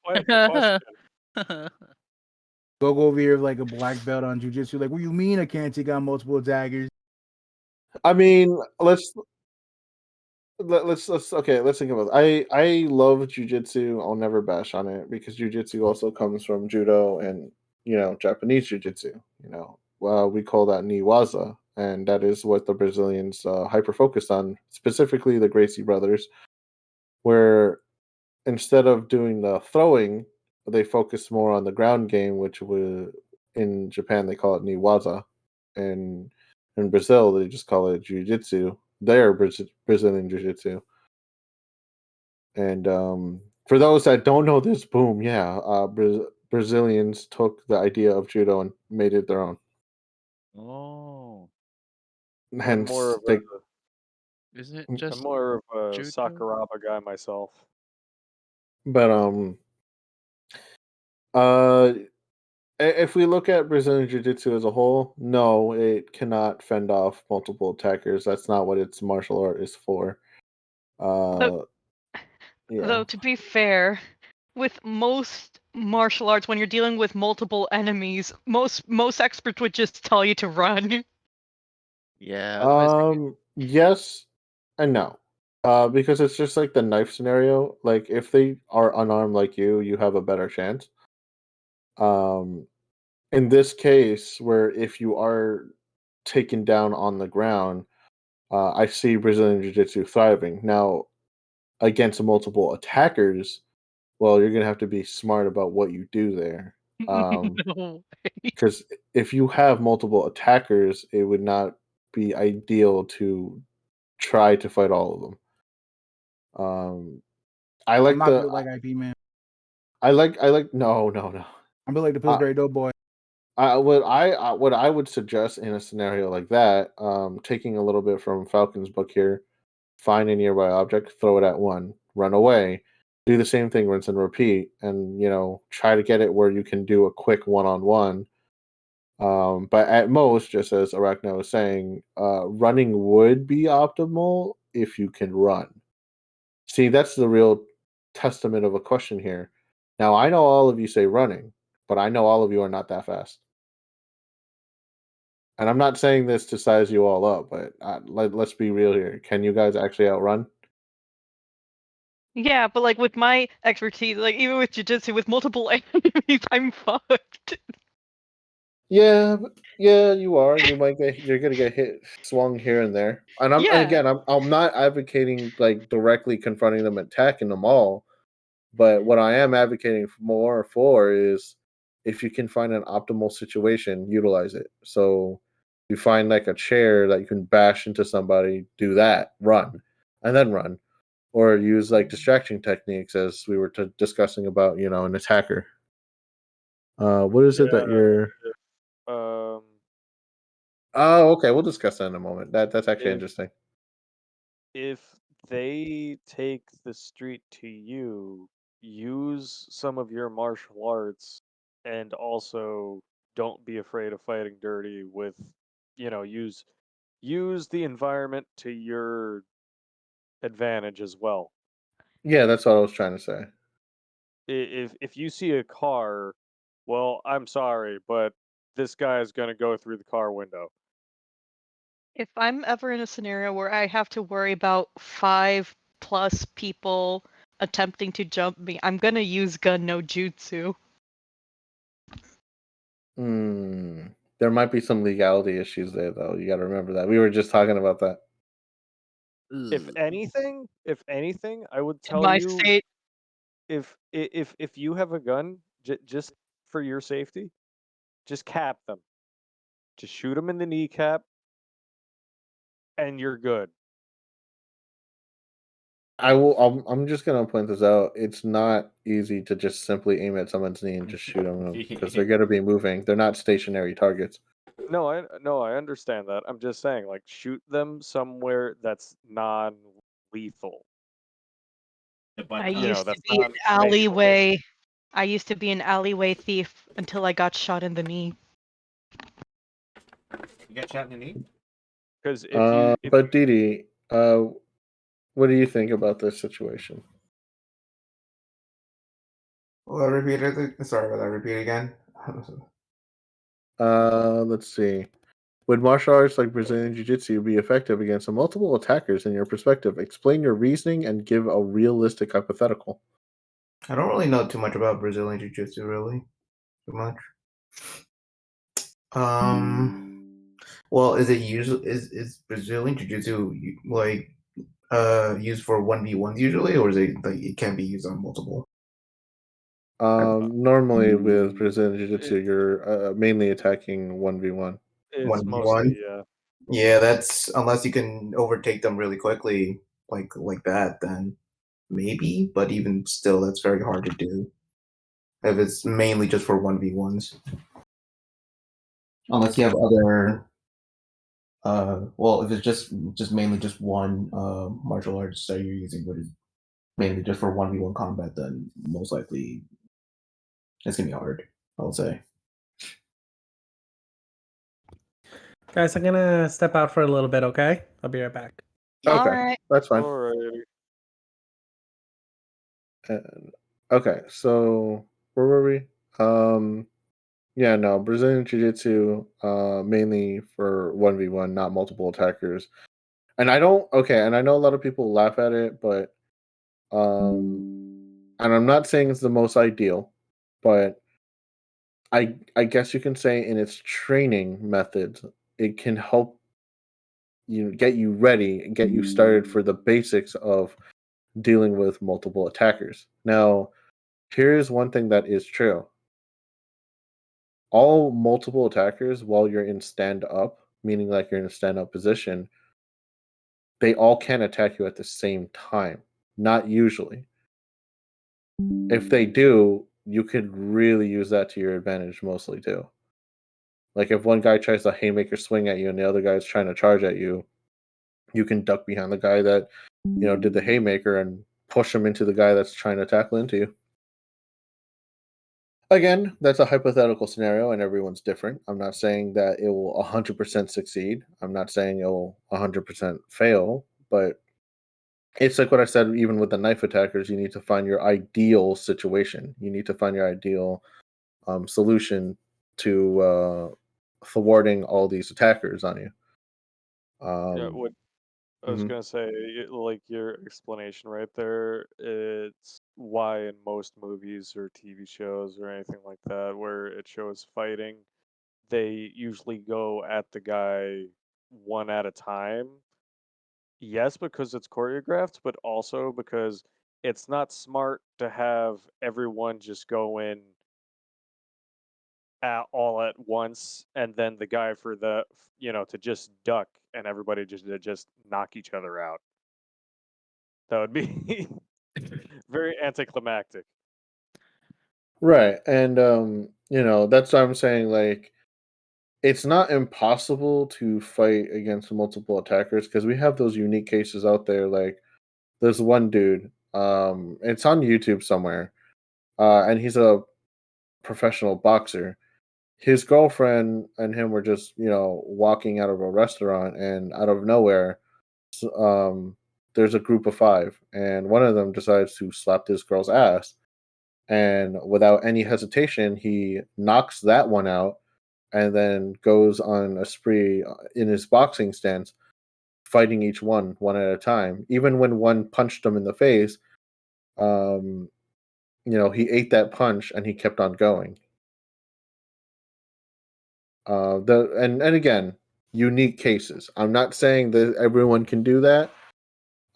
Quite the question. Go over here with like a black belt on jujitsu. Like, what do you mean I can't take on multiple daggers? I mean, let's okay, let's think about it. I love jujitsu. I'll never bash on it because jujitsu also comes from judo and Japanese jujitsu. Well, we call that niwaza, and that is what the Brazilians hyper focused on, specifically the Gracie brothers, where instead of doing the throwing, they focus more on the ground game, which was in Japan they call it niwaza, and in Brazil they just call it jiu-jitsu. They're Brazilian jiu-jitsu. And for those that don't know this, boom, yeah, Brazilians took the idea of judo and made it their own. Oh. I'm more Hence, of a Isn't it I'm just more of a judo? Sakuraba guy myself. but uh, if we look at Brazilian Jiu-Jitsu as a whole, no, it cannot fend off multiple attackers. That's not what its martial art is for. Though, Uh, though, yeah. to be fair, with most martial arts, when you're dealing with multiple enemies, most experts would just tell you to run. Yeah, otherwise Yes and no. Because it's just like the knife scenario. Like if they are unarmed like you have a better chance. Um, in this case, where if you are taken down on the ground, I see Brazilian Jiu Jitsu thriving. Now, against multiple attackers, well, you're going to have to be smart about what you do there. No way. Because if you have multiple attackers, it would not be ideal to try to fight all of them. I I'm like not the built like IP, man. I like no. I'm built like the Uh, Pillsbury Doughboy. what I would suggest in a scenario like that, taking a little bit from Falcon's book here, find a nearby object, throw it at one, run away, do the same thing, rinse and repeat, and try to get it where you can do a quick one-on-one. But at most, just as Arachna was saying, running would be optimal if you can run. See, that's the real testament of a question here. Now, I know all of you say running, but I know all of you are not that fast. And I'm not saying this to size you all up, but let's be real here. Can you guys actually outrun? Yeah, but like with my expertise, like even with jujitsu, with multiple enemies, I'm fucked. Yeah, yeah, you are. You're gonna get hit, swung here and there. And Yeah. again, I'm not advocating like directly confronting them, attacking them all. But what I am advocating more for is if you can find an optimal situation, utilize it. So you find like a chair that you can bash into somebody, do that, run, and then run, or use like distraction techniques as we were discussing about, an attacker. What is Yeah. it that you're? Um. Oh, okay. We'll discuss that in a moment. That's actually If interesting. if they take the street to you, use some of your martial arts, and also don't be afraid of fighting dirty with, use the environment to your advantage as well. Yeah, that's what I was trying to say. If you see a car, well, I'm sorry, but this guy is gonna go through the car window. If I'm ever in a scenario where I have to worry about 5+ people attempting to jump me, I'm gonna use gun no jutsu. There might be some legality issues there, though. You got to remember that. We were just talking about that. If anything, I would In tell my you state, if you have a gun, just for your safety, just cap them. Just shoot them in the kneecap, and you're good. I will. I'm just gonna point this out. It's not easy to just simply aim at someone's knee and just shoot them because they're gonna be moving. They're not stationary targets. No, I understand that. I'm just saying, like, shoot them somewhere that's non-lethal. The I butt. You know, used to that's be an non-fatal. alleyway. I used to be an alleyway thief until I got shot in the knee. You got shot in the knee? Because if But Didi, what do you think about this situation? Well, repeat it. Sorry about that. Repeat again. Let's see. Would martial arts like Brazilian Jiu-Jitsu be effective against multiple attackers in your perspective? Explain your reasoning and give a realistic hypothetical. I don't really know too much about Brazilian Jiu-Jitsu, really. Too much. Well, is it usually is Brazilian Jiu-Jitsu like used for 1v1s usually, or is it like it can be used on multiple? Normally with Brazilian Jiu-Jitsu, it, you're mainly attacking 1v1. it's 1v1? mostly, yeah. Yeah, that's unless you can overtake them really quickly, like that, then maybe. But even still, that's very hard to do if it's mainly just for 1v1s. Unless you have other, well, if it's just mainly just one martial arts that you're using, but it's mainly just for 1v1 combat, then most likely it's gonna be hard, I would say. Guys, I'm gonna step out for a little bit, okay? I'll be right back. Okay, Alright. that's fine. Alrighty. And, okay, so where were we? Yeah, no, Brazilian Jiu-Jitsu, mainly for 1v1, not multiple attackers. And I don't, okay, and I know a lot of people laugh at it, but, and I'm not saying it's the most ideal, but I guess you can say in its training methods, it can help get you ready and get you started for the basics of dealing with multiple attackers. Now, here's one thing that is true. All multiple attackers, while you're in stand up, meaning like you're in a stand up position, they all can attack you at the same time. Not usually. If they do, you could really use that to your advantage mostly too. Like if one guy tries to haymaker swing at you and the other guy's trying to charge at you, you can duck behind the guy that, did the haymaker and push him into the guy that's trying to tackle into you. Again, that's a hypothetical scenario and everyone's different. I'm not saying that it will 100% succeed. I'm not saying it will 100% fail, but it's like what I said, even with the knife attackers, you need to find your ideal situation. You need to find your ideal solution to thwarting all these attackers on you. Yeah, Um, what I was mhm. gonna say, like your explanation right there, it's why in most movies or TV shows or anything like that, where it shows fighting, they usually go at the guy one at a time. Yes, because it's choreographed, but also because it's not smart to have everyone just go in all at once and then the guy for to just duck and everybody just knock each other out. That would be very anticlimactic. Right. And that's what I'm saying. Like, it's not impossible to fight against multiple attackers because we have those unique cases out there. Like, there's one dude, it's on YouTube somewhere, and he's a professional boxer. His girlfriend and him were just, walking out of a restaurant, and out of nowhere, um, there's a group of 5, and one of them decides to slap this girl's ass, and without any hesitation, he knocks that one out, and then goes on a spree in his boxing stance, fighting each one at a time. Even when one punched him in the face, um, he ate that punch and he kept on going. And again, unique cases. I'm not saying that everyone can do that.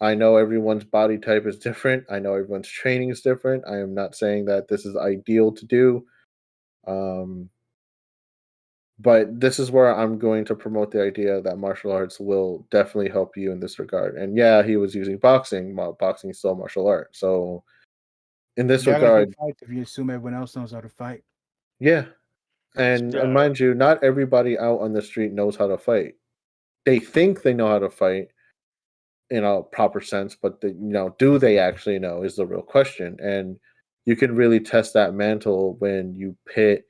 I know everyone's body type is different. I know everyone's training is different. I am not saying that this is ideal to do. Um, but this is where I'm going to promote the idea that martial arts will definitely help you in this regard. And yeah, he was using boxing. Boxing is still martial art. So in this Y'all gotta pick regard, fights if you assume everyone else knows how to fight. yeah. That's And true. Yeah. mind you, not everybody out on the street knows how to fight. They think they know how to fight in a proper sense, but do they actually know is the real question. And you can really test that mantle when you pit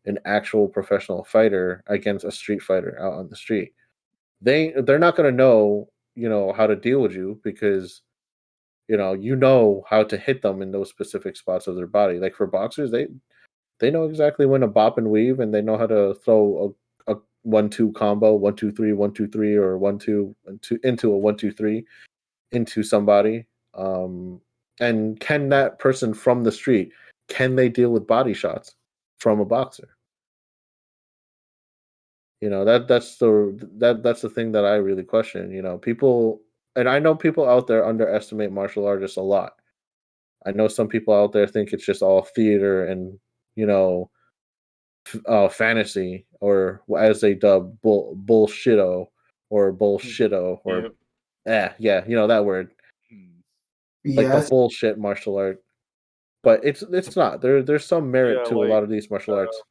an actual professional fighter against a street fighter out on the street. They're not going to know how to deal with you because you know how to hit them in those specific spots of their body. Like for boxers, they know exactly when to bop and weave, and they know how to throw a 1-2 combo, 1-2-3, 1-2-3, or 1-2 into a 1-2-3 into somebody. And can that person from the street, can they deal with body shots from a boxer? That's the thing that I really question. People, and I know people out there underestimate martial artists a lot. I know some people out there think it's just all theater and you know fantasy, or as they dub bullshito or bullshito or Yep. yeah, that word, Hmm. like the Yes. bullshit martial art. But it's not. There's some merit Yeah, to a like lot of these martial arts.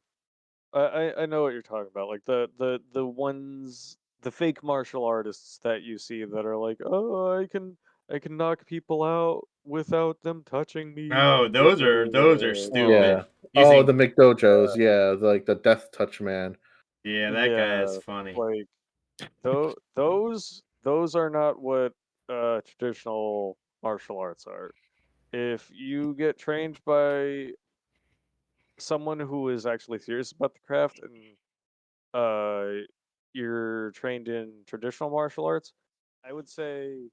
I know what you're talking about. Like the ones, the fake martial artists that you see that are like, oh, I can knock people out without them touching me. No, those are Yeah. stupid. You Oh, the think? McDojos. Yeah, like the Death Touch man. Yeah, that guy is Yeah, funny. like those are not what traditional martial arts are. If you get trained by someone who is actually serious about the craft and uh you're trained in traditional martial arts, I would say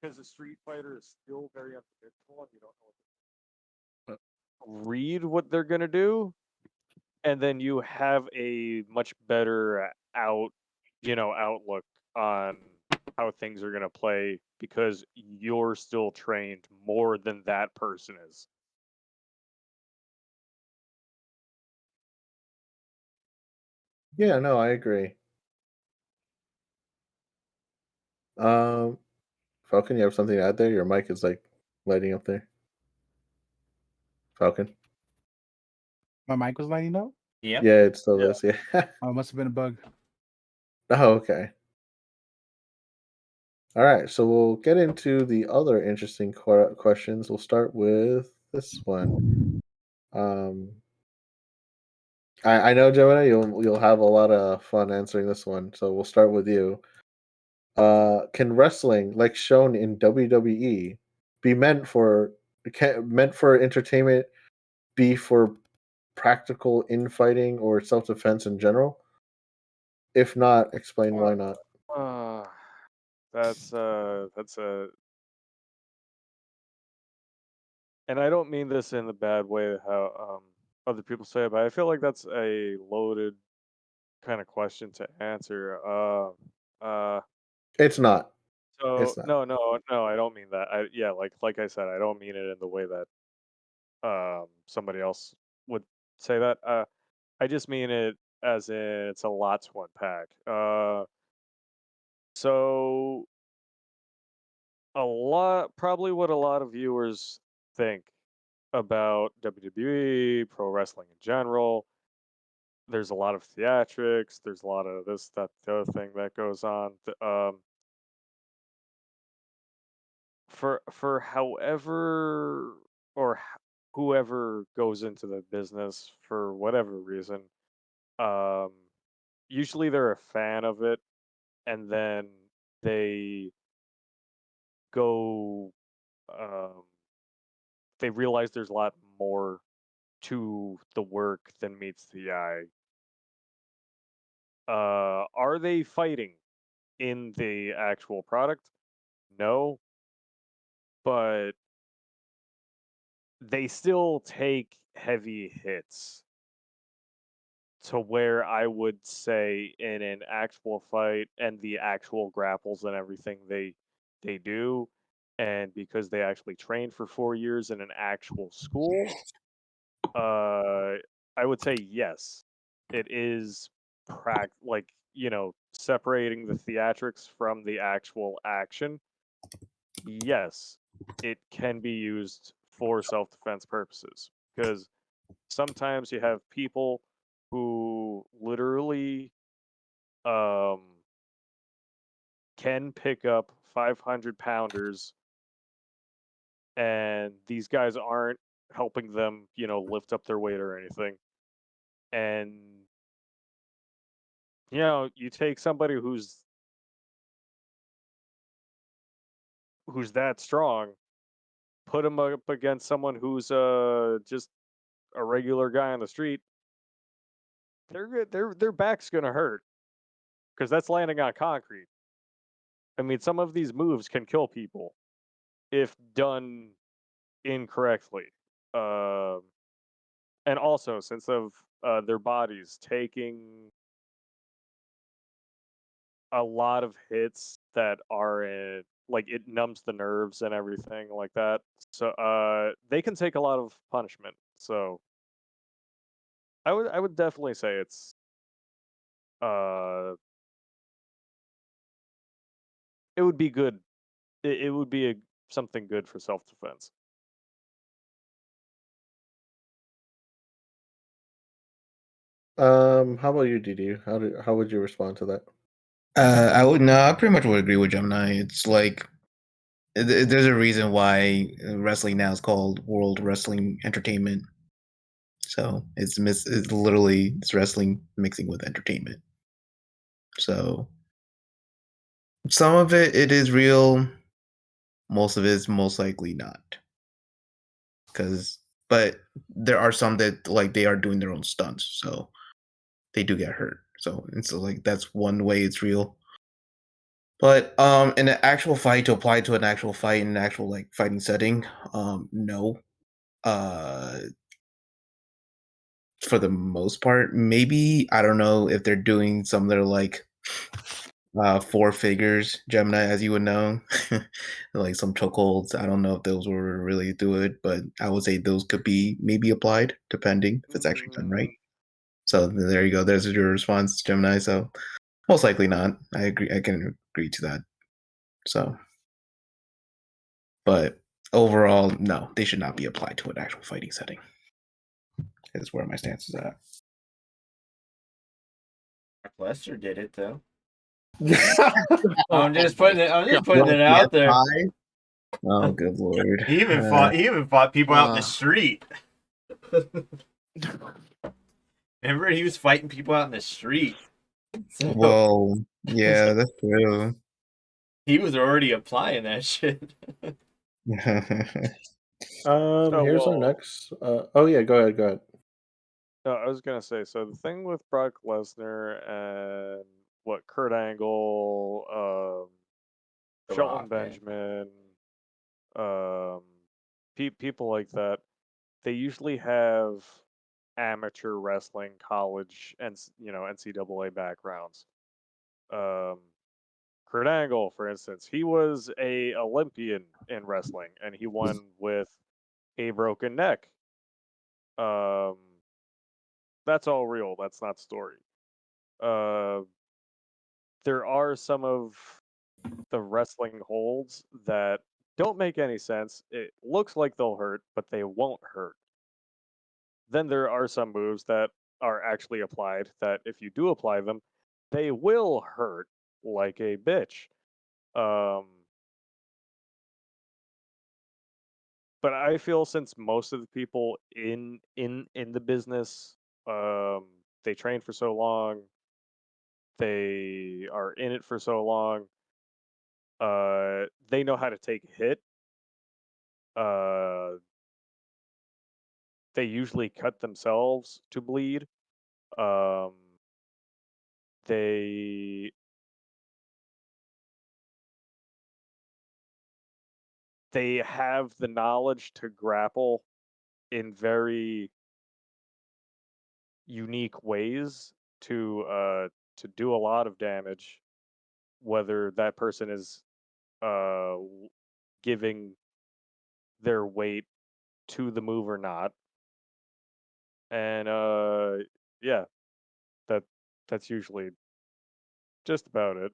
because a street fighter is still very unpredictable and you don't know read what they're gonna do, and then you have a much better outlook on how things are gonna play because you're still trained more than that person is. Yeah, no, I agree. Um, Falcon, you have something to add there? Your mic is like lighting up there. Falcon. My mic was lighting up. Yep. Yeah, it still Yeah. is. Yeah. Oh, it must have been a bug. Oh, okay. All right, so we'll get into the other interesting questions. We'll start with this one. Um, I know, Gemini, you'll have a lot of fun answering this one, so we'll start with you. Can wrestling, like shown in WWE, be meant for entertainment, be for practical infighting or self defense in general? If not, explain why not. Uh, that's a and I don't mean this in the bad way how other people say it, but I feel like that's a loaded kind of question to answer. Uh, It's not. so It's not. no, I don't mean that. Yeah, like I said, I don't mean it in the way that somebody else would say that. I just mean it as in it's a lot to unpack. So probably what a lot of viewers think about WWE, pro wrestling in general. There's a lot of theatrics. There's a lot of this, that, the other thing that goes on. For however or whoever goes into the business for whatever reason, um, usually they're a fan of it, and then they go, um, they realize there's a lot more to the work than meets the eye. Are they fighting in the actual product? No, but they still take heavy hits to where I would say in an actual fight and the actual grapples and everything they do, and because they actually trained for 4 years in an actual school, I would say yes, it is like separating the theatrics from the actual action. Yes, it can be used for self-defense purposes because sometimes you have people who literally um, can pick up 500 pounders, and these guys aren't helping them, lift up their weight or anything. And you take somebody who's that strong, put them up against someone who's just a regular guy on the street. Their back's gonna hurt because that's landing on concrete. I mean, some of these moves can kill people if done incorrectly. Um, and also, since of their bodies taking a lot of hits that are like it numbs the nerves and everything like that. So they can take a lot of punishment. So I would definitely say uh it would be good. It would be something good for self defense. How about you, DD? How would you respond to that? I would no, I pretty much would agree with Gemini. It's like there's a reason why wrestling now is called World Wrestling Entertainment. So it's literally it's wrestling mixing with entertainment. So some of it is real, most of it is most likely not. But there are some that like they are doing their own stunts, so they do get hurt. So like that's one way it's real. But in an actual fight, to apply to an actual fight in an actual like fighting setting, no. Uh for the most part, maybe I don't know if they're doing some that are like four figures, Gemini, as you would know, like some chokeholds. I don't know if those were really do it, but I would say those could be maybe applied depending if it's actually done right. So there you go. There's your response, Gemini. So most likely not. I agree. I can agree to that. So, but overall, no, they should not be applied to an actual fighting setting. Is where my stance is at. Lester did it though. Oh, I'm just putting it out there. Oh, good lord! He even fought people out in the street. Remember, he was fighting people out in the street. So Well, yeah, that's true. he was already applying that shit. Here's our next. Oh yeah, go ahead. Go ahead. No, I was gonna say, so the thing with Brock Lesnar and what Kurt Angle, Shelton Rock, man. Benjamin, um, people like that, they usually have amateur wrestling, college, and NCAA backgrounds. Um, Kurt Angle, for instance, he was a Olympian in wrestling, and he won with a broken neck. Um, that's all real. That's not story. Uh, there are some of the wrestling holds that don't make any sense. It looks like they'll hurt, but they won't hurt. Then there are some moves that are actually applied that if you do apply them, they will hurt like a bitch. Um, but I feel since most of the people in the business, they train for so long, they are in it for so long. They know how to take a hit. Uh, they usually cut themselves to bleed. Um, they they have the knowledge to grapple in very unique ways to do a lot of damage, whether that person is giving their weight to the move or not. And yeah, that that's usually just about it.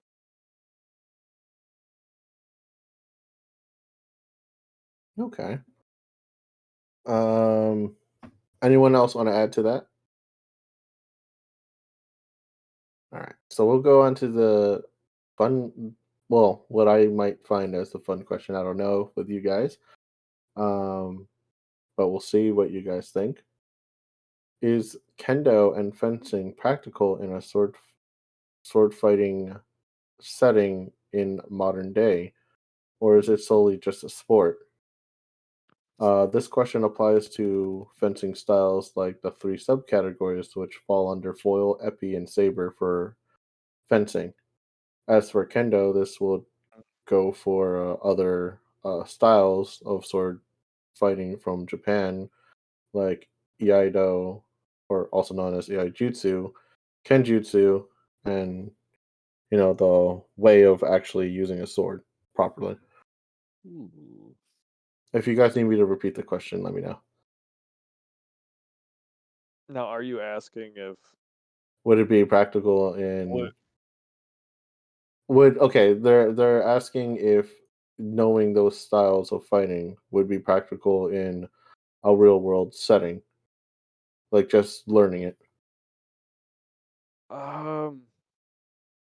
Okay. Um, anyone else want to add to that? All right. So we'll go on to the fun. Well, what I might find as the fun question. I don't know with you guys. Um, but we'll see what you guys think. Is kendo and fencing practical in a sword fighting setting in modern day, or is it solely just a sport? This question applies to fencing styles like the three subcategories which fall under foil, epee, and saber for fencing. As for kendo, this will go for other styles of sword fighting from Japan, like iaido, or also known as iaijutsu, kenjutsu, and the way of actually using a sword properly. Ooh. If you guys need me to repeat the question, let me know. Now, are you asking if Would it be practical would in would okay, they're asking if knowing those styles of fighting would be practical in a real world setting, like just learning it. um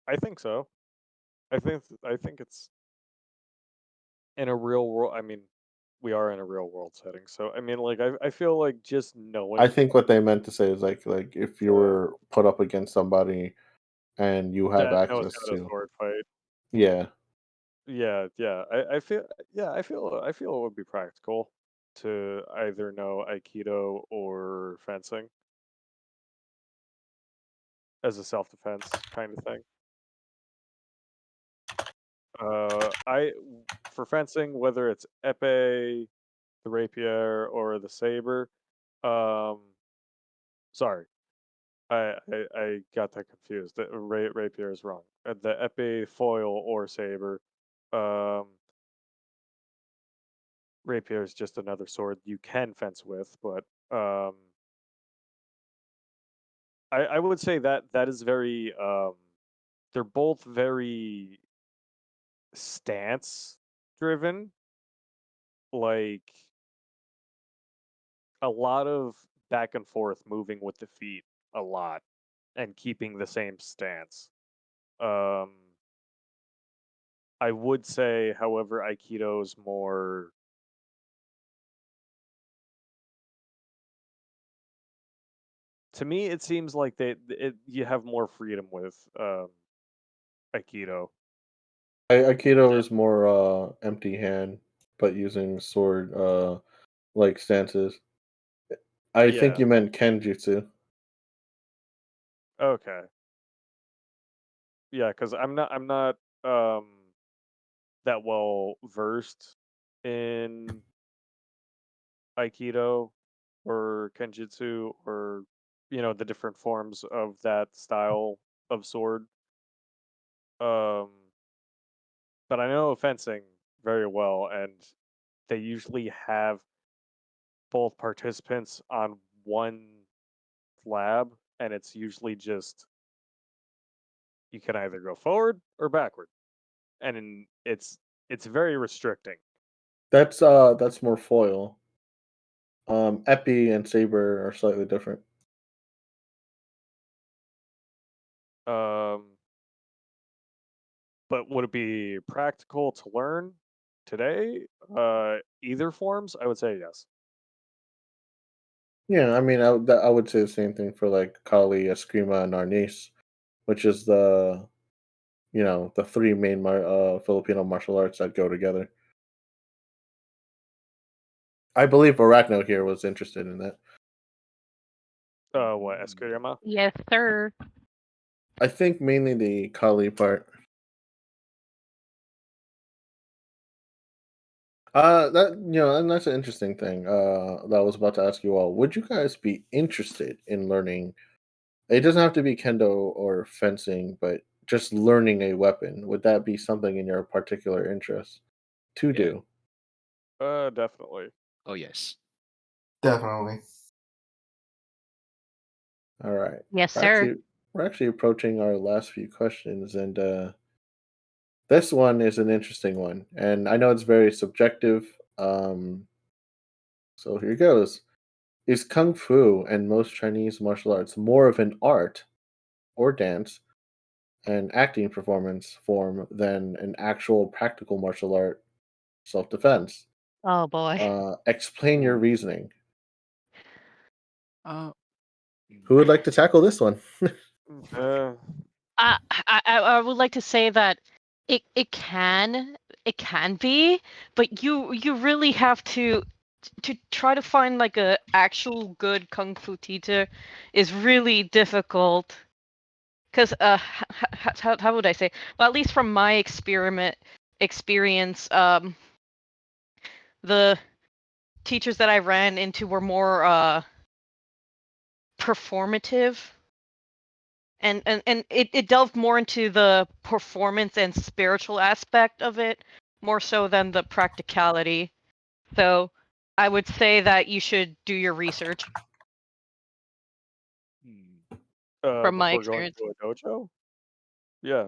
I think so. I think it's in a real world. I mean, we are in a real world setting, so I mean, like I feel like just I knowing think what they meant to say is like if you uh, were put up against somebody and you have that knows access how to to, sword fight. yeah, Yeah, yeah. I feel it would be practical to either know Aikido or fencing as a self-defense kind of thing. I for fencing, whether it's epee, the rapier, or the saber. Um, sorry, I got that confused. The rapier is wrong. The epee, foil, or saber. Um, rapier is just another sword you can fence with, but um, I would say that that is very they're both very stance driven, like a lot of back and forth moving with the feet a lot and keeping the same stance. Um I would say, however, Aikido's more to me it seems like you have more freedom with Aikido. Aikido is more empty hand, but using sword like stances. I think Yeah. you meant kenjutsu. Okay. Yeah, cuz I'm not that well versed in Aikido or Kenjutsu or the different forms of that style of sword. Um, but I know fencing very well, and they usually have both participants on one slab, and it's usually just you can either go forward or backward, it's very restricting. That's more foil. Epi and saber are slightly different. Um, but would it be practical to learn today? Either forms, I would say yes. Yeah, I mean, I would say the same thing for like Kali, Eskrima, and Arnis, which is the three main Filipino martial arts that go together. I believe Arachno here was interested in that. What, Eskrima? Yes, sir. I think mainly the Kali part. And that's an interesting thing. That I was about to ask you all. Would you guys be interested in learning? It doesn't have to be kendo or fencing, but just learning a weapon. Would that be something in your particular interest to Yeah. do? Definitely. Oh yes. Definitely. All right. Yes, We're sir. actually we're actually approaching our last few questions, and this one is an interesting one, and I know it's very subjective. So here goes. Is Kung Fu and most Chinese martial arts more of an art or dance and acting performance form than an actual practical martial art self defense? Oh boy. Explain your Hmm. reasoning. Uh, Who would like to tackle this one? Uh, I would like to say that it can be, but you really have to try to find like a actual good kung fu teacher is really difficult. Because how would I say? Well, at least from my experience, the teachers that I ran into were more performative, and it delved more into the performance and spiritual aspect of it more so than the practicality. So I would say that you should do your research hmm. from my before going experience. to a dojo? Yeah,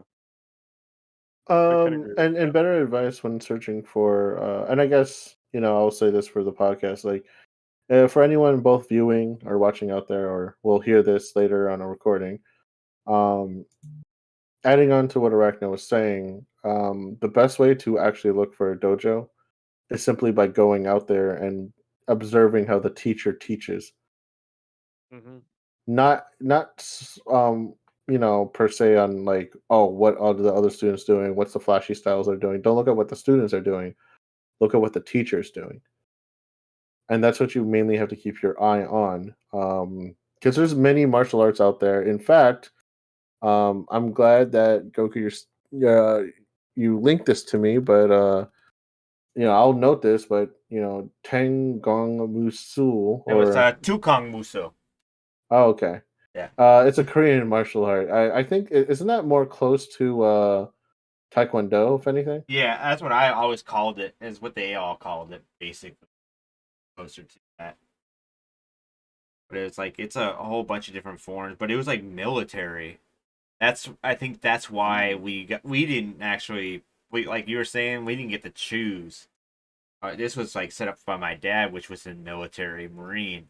I can agree with And that. better advice when searching for, and I guess I'll say this for the podcast, like for anyone both viewing or watching out there, or will hear this later on a recording. Um, Adding on to what Arachno was saying, the best way to actually look for a dojo is simply by going out there and observing how the teacher teaches. Hmm. Not per se on like, oh, what are the other students doing? What's the flashy styles they're doing? Don't look at what the students are doing. Look at what the teacher's doing, and that's what you mainly have to keep your eye on. Because there's many martial arts out there. In fact, I'm glad that Goku, you linked this to me, but I'll note this. But Teng Gong Musul, It was or Tukong Muso. oh, okay, Yeah. it's a Korean martial art. I think isn't that more close to Taekwondo, if anything? Yeah, that's what I always called it. Is what they all called it, basically closer to that. But it's a whole bunch of different forms. But it was like military. I think that's why we didn't actually like you were saying we didn't get to choose. This was like set up by my dad, which was in military Marine.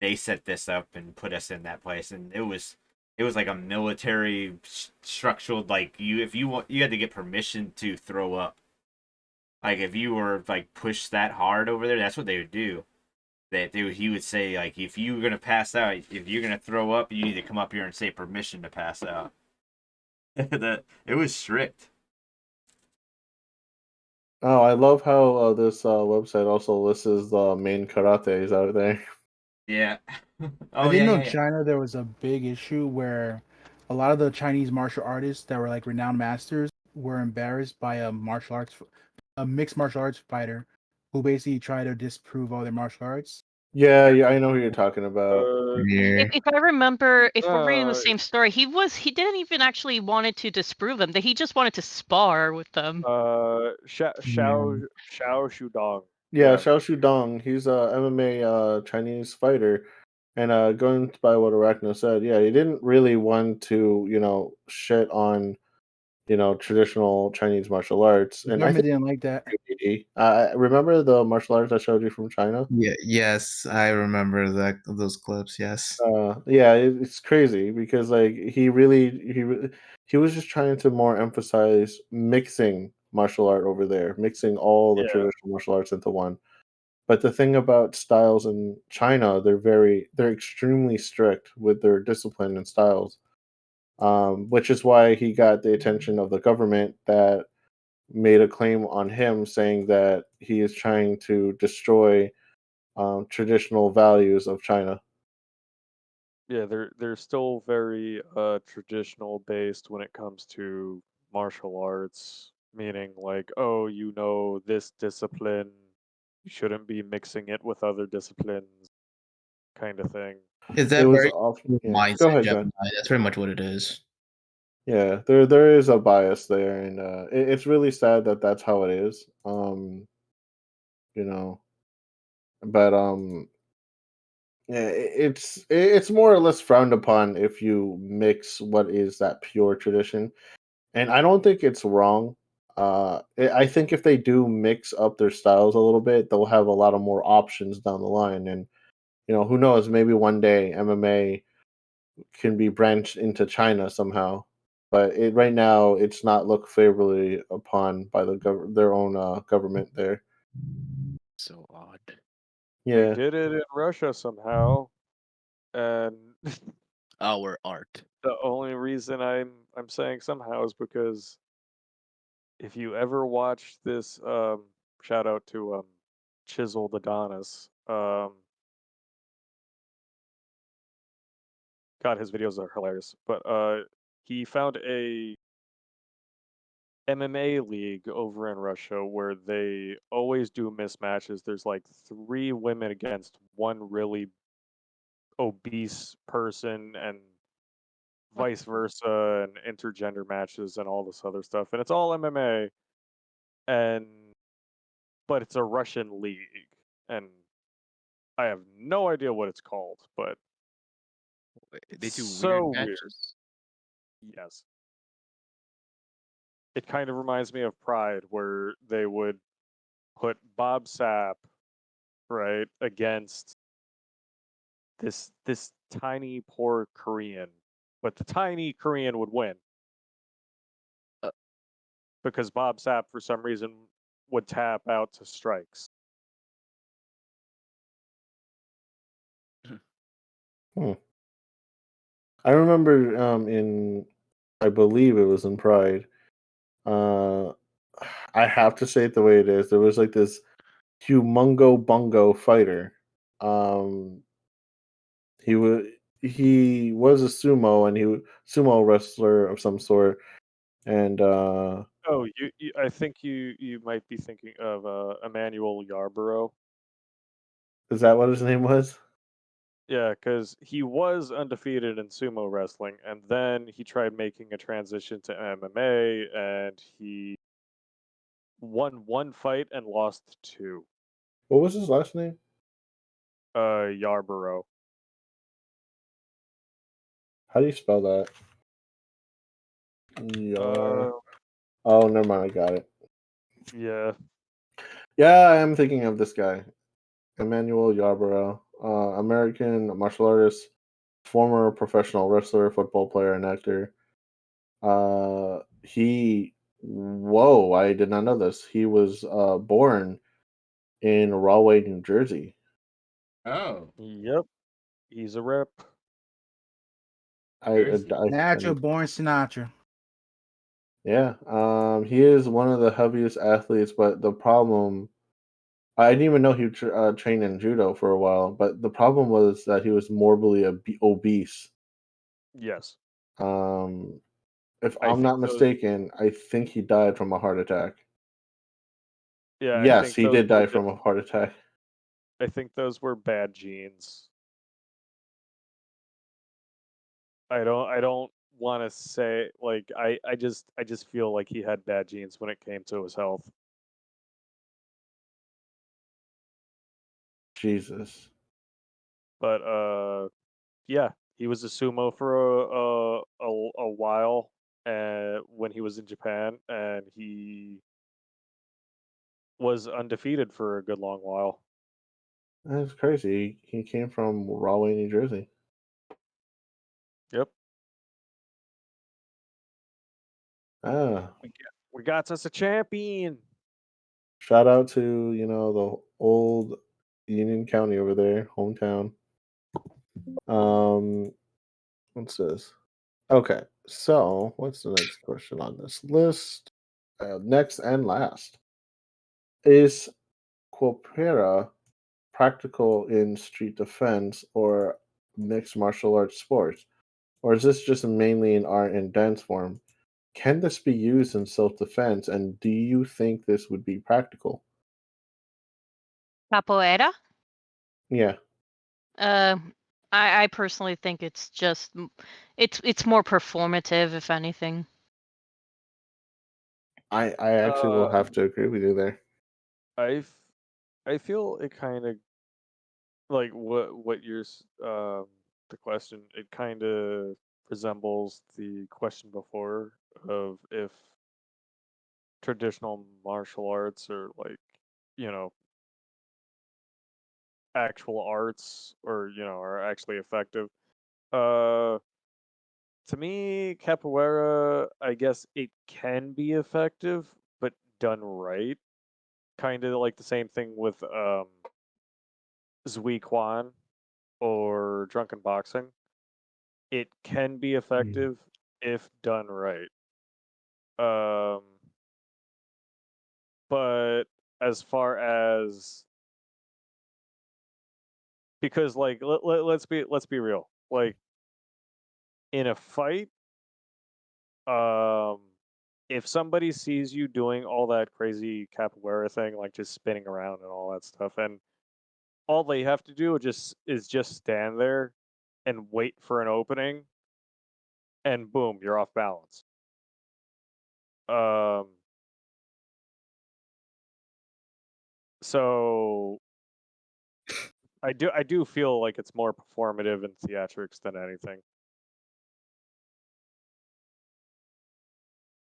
They set this up and put us in that place, and it was like a military structural, like you if you want you had to get permission to throw up. Like if you were like pushed that hard over there, that's what they would do. He would say like if you're gonna pass out, if you're gonna throw up, you need to come up here and say permission to pass out. It was strict. Oh, I love how this website also lists the main karates out there. Yeah. I Oh didn't yeah, know yeah, yeah. China there was a big issue where a lot of the Chinese martial artists that were like renowned masters were embarrassed by a mixed martial arts fighter who basically tried to disprove all their martial arts. Yeah, yeah, I know who you're talking about. Uh, Yeah. If I remember, if we're reading the no, same story, he didn't even actually wanted to disprove them. That he just wanted to spar with them. Xiao Shudong. Yeah, Yeah. Xiao Shudong. He's a MMA Chinese fighter, and going by what Arachno said, yeah, he didn't really want to shit on traditional Chinese martial arts, The and I government think didn't like that. remember the martial arts I showed you from China. Yeah. Yes, I remember those clips. Yes. Yeah, it's crazy because like he was just trying to more emphasize mixing martial art over there, mixing all the Yeah. traditional martial arts into one. But the thing about styles in China, they're extremely strict with their discipline and styles. which is why he got the attention of the government that made a claim on him saying that he is trying to destroy traditional values of China. Yeah, they're still very traditional based when it comes to martial arts, meaning like, oh, you know this discipline, you shouldn't be mixing it with other disciplines, kind of thing. Is It that was very off. Yeah, go mindset ahead, Gemini? John. That's pretty much what it is. Yeah, there is a bias there, and it's really sad that that's how it is. You know, but yeah, it's more or less frowned upon if you mix what is that pure tradition, and I don't think it's wrong. I think if they do mix up their styles a little bit, they'll have a lot of more options down the line, and who knows? Maybe one day MMA can be branched into China somehow. But right now, it's not looked favorably upon by their own government there. So odd. They Yeah, did it in Russia somehow, and Our art. the only reason I'm saying somehow is because if you ever watch this, shout out to Chiseled Adonis, God, his videos are hilarious. But he found a MMA league over in Russia where they always do mismatches. There's like 3 women against one really obese person, and vice versa, and intergender matches and all this other stuff. And it's all MMA, and but it's a Russian league, and I have no idea what it's called, but They do weird so weird. matches. Yes. It kind of reminds me of Pride, where they would put Bob Sapp, right, against this tiny poor Korean, but the tiny Korean would win Uh, because Bob Sapp for some reason would tap out to strikes. hmm. I remember I believe it was in Pride. Uh, I have to say it the way it is. There was like this humongo bungo fighter. Um, he was a sumo and sumo wrestler of some sort, and Oh, I think you might be thinking of Emmanuel Yarborough. is that what his name was? Yeah, because he was undefeated in sumo wrestling, and then he tried making a transition to MMA, and he won 1 fight and lost 2. What was his last name? Yarborough. How do you spell that? Yar. Uh, Oh, never mind. I got it. yeah. Yeah, I am thinking of this guy, Emmanuel Yarborough, American martial artist, former professional wrestler, football player, and actor. Whoa, I did not know this. He was born in Rahway, New Jersey. Oh, Yep. He's a rep. Jersey. I Natural need, born Sinatra. yeah. He is one of the heaviest athletes, but the problem, I didn't even know he trained in judo for a while. But the problem was that he was morbidly obese. Yes. Um, if I I'm think not those. mistaken, I think he died from a heart attack. Yeah, I Yes, think he those did were die just. from a heart attack. I think those were bad genes. I don't want to say like I just feel like he had bad genes when it came to his health. Jesus. But yeah, he was a sumo for a while when he was in Japan, and he was undefeated for a good long while. That's crazy. He came from Rahway, New Jersey. Yep. Ah, We got us a champion. shout out to, the old Union County over there, hometown. Um, what's this? Okay. So, what's the next question on this list? Next and last. Is Quilpera practical in street defense or mixed martial arts sports? Or is this just mainly in art and dance form? Can this be used in self defense? And do you think this would be practical? Capoeira. Yeah, Uh, I personally think it's just it's more performative, if anything. I actually will Uh, have to agree with you there. I feel it kind of like what the question. It kind of resembles the question before of if traditional martial arts are like, you know, actual arts or are actually effective. Uh, to me, capoeira, I guess it can be effective, but done right. Kind of like the same thing with Zui Quan or drunken boxing. It can be effective if done right. Um, but as far as because like let's be real. Like in a fight, um if somebody sees you doing all that crazy capoeira thing, like just spinning around and all that stuff, and all they have to do is just stand there and wait for an opening, and boom, you're off balance. Um, so I do feel like it's more performative and theatrics than anything.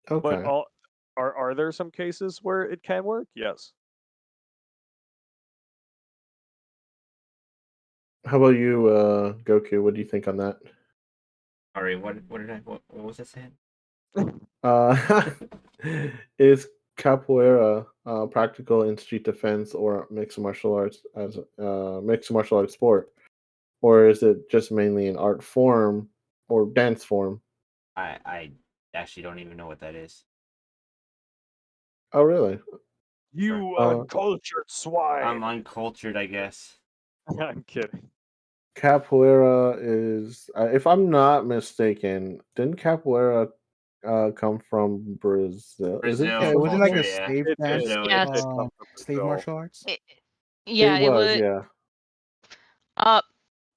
But Okay. are there some cases where it can work? Yes. How about you, Goku? What do you think on that? Sorry, what was I saying? Uh, is capoeira practical in street defense or mixed martial arts as mixed martial arts sport, or is it just mainly an art form or dance form? I actually don't even know what that is. Oh, really? You Uh, uncultured I'm swine. uncultured, I guess. I'm kidding. Capoeira is, if I'm not mistaken, didn't capoeira come from Brazil? Is it Yeah, Brazil it from wasn't like culture, a Brazil? yeah. slave It did. dance, Brazil, It yeah. did come from slave Brazil. martial arts. It, It yeah, it was, was. yeah. Uh,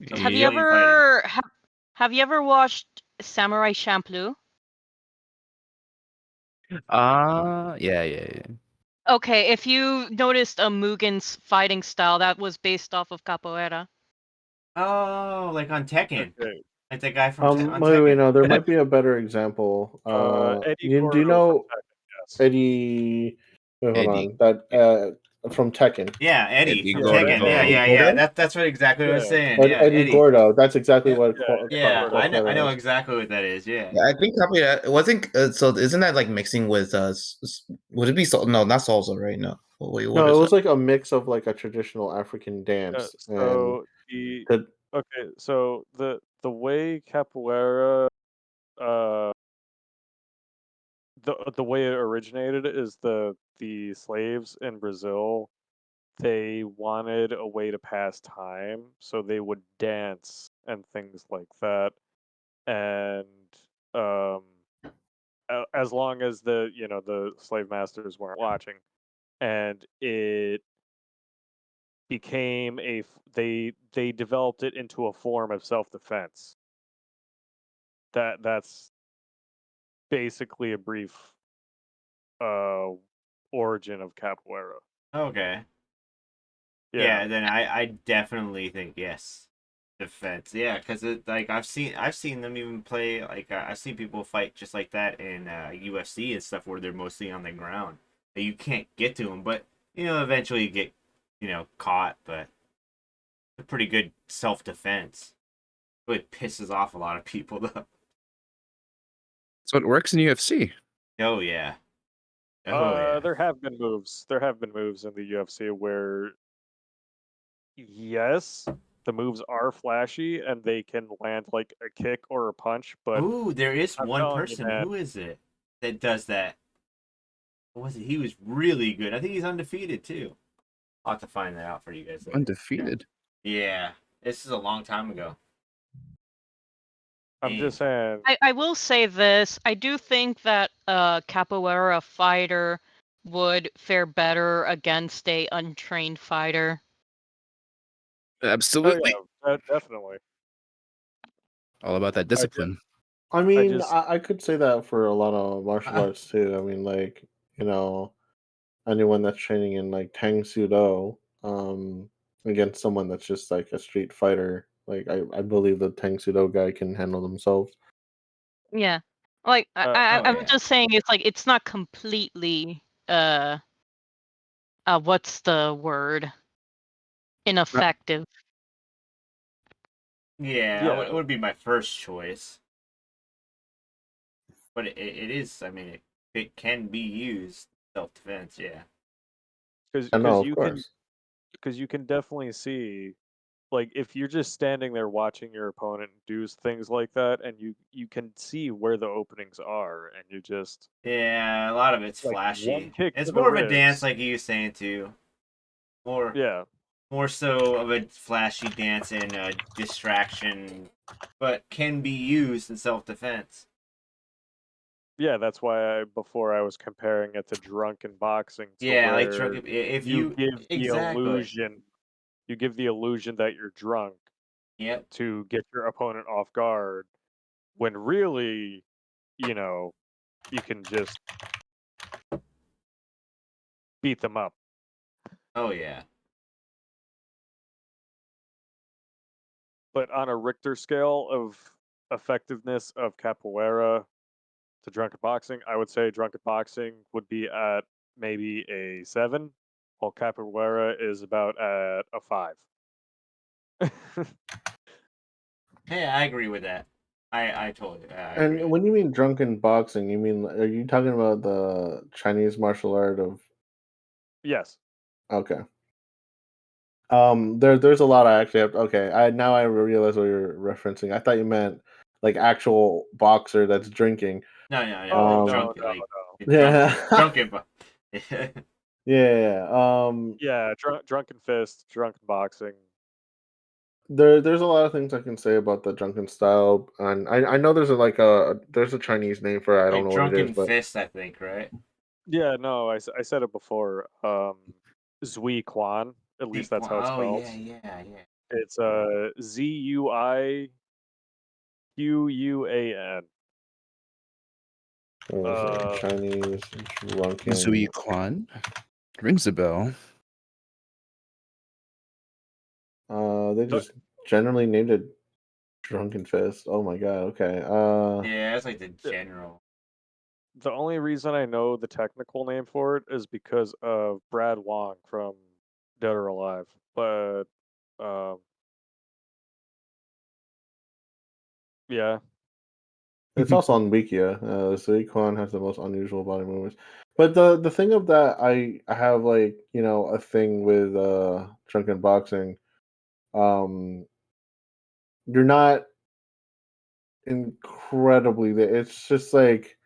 So have what you are Yep. you fighting? ever have you ever watched Samurai Champloo? Yeah. Okay, if you noticed Mugen's fighting style, that was based off of capoeira. Oh, like on Tekken. Okay. Like the guy from on Wait, Tekken. no, there might be a better example. Eddie Do you Gordo from know Tekken. Yes. Eddie? Wait, hold Eddie. on. That from Tekken. Yeah, Eddie Eddie from Yeah, Tekken. Gordo. Yeah. That's what exactly what I was Yeah. saying. Yeah, Eddie Eddie. Gordo. That's exactly Yeah. what Yeah, I Capoeira know is. exactly what that is. Yeah. Yeah, I think probably it wasn't. So isn't that like mixing with would it be no, not salsa, right? No. Wait, what No, it is was that? like a mix of like a traditional African Yeah. dance and So the the okay. So the way capoeira uh the way it originated is the slaves in Brazil. They wanted a way to pass time, so they would dance and things like that. And um, as long as the slave masters weren't watching, and it became they developed it into a form of self defense. That's basically a brief uh origin of capoeira. Okay. Yeah. Yeah, then I definitely think yes. Defense. Yeah, because like I've seen them even play like I've seen people fight just like that in UFC and stuff where they're mostly on the ground. That you can't get to them, but eventually you get caught. But it's a pretty good self defense. Really pisses off a lot of people though. That's what works in UFC. Oh yeah. Oh yeah. There have been moves. There have been moves in the UFC where yes, the moves are flashy and they can land like a kick or a punch, but Ooh, there is I'm one telling you, person. man, Who is it that does that? What was it? He was really good. I think he's undefeated too. I'll have to find that out for you guys later. Undefeated. Yeah, this is a long time ago. I'm just saying. I will say this. I do think that a capoeira fighter would fare better against a untrained fighter. Oh Absolutely. yeah, definitely. All about that discipline. I mean, just- I could say that for a lot of martial arts too. I mean, like, you know, anyone that's training in like Tang Sudo, against someone that's just like a street fighter, like I believe the Tang Sudo guy can handle themselves. Yeah. Like Oh, I'm yeah. just saying it's like it's not completely what's the word? Ineffective. Yeah, it would be my first choice. But it is, I mean, it can be used self-defense, yeah. I know, because of course. you can definitely see, like, if you're just standing there watching your opponent do things like that, and you can see where the openings are, and you just Yeah, a lot of it's like one flashy. kick It's to the more of a dance, ribs. like you were saying too. More, Yeah, more so of a flashy dance and a distraction, but can be used in self-defense. yeah. That's why before I was comparing it to drunken boxing, to Yeah, like where drunk. If you you give the exactly, illusion, that you're drunk yep. to get your opponent off guard, when really, you know, you can just beat them up. Oh yeah. But on a Richter scale of effectiveness of capoeira to drunken boxing, I would say drunken boxing would be at maybe a 7, while capoeira is about at a 5. Hey, I agree with that. I totally I agree. And when you mean drunken boxing, you mean are you talking about the Chinese martial art of? Yes. Okay. There's a lot I actually have. Okay, I realize what you're referencing. I thought you meant like actual boxer that's drinking. Oh, Like no, drunk, no, like no. Yeah, drunken, but yeah. Yeah, drunken fist, drunken boxing. There's a lot of things I can say about the drunken style, and I know there's a Chinese name for it. I don't like know what it is, drunken but fist, I think, right? Yeah, no, I said it before. Zui Quan, at least that's how it's Oh spelled. yeah. It's Zuiquan. what was it? Chinese Zui drunken. Quan. Rings a bell. They The just generally named it Drunken Fist. Oh my god. Okay. Yeah, that's like the general. the only reason I know the technical name for it is because of Brad Wong from Dead or Alive. But um, yeah, It's also on Wikia. Suiquan has the most unusual body movements. But the thing of that, I have like a thing with drunken boxing. Um, you're not incredibly. It's just like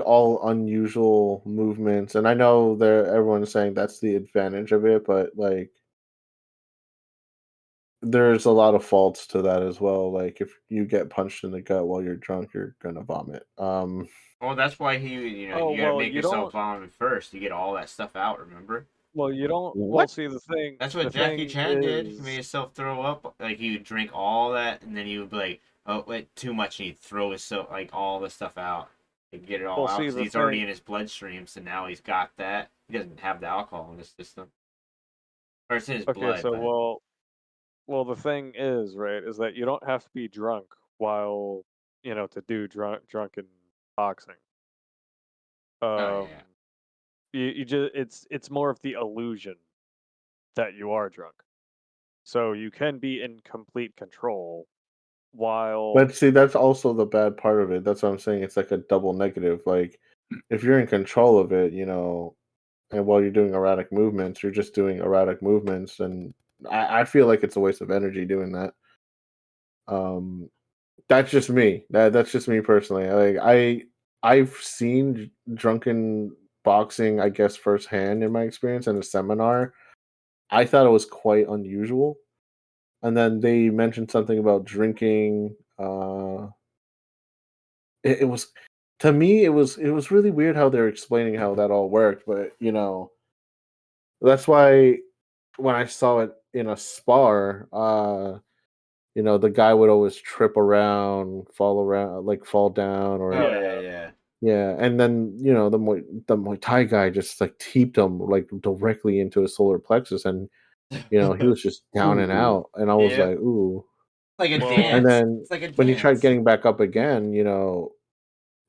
all unusual movements, and I know that everyone's saying that's the advantage of it, but like there's a lot of faults to that as well. Like if you get punched in the gut while you're drunk, you're gonna vomit. Well, that's why Oh you got to well, make yourself vomit first to get all that stuff out. Remember? you don't. Well, What? see, That's what the Jackie thing Chan did. He made is, himself throw up. Like he would drink all that, and then he would be like, "Oh, wait, too much." And he'd throw his like all the stuff out, and get it all well, out see, because the he's already thing. in his bloodstream. So now he's got that. He doesn't have the alcohol in his system, or it's in his Okay, blood. so But the thing is, right, is that you don't have to be drunk while to do drunken boxing. oh Um, yeah, you just it's more of the illusion that you are drunk. So you can be in complete control while but see, that's also the bad part of it. That's what I'm saying. It's like a double negative. Like if you're in control of it, and while you're doing erratic movements, you're just doing erratic movements, and I feel like it's a waste of energy doing that. Um, that's just me. That's just me personally. I've seen drunken boxing, I guess, firsthand in my experience in a seminar. I thought it was quite unusual. And then they mentioned something about drinking. It was to me it was really weird how they're explaining how that all worked, but that's why when I saw it in a spar, the guy would always trip around, fall around, like fall down, or Oh Yeah. yeah, yeah. yeah, and then the Muay Thai guy just like teeped him like directly into his solar plexus, and he was just down and Ooh. out, and I was Yeah. like, ooh. Like a Well, And dance. then It's like a when he tried dance. getting back up again,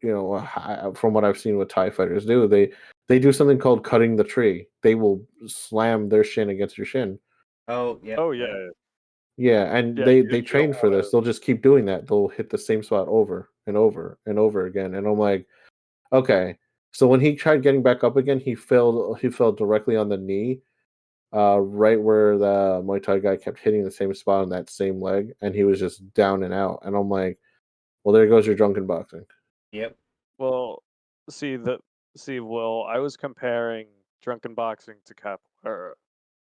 from what I've seen what Thai fighters do, they do something called cutting the tree. They will slam their shin against your shin. Oh yeah, Oh yeah. yeah, Yeah, and yeah. they You don't train for want this. to. They'll just keep doing that. They'll hit the same spot over and over and over again. And I'm like, okay. So when he tried getting back up again, he fell directly on the knee, right where the Muay Thai guy kept hitting the same spot on that same leg, and he was just down and out. And I'm like, well, there goes your drunken boxing. Yep. Well, see the see. Well, I was comparing drunken boxing to capoeira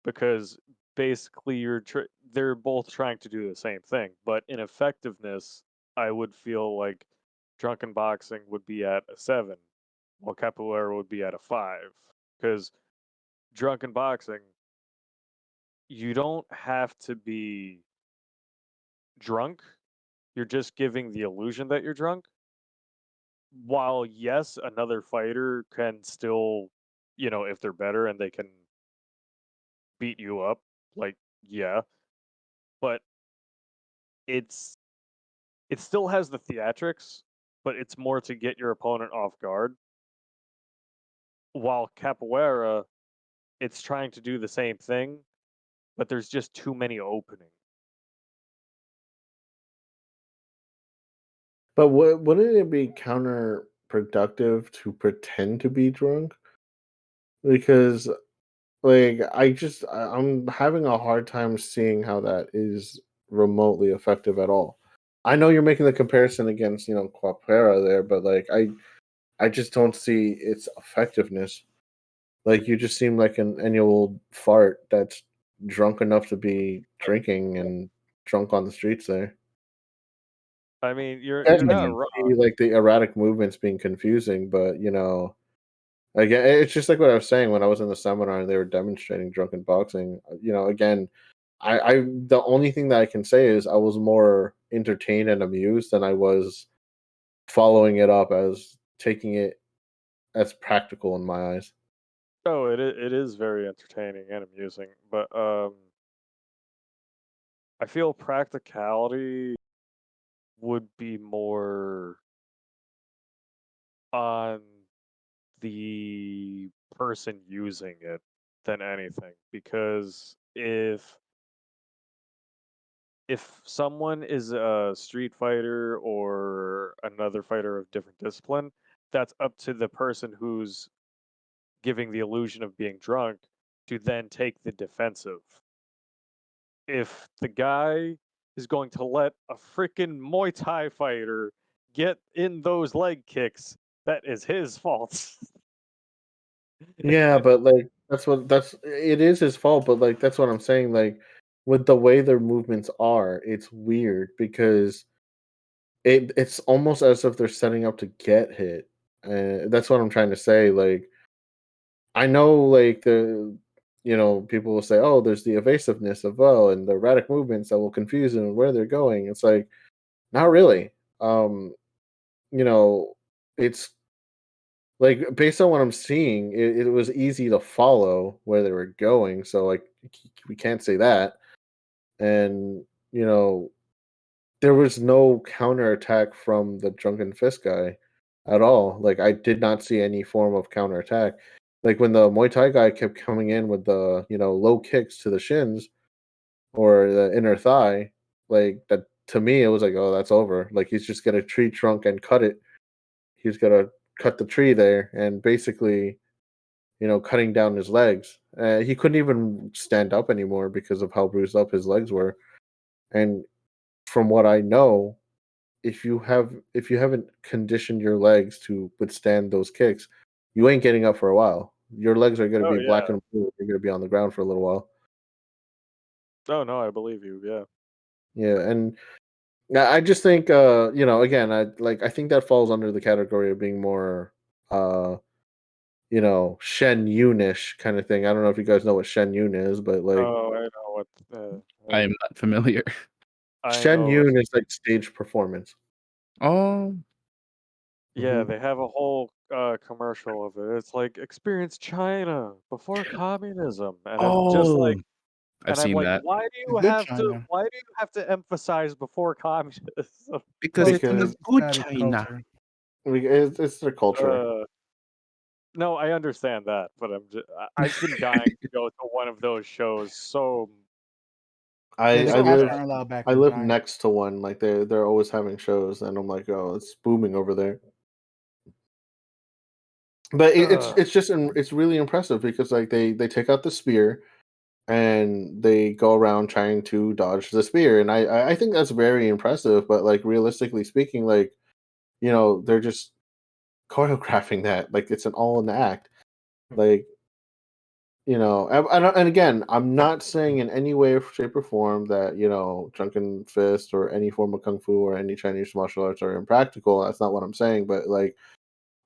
because basically they're both trying to do the same thing, but in effectiveness, I would feel like drunken boxing would be at a 7, while capoeira would be at a 5. Because drunken boxing, you don't have to be drunk. You're just giving the illusion that you're drunk. While yes, another fighter can still, if they're better and they can beat you up, like yeah, but it's it still has the theatrics, but it's more to get your opponent off guard. While capoeira, it's trying to do the same thing, but there's just too many openings. But wouldn't it be counterproductive to pretend to be drunk? Because I'm having a hard time seeing how that is remotely effective at all. I know you're making the comparison against, Quapera there, but I just don't see its effectiveness. Like you just seem like an annual fart that's drunk enough to be drinking and drunk on the streets there. I mean, you're Yes, I not can wrong. see like the erratic movements being confusing, but again, it's just like what I was saying when I was in the seminar and they were demonstrating drunken boxing. Again, I the only thing that I can say is I was more entertained and amused than I was following it up as taking it as practical in my eyes. Oh, it is very entertaining and amusing, but I feel practicality would be more on the person using it than anything, because if someone is a street fighter or another fighter of different discipline, that's up to the person who's giving the illusion of being drunk to then take the defensive. If the guy is going to let a freaking Muay Thai fighter get in those leg kicks, that is his fault. Yeah, but that's it is his fault, but that's what I'm saying. Like with the way their movements are, it's weird because it's almost as if they're setting up to get hit. That's what I'm trying to say. Like I know, people will say, "Oh, there's the evasiveness of and the erratic movements that will confuse them and where they're going." It's like not really. You know, it's like based on what I'm seeing, it was easy to follow where they were going. So we can't say that. And you know, there was no counterattack from the drunken fist guy at all. Like I did not see any form of counterattack. Like when the Muay Thai guy kept coming in with the, low kicks to the shins or the inner thigh, like that to me it was like, oh, that's over. Like he's just gonna tree trunk and cut it. He's gonna cut the tree there and basically, cutting down his legs. He couldn't even stand up anymore because of how bruised up his legs were. And from what I know, if you haven't conditioned your legs to withstand those kicks, you ain't getting up for a while. Your legs are going to Oh be black yeah. and blue. You're going to be on the ground for a little while. Oh no, I believe you. Yeah. Yeah, and I just think again, I think that falls under the category of being more Shen Yunish kind of thing. I don't know if you guys know what Shen Yun is, but like Oh, I know what. I am not familiar. I Shen know. Yun is like stage performance. Oh, Yeah, Mhm. they have a whole commercial of it. It's like experience China before communism, and I'm just oh, like, I've seen that why do The you good have to? China. Why do you have to emphasize before communism? because Well, it's Because the it's good that China. culture. it's their culture. No, I understand that, but I've been dying to go to one of those shows. So I Yeah, the I so cats live bad. aren't allowed back I in live China. next to one. Like they're always having shows, and I'm like, oh, it's booming over there. But Ugh. it's really impressive because like they take out the spear and they go around trying to dodge the spear, and I think that's very impressive. But like realistically speaking, like they're just choreographing that like it's an all in the act. Like and again, I'm not saying in any way, shape, or form that drunken fist or any form of kung fu or any Chinese martial arts are impractical. That's not what I'm saying. But like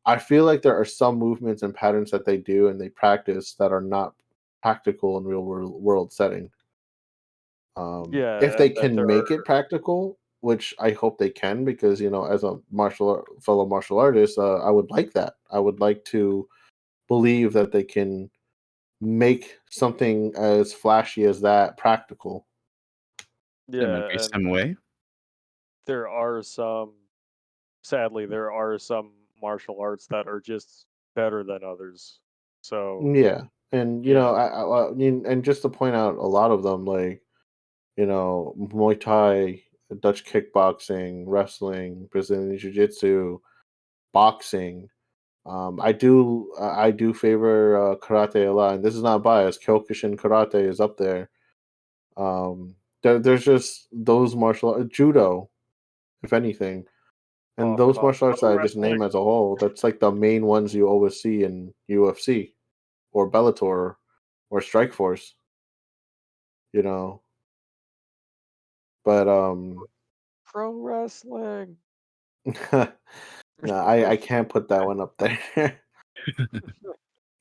I feel like there are some movements and patterns that they do and they practice that are not practical in real world setting. If Yeah, they and that can there make are. it practical, which I hope they can, because as a fellow martial artist, I would like that. I would like to believe that they can make something as flashy as that practical. That might be Yeah, and some way. there are some. Sadly, there are some martial arts that are just better than others. So Yeah, and yeah, and just to point out a lot of them, like Muay Thai, Dutch kickboxing, wrestling, Brazilian Jiu Jitsu, boxing. I do favor karate a lot, and this is not biased. Kyokushin karate is up there. There's just those judo, if anything, and those martial arts that pro I just wrestling. name as a whole. That's like the main ones you always see in UFC or Bellator or Strikeforce. You know, but Pro wrestling. no, I can't put that one up there.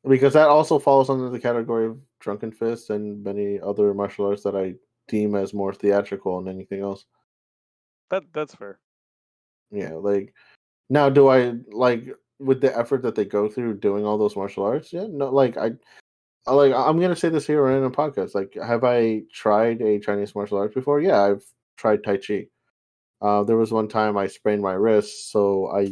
Because that also falls under the category of drunken fist and many other martial arts that I deem as more theatrical than anything else. That's fair. Yeah, like now, do I like with the effort that they go through doing all those martial arts? Yeah, no, I'm gonna say this here in a podcast. Like, have I tried a Chinese martial arts before? Yeah, I've tried Tai Chi. There was one time I sprained my wrist, so I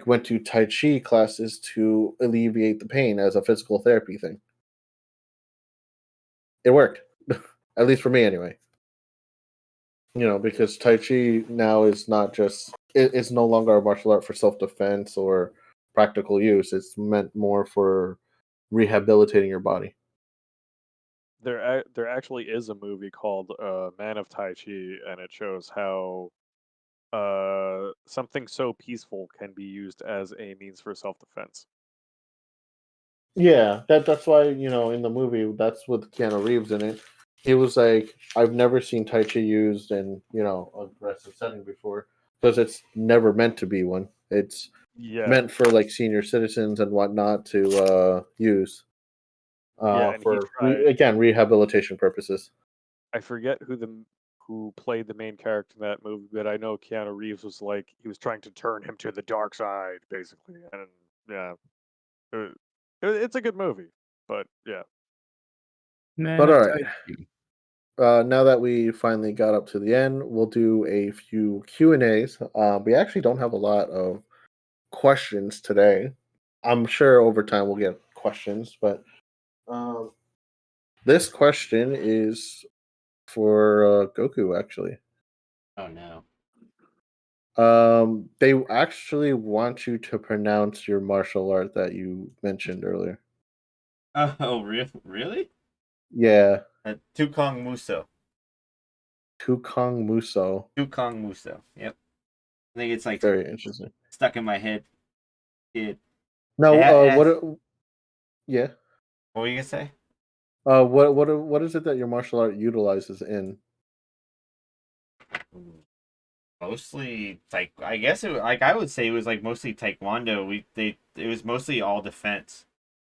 went to Tai Chi classes to alleviate the pain as a physical therapy thing. It worked, at least for me anyway. Because Tai Chi now is not just it's no longer a martial art for self defense or practical use. It's meant more for rehabilitating your body. There actually is a movie called Man of Tai Chi, and it shows how something so peaceful can be used as a means for self defense. Yeah, that's why in the movie that's with Keanu Reeves in it. He was like, I've never seen Tai Chi used in aggressive setting before because it's never meant to be one. It's Yeah, meant for like senior citizens and whatnot to use yeah, and he for tried. again rehabilitation purposes. I forget who played the main character in that movie, but I know Keanu Reeves was like he was trying to turn him to the dark side, basically, and yeah, it, it's a good movie, but yeah, Man But of all right, Tai Chi. now that we finally got up to the end, we'll do a few Q&As. We actually don't have a lot of questions today. I'm sure over time we'll get questions, but um, this question is for Goku, actually. Oh no. They actually want you to pronounce your martial art that you mentioned earlier. Oh, really? Yeah, Tukong Muso. Tukong Muso. Tukong Muso. Yep. I think it's like Very interesting. stuck in my head. It. Now, Has, yeah. what were you gonna say? What is it that your martial art utilizes in? Mostly like I guess like I would say it was like mostly taekwondo. It was mostly all defense.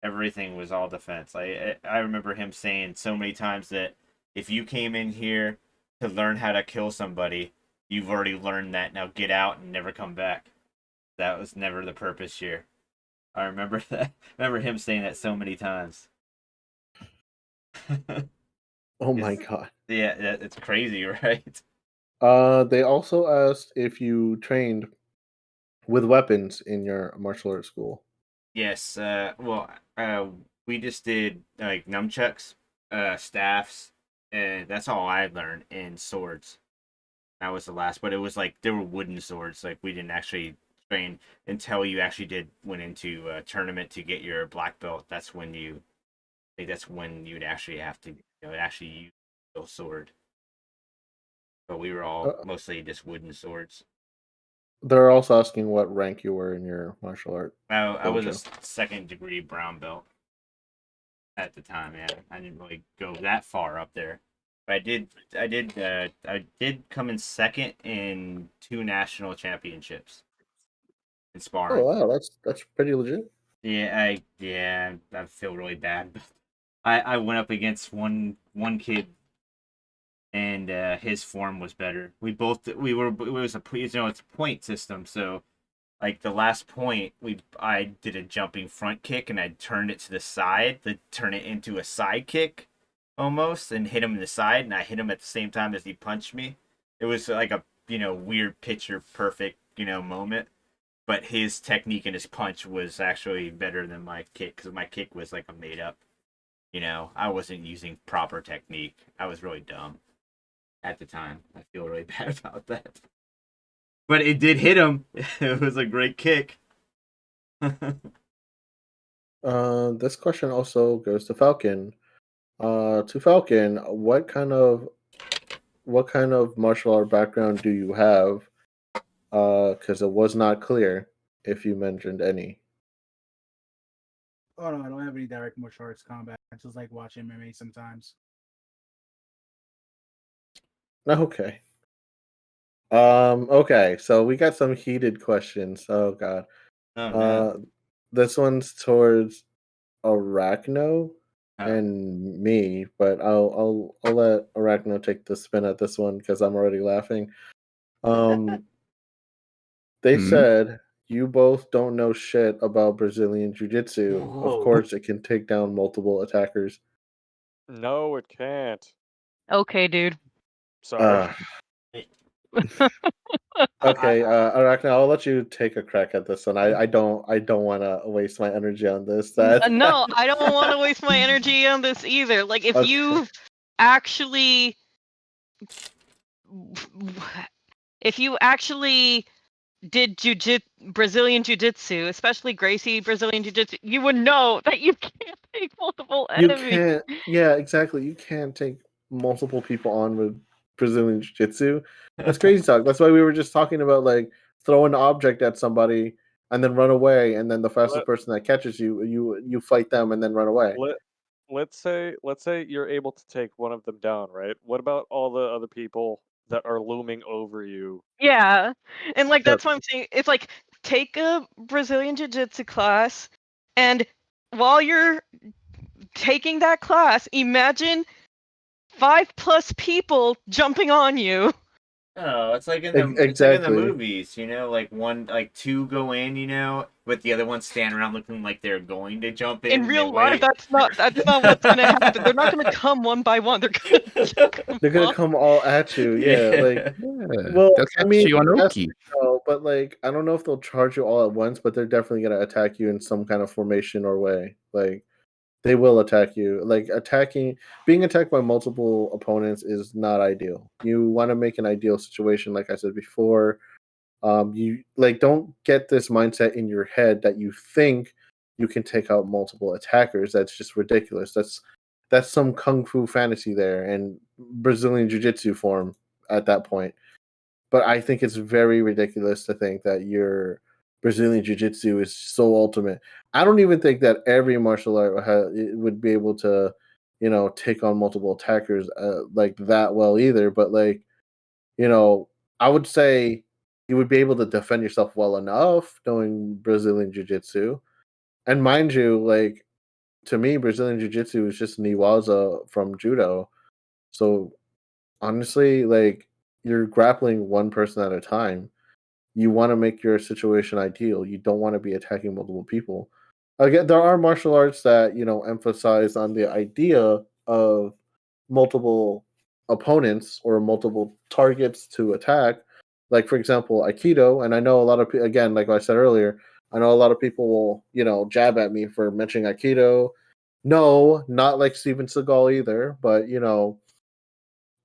Everything was all defense. I remember him saying so many times that if you came in here to learn how to kill somebody, you've already learned that. Now get out and never come back. That was never the purpose here. I remember that. I remember him saying that so many times. Oh my god. Yeah, it's crazy, right? They also asked if you trained with weapons in your martial arts school. Yes. Well, we just did like nunchucks, staffs, and that's all I learned in swords. That was the last, but it was like they were wooden swords. Like we didn't actually train until you actually did went into a tournament to get your black belt. That's when you'd actually have to actually use a sword. But we were all Uh, mostly just wooden swords. they're also asking what rank you were in your martial art I was a dojo. second degree brown belt at the time. Yeah, I didn't really go that far up there, but I did come in second in 2 national championships in Oh sparring. wow, that's pretty legit. I feel really bad. I went up against one kid and his form was better. We were it was a it's a point system, so like the last point I did a jumping front kick and I turned it to the side to turn it into a side kick almost and hit him in the side and I hit him at the same time as he punched me. It was like a weird picture perfect moment, but his technique and his punch was actually better than my kick because my kick was like a made up. I wasn't using proper technique. I was really dumb at the time. I feel really bad about that. But it did hit him. It was a great kick. This question also goes to Falcon. To Falcon, what kind of martial art background do you have? Because it was not clear if you mentioned any. Oh no, I don't have any direct martial arts combat. I just like watching MMA sometimes. Okay. Okay, so we got some heated questions. Oh god. Oh no. Uh this one's towards Arachno Oh. and me, but I'll let Arachno take the spin at this one because I'm already laughing. Um they Hmm? said you both don't know shit about Brazilian Jiu-Jitsu. Of Whoa. course it can take down multiple attackers. No, it can't. Okay, dude. Sorry. Okay, I, Arachne, I'll let you take a crack at this one. I don't want to waste my energy on this. That No, I don't want to waste my energy on this either. Like, if okay. you actually, if you actually did Brazilian jiu-jitsu, especially Gracie Brazilian jiu-jitsu, you would know that you can't take multiple You enemies. can't. Yeah, exactly. You can't take multiple people on with Brazilian Jiu-Jitsu. That's crazy talk. That's why we were just talking about like throw an object at somebody and then run away, and then the fastest Let person that catches you fight them and then run away. let let's say you're able to take one of them down, right? What about all the other people that are looming over you? Yeah, and like Yep. that's what I'm saying. It's like take a Brazilian jiu-jitsu class, and while you're taking that class, imagine 5+ people jumping on you. Oh, it's like in the Exactly. movies, like two go in, with the other one standing around looking like they're going to jump in In and they real life, wait. that's not what's gonna happen. They're not gonna come one by one. They're gonna come They're gonna on. come all at you. Yeah, like Yeah. Yeah, well, they'll I catch mean, you on yes, Oki. no, but like I don't know if they'll charge you all at once, but they're definitely gonna attack you in some kind of formation or way. Like they will attack you. Like being attacked by multiple opponents is not ideal. You want to make an ideal situation, like I said before. You like don't get this mindset in your head that you think you can take out multiple attackers. That's just ridiculous. That's some kung fu fantasy there and Brazilian jiu-jitsu form at that point. But I think it's very ridiculous to think that your Brazilian jiu-jitsu is so ultimate. I don't even think that every martial art would be able to, take on multiple attackers like that well either. But like, I would say you would be able to defend yourself well enough knowing Brazilian jiu-jitsu. And mind you, like to me, Brazilian jiu-jitsu is just Niwaza from judo. So honestly, like you're grappling one person at a time. You want to make your situation ideal. You don't want to be attacking multiple people. Again, there are martial arts that emphasize on the idea of multiple opponents or multiple targets to attack. Like for example, Aikido, and I know a lot of people. Again, like I said earlier, I know a lot of people will jab at me for mentioning Aikido. No, not like Steven Seagal either, but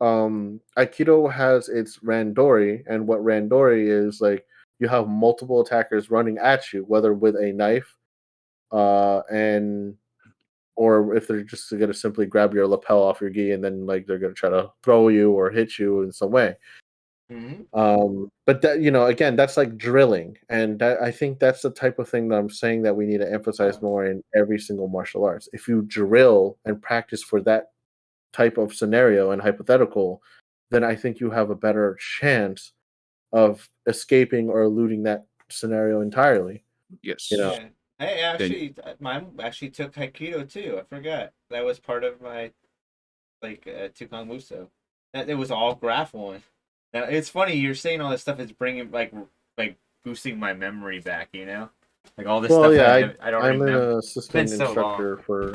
Aikido has its randori, and what randori is like you have multiple attackers running at you, whether with a knife, and or if they're just gonna simply grab your lapel off your gi and then like they're gonna try to throw you or hit you in some way. Mhm. But that again, that's like drilling, and I think that's the type of thing that I'm saying that we need to emphasize more in every single martial arts. If you drill and practice for that type of scenario and hypothetical, then I think you have a better chance of escaping or eluding that scenario entirely. Yes. Yeah. I Then mine actually took Aikido too. I forgot. That was part of my Tukang Muso. That it was all grappling. Now it's funny you're saying all this stuff is bringing like boosting my memory back. Like all this Well, stuff yeah, I don't I'm an remember. It's been assistant so long. instructor for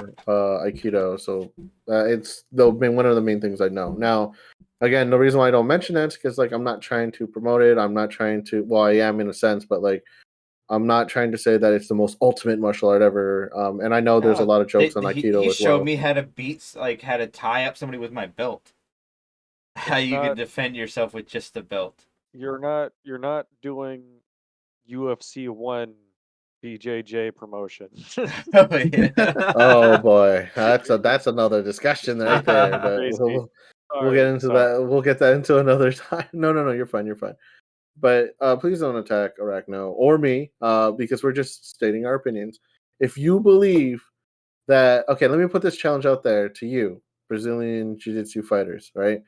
Aikido, so it's one of the main things I know. Now, again, the reason why I don't mention it is because like I'm not trying to promote it. I'm not trying to. Well, I am in a sense, but like I'm not trying to say that it's the most ultimate martial art ever. And I know there's a No, lot of jokes on he Aikido as showed well. me how to how to tie up somebody with my belt. How It's you can not. defend yourself with just the belt. You're not doing UFC one BJJ promotion. Oh yeah. Oh boy, that's another discussion right there. But Tracy. we'll get Sorry, into sorry. that. We'll get that into another time. No, no, no. You're fine. You're fine. But please don't attack Arachno or me because we're just stating our opinions. If you believe that, okay, let me put this challenge out there to you, Brazilian Jiu-Jitsu fighters, right?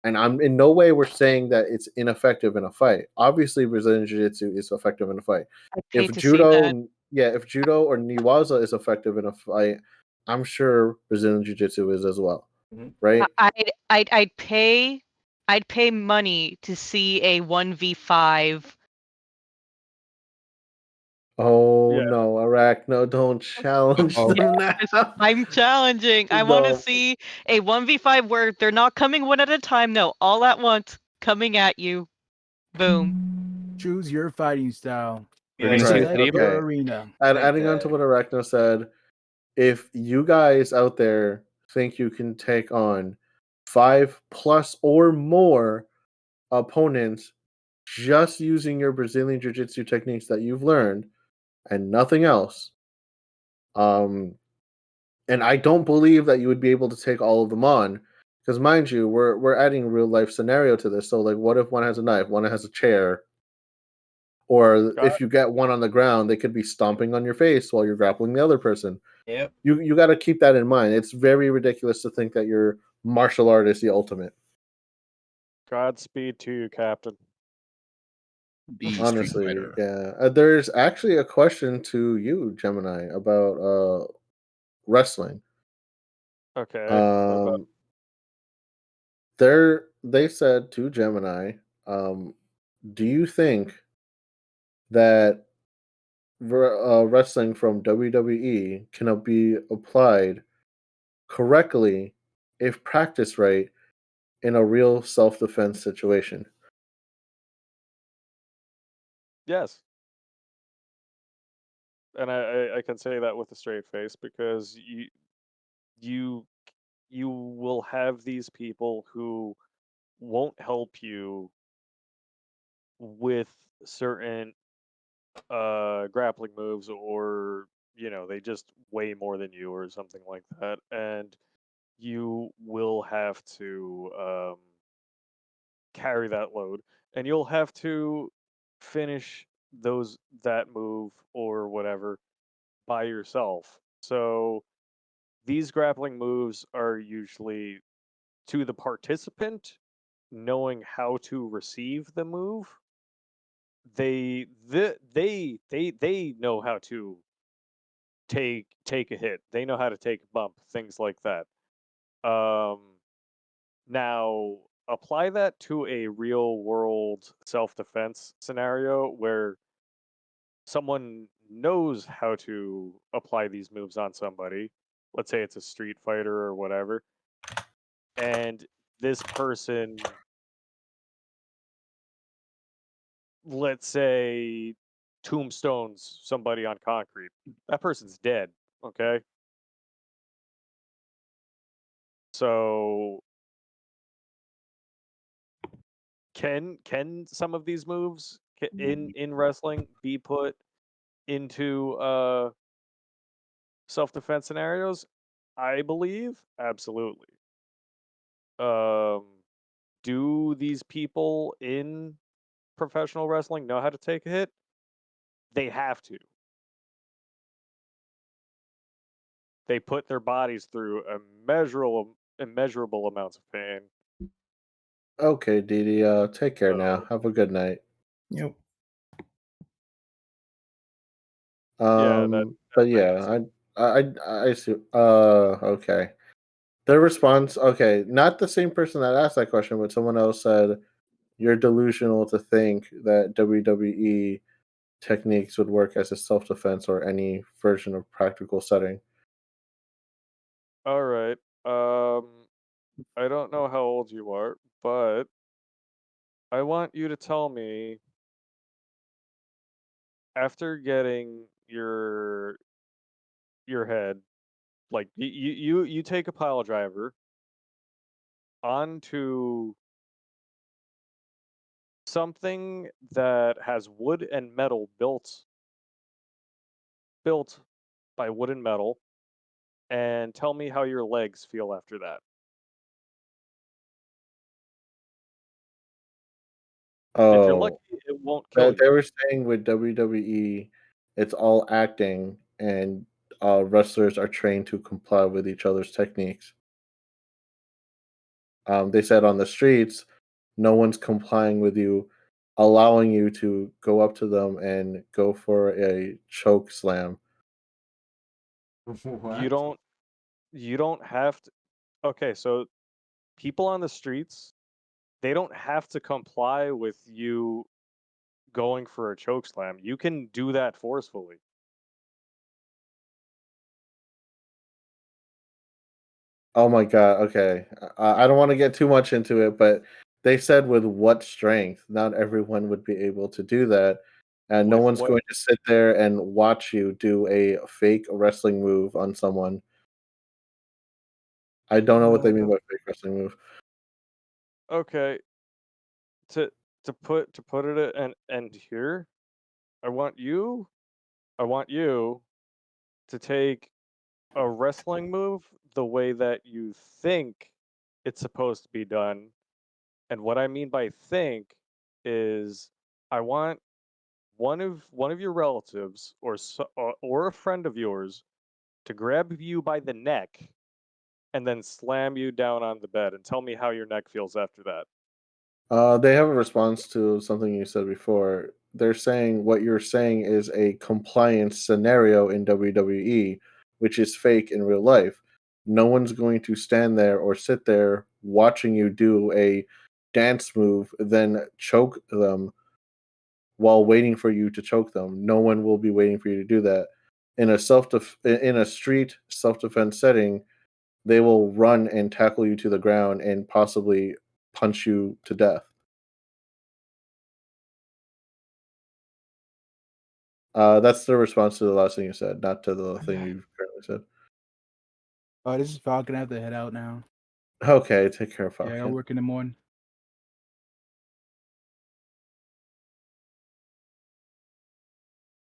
And I'm in no way we're saying that it's ineffective in a fight. Obviously, Brazilian Jiu-Jitsu is effective in a fight. I'd pay If to see that. if judo or Niwaza is effective in a fight, I'm sure Brazilian Jiu-Jitsu is as well, Mhm. right? I'd pay money to see a 1v5. Oh Yeah. no, Arachno, don't challenge oh, them Yes, now. I'm challenging. I want to No. see a 1v5 where they're not coming one at a time, no, all at once, coming at you. Boom. Choose your fighting style. we're Yeah, gonna see Right. Select saber. your Okay. arena. Adding on to what Arachno said, if you guys out there think you can take on 5+ or more opponents just using your Brazilian Jiu Jitsu techniques that you've learned and nothing else, um, and I don't believe that you would be able to take all of them on. Because mind you, we're adding real life scenario to this. So like, what if one has a knife, one has a chair, or Got if you get one on the ground, they could be stomping on your face while you're grappling the other person. Yep. You got to keep that in mind. It's very ridiculous to think that your martial art is the ultimate. Godspeed to you, Captain. The Street Honestly, Fighter. yeah. There's actually a question to you, Gemini, about wrestling. Okay. What about? Um, they said to Gemini, um, do you think that wrestling from WWE can be applied correctly if practiced right in a real self-defense situation? Yes. And I can say that with a straight face because you you will have these people who won't help you with certain grappling moves, or they just weigh more than you or something like that, and you will have to carry that load, and you'll have to finish that move or whatever by yourself. So these grappling moves are usually to the participant knowing how to receive the move. They know how to take a hit. They know how to take a bump, things like that. Um, Now apply that to a real world self defense scenario where someone knows how to apply these moves on somebody. Let's say it's a street fighter or whatever, and this person, let's say, tombstones somebody on concrete. That person's dead. Okay, so can some of these moves in wrestling be put into self defense scenarios? I believe absolutely. Um, do these people in professional wrestling know how to take a hit? They have to. They put their bodies through immeasurable amounts of pain. Okay, Didi. Take care now. So Have a good night. Yep. yeah, But that's my answer. yeah, I see. Okay. Their response. Okay, not the same person that asked that question, but someone else said you're delusional to think that WWE techniques would work as a self defense or any version of practical setting. All right. I don't know how old you are, but I want you to tell me, after getting your head, like you take a pile driver onto something that has wood and metal built by wood and metal, and tell me how your legs feel after that. If you're lucky, Oh, it won't kill they you. were saying with WWE, it's all acting, and wrestlers are trained to comply with each other's techniques. They said on the streets, no one's complying with you, allowing you to go up to them and go for a choke slam. You What? don't you don't have to. Okay, so people on the streets, they don't have to comply with you going for a choke slam. You can do that forcefully. Oh my god, okay. I don't wanna get too much into it, but they said with what strength, not everyone would be able to do that, and no With one's what? going to sit there and watch you do a fake wrestling move on someone. I don't know what they mean by fake wrestling move. Okay, to to put it at an end here, I want you I want you to take a wrestling move the way that you think it's supposed to be done. And what I mean by think is, I want one of your relatives, or a friend of yours, to grab you by the neck and then slam you down on the bed, and tell me how your neck feels after that. They have a response to something you said before. They're saying what you're saying is a compliance scenario in WWE, which is fake in real life. No one's going to stand there or sit there watching you do a dance move, then choke them while waiting for you to choke them. No one will be waiting for you to do that. In a street self defense setting, they will run and tackle you to the ground and possibly punch you to death. That's the response to the last thing you said, not to the thing you currently said. This is Falcon. I have to head out now. Okay, take care, Yeah, I got Falcon. work in the morning.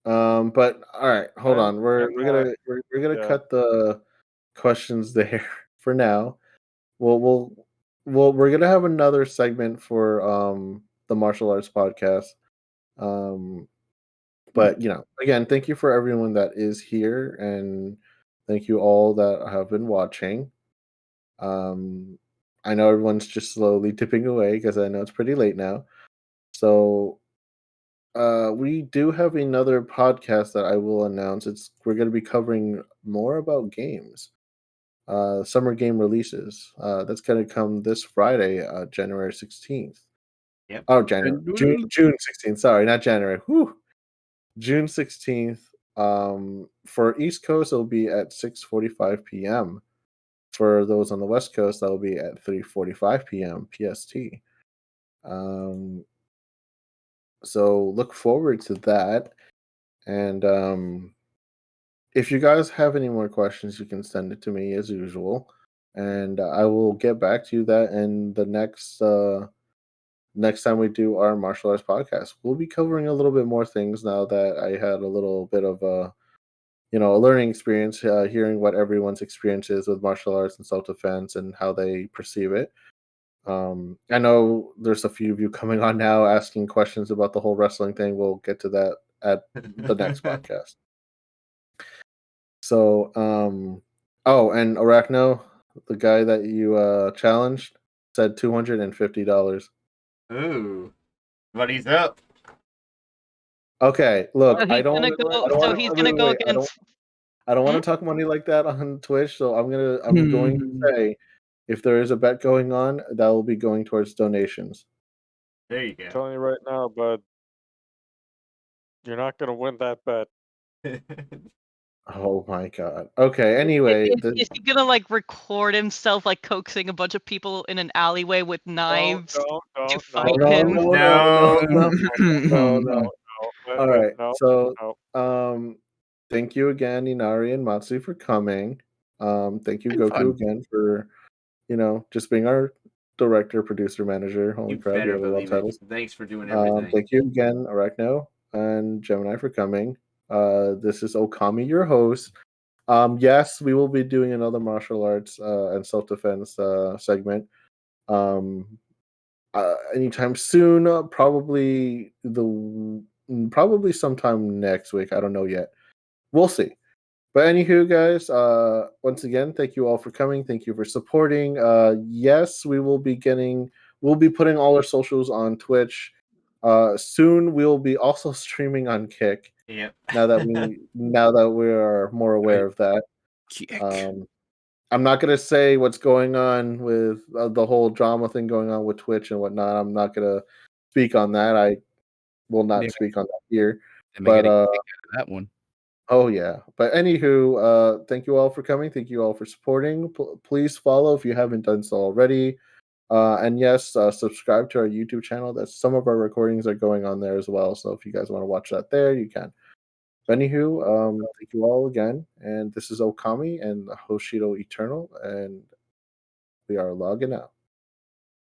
But all right, hold I'm on. We're I'm we're not gonna we're gonna yeah. cut the questions there for now. We're gonna have another segment for the martial arts podcast. Um, but again, thank you for everyone that is here, and thank you all that have been watching. Um, I know everyone's just slowly tipping away because I know it's pretty late now. So we do have another podcast that I will announce. We're going to be covering more about games, summer game releases. That's going to come this Friday, January 16th. Yep. Oh, June 16th. Sorry, not January. Whew. June 16th. For East Coast, it'll be at 6:45 p.m. For those on the West Coast, that will be at 3:45 p.m. PST. Um, so look forward to that. And if you guys have any more questions, you can send it to me as usual, and I will get back to you that in the next time we do our martial arts podcast. We'll be covering a little bit more things now that I had a little bit of a learning experience, hearing what everyone's experience is with martial arts and self defense and how they perceive it. I know there's a few of you coming on now asking questions about the whole wrestling thing. We'll get to that at the next podcast. So, oh, and Arachno, the guy that you challenged, said $250. Ooh, but he's up. Okay, look, So I he's don't, gonna I go. don't So want he's to gonna wait, go wait, against. I don't Hmm? want to talk money like that on Twitch. So I'm going to say, if there is a bet going on, that will be going towards donations. There you I'm go. telling you right now, bud, you're not gonna win that bet. Oh my god. Okay. Anyway, Is he gonna like record himself like coaxing a bunch of people in an alleyway with knives to no, fight no, him? no, no, No. no, no, no. All right. No, So, no. thank you again, Inari and Matsu, for coming. Thank you, Been Goku, fun. again for just being our director, producer, manager. Holy You crap, we better have a lot of believe it. titles. Thanks for doing everything. Thank you again, Arachno and Gemini, for coming. This is Okami, your host. Yes, we will be doing another martial arts and self defense segment. Um, Anytime soon. Probably sometime next week. I don't know yet. We'll see. But anywho, guys, once again, thank you all for coming. Thank you for supporting. Yes, we'll be putting all our socials on Twitch. Soon we'll be also streaming on Kick. Yep. Now that we are more aware of that. Kick. I'm not gonna say what's going on with the whole drama thing going on with Twitch and whatnot. I'm not gonna speak on that. I will not Damn, speak on that here. am I But getting a kick out of that one? oh yeah. But anywho, thank you all for coming. Thank you all for supporting. Please follow if you haven't done so already. And yes, subscribe to our YouTube channel. That's some of our recordings are going on there as well. So if you guys want to watch that there, you can. Anywho, thank you all again. And this is Okami and Hoshido Eternal, and we are logging out.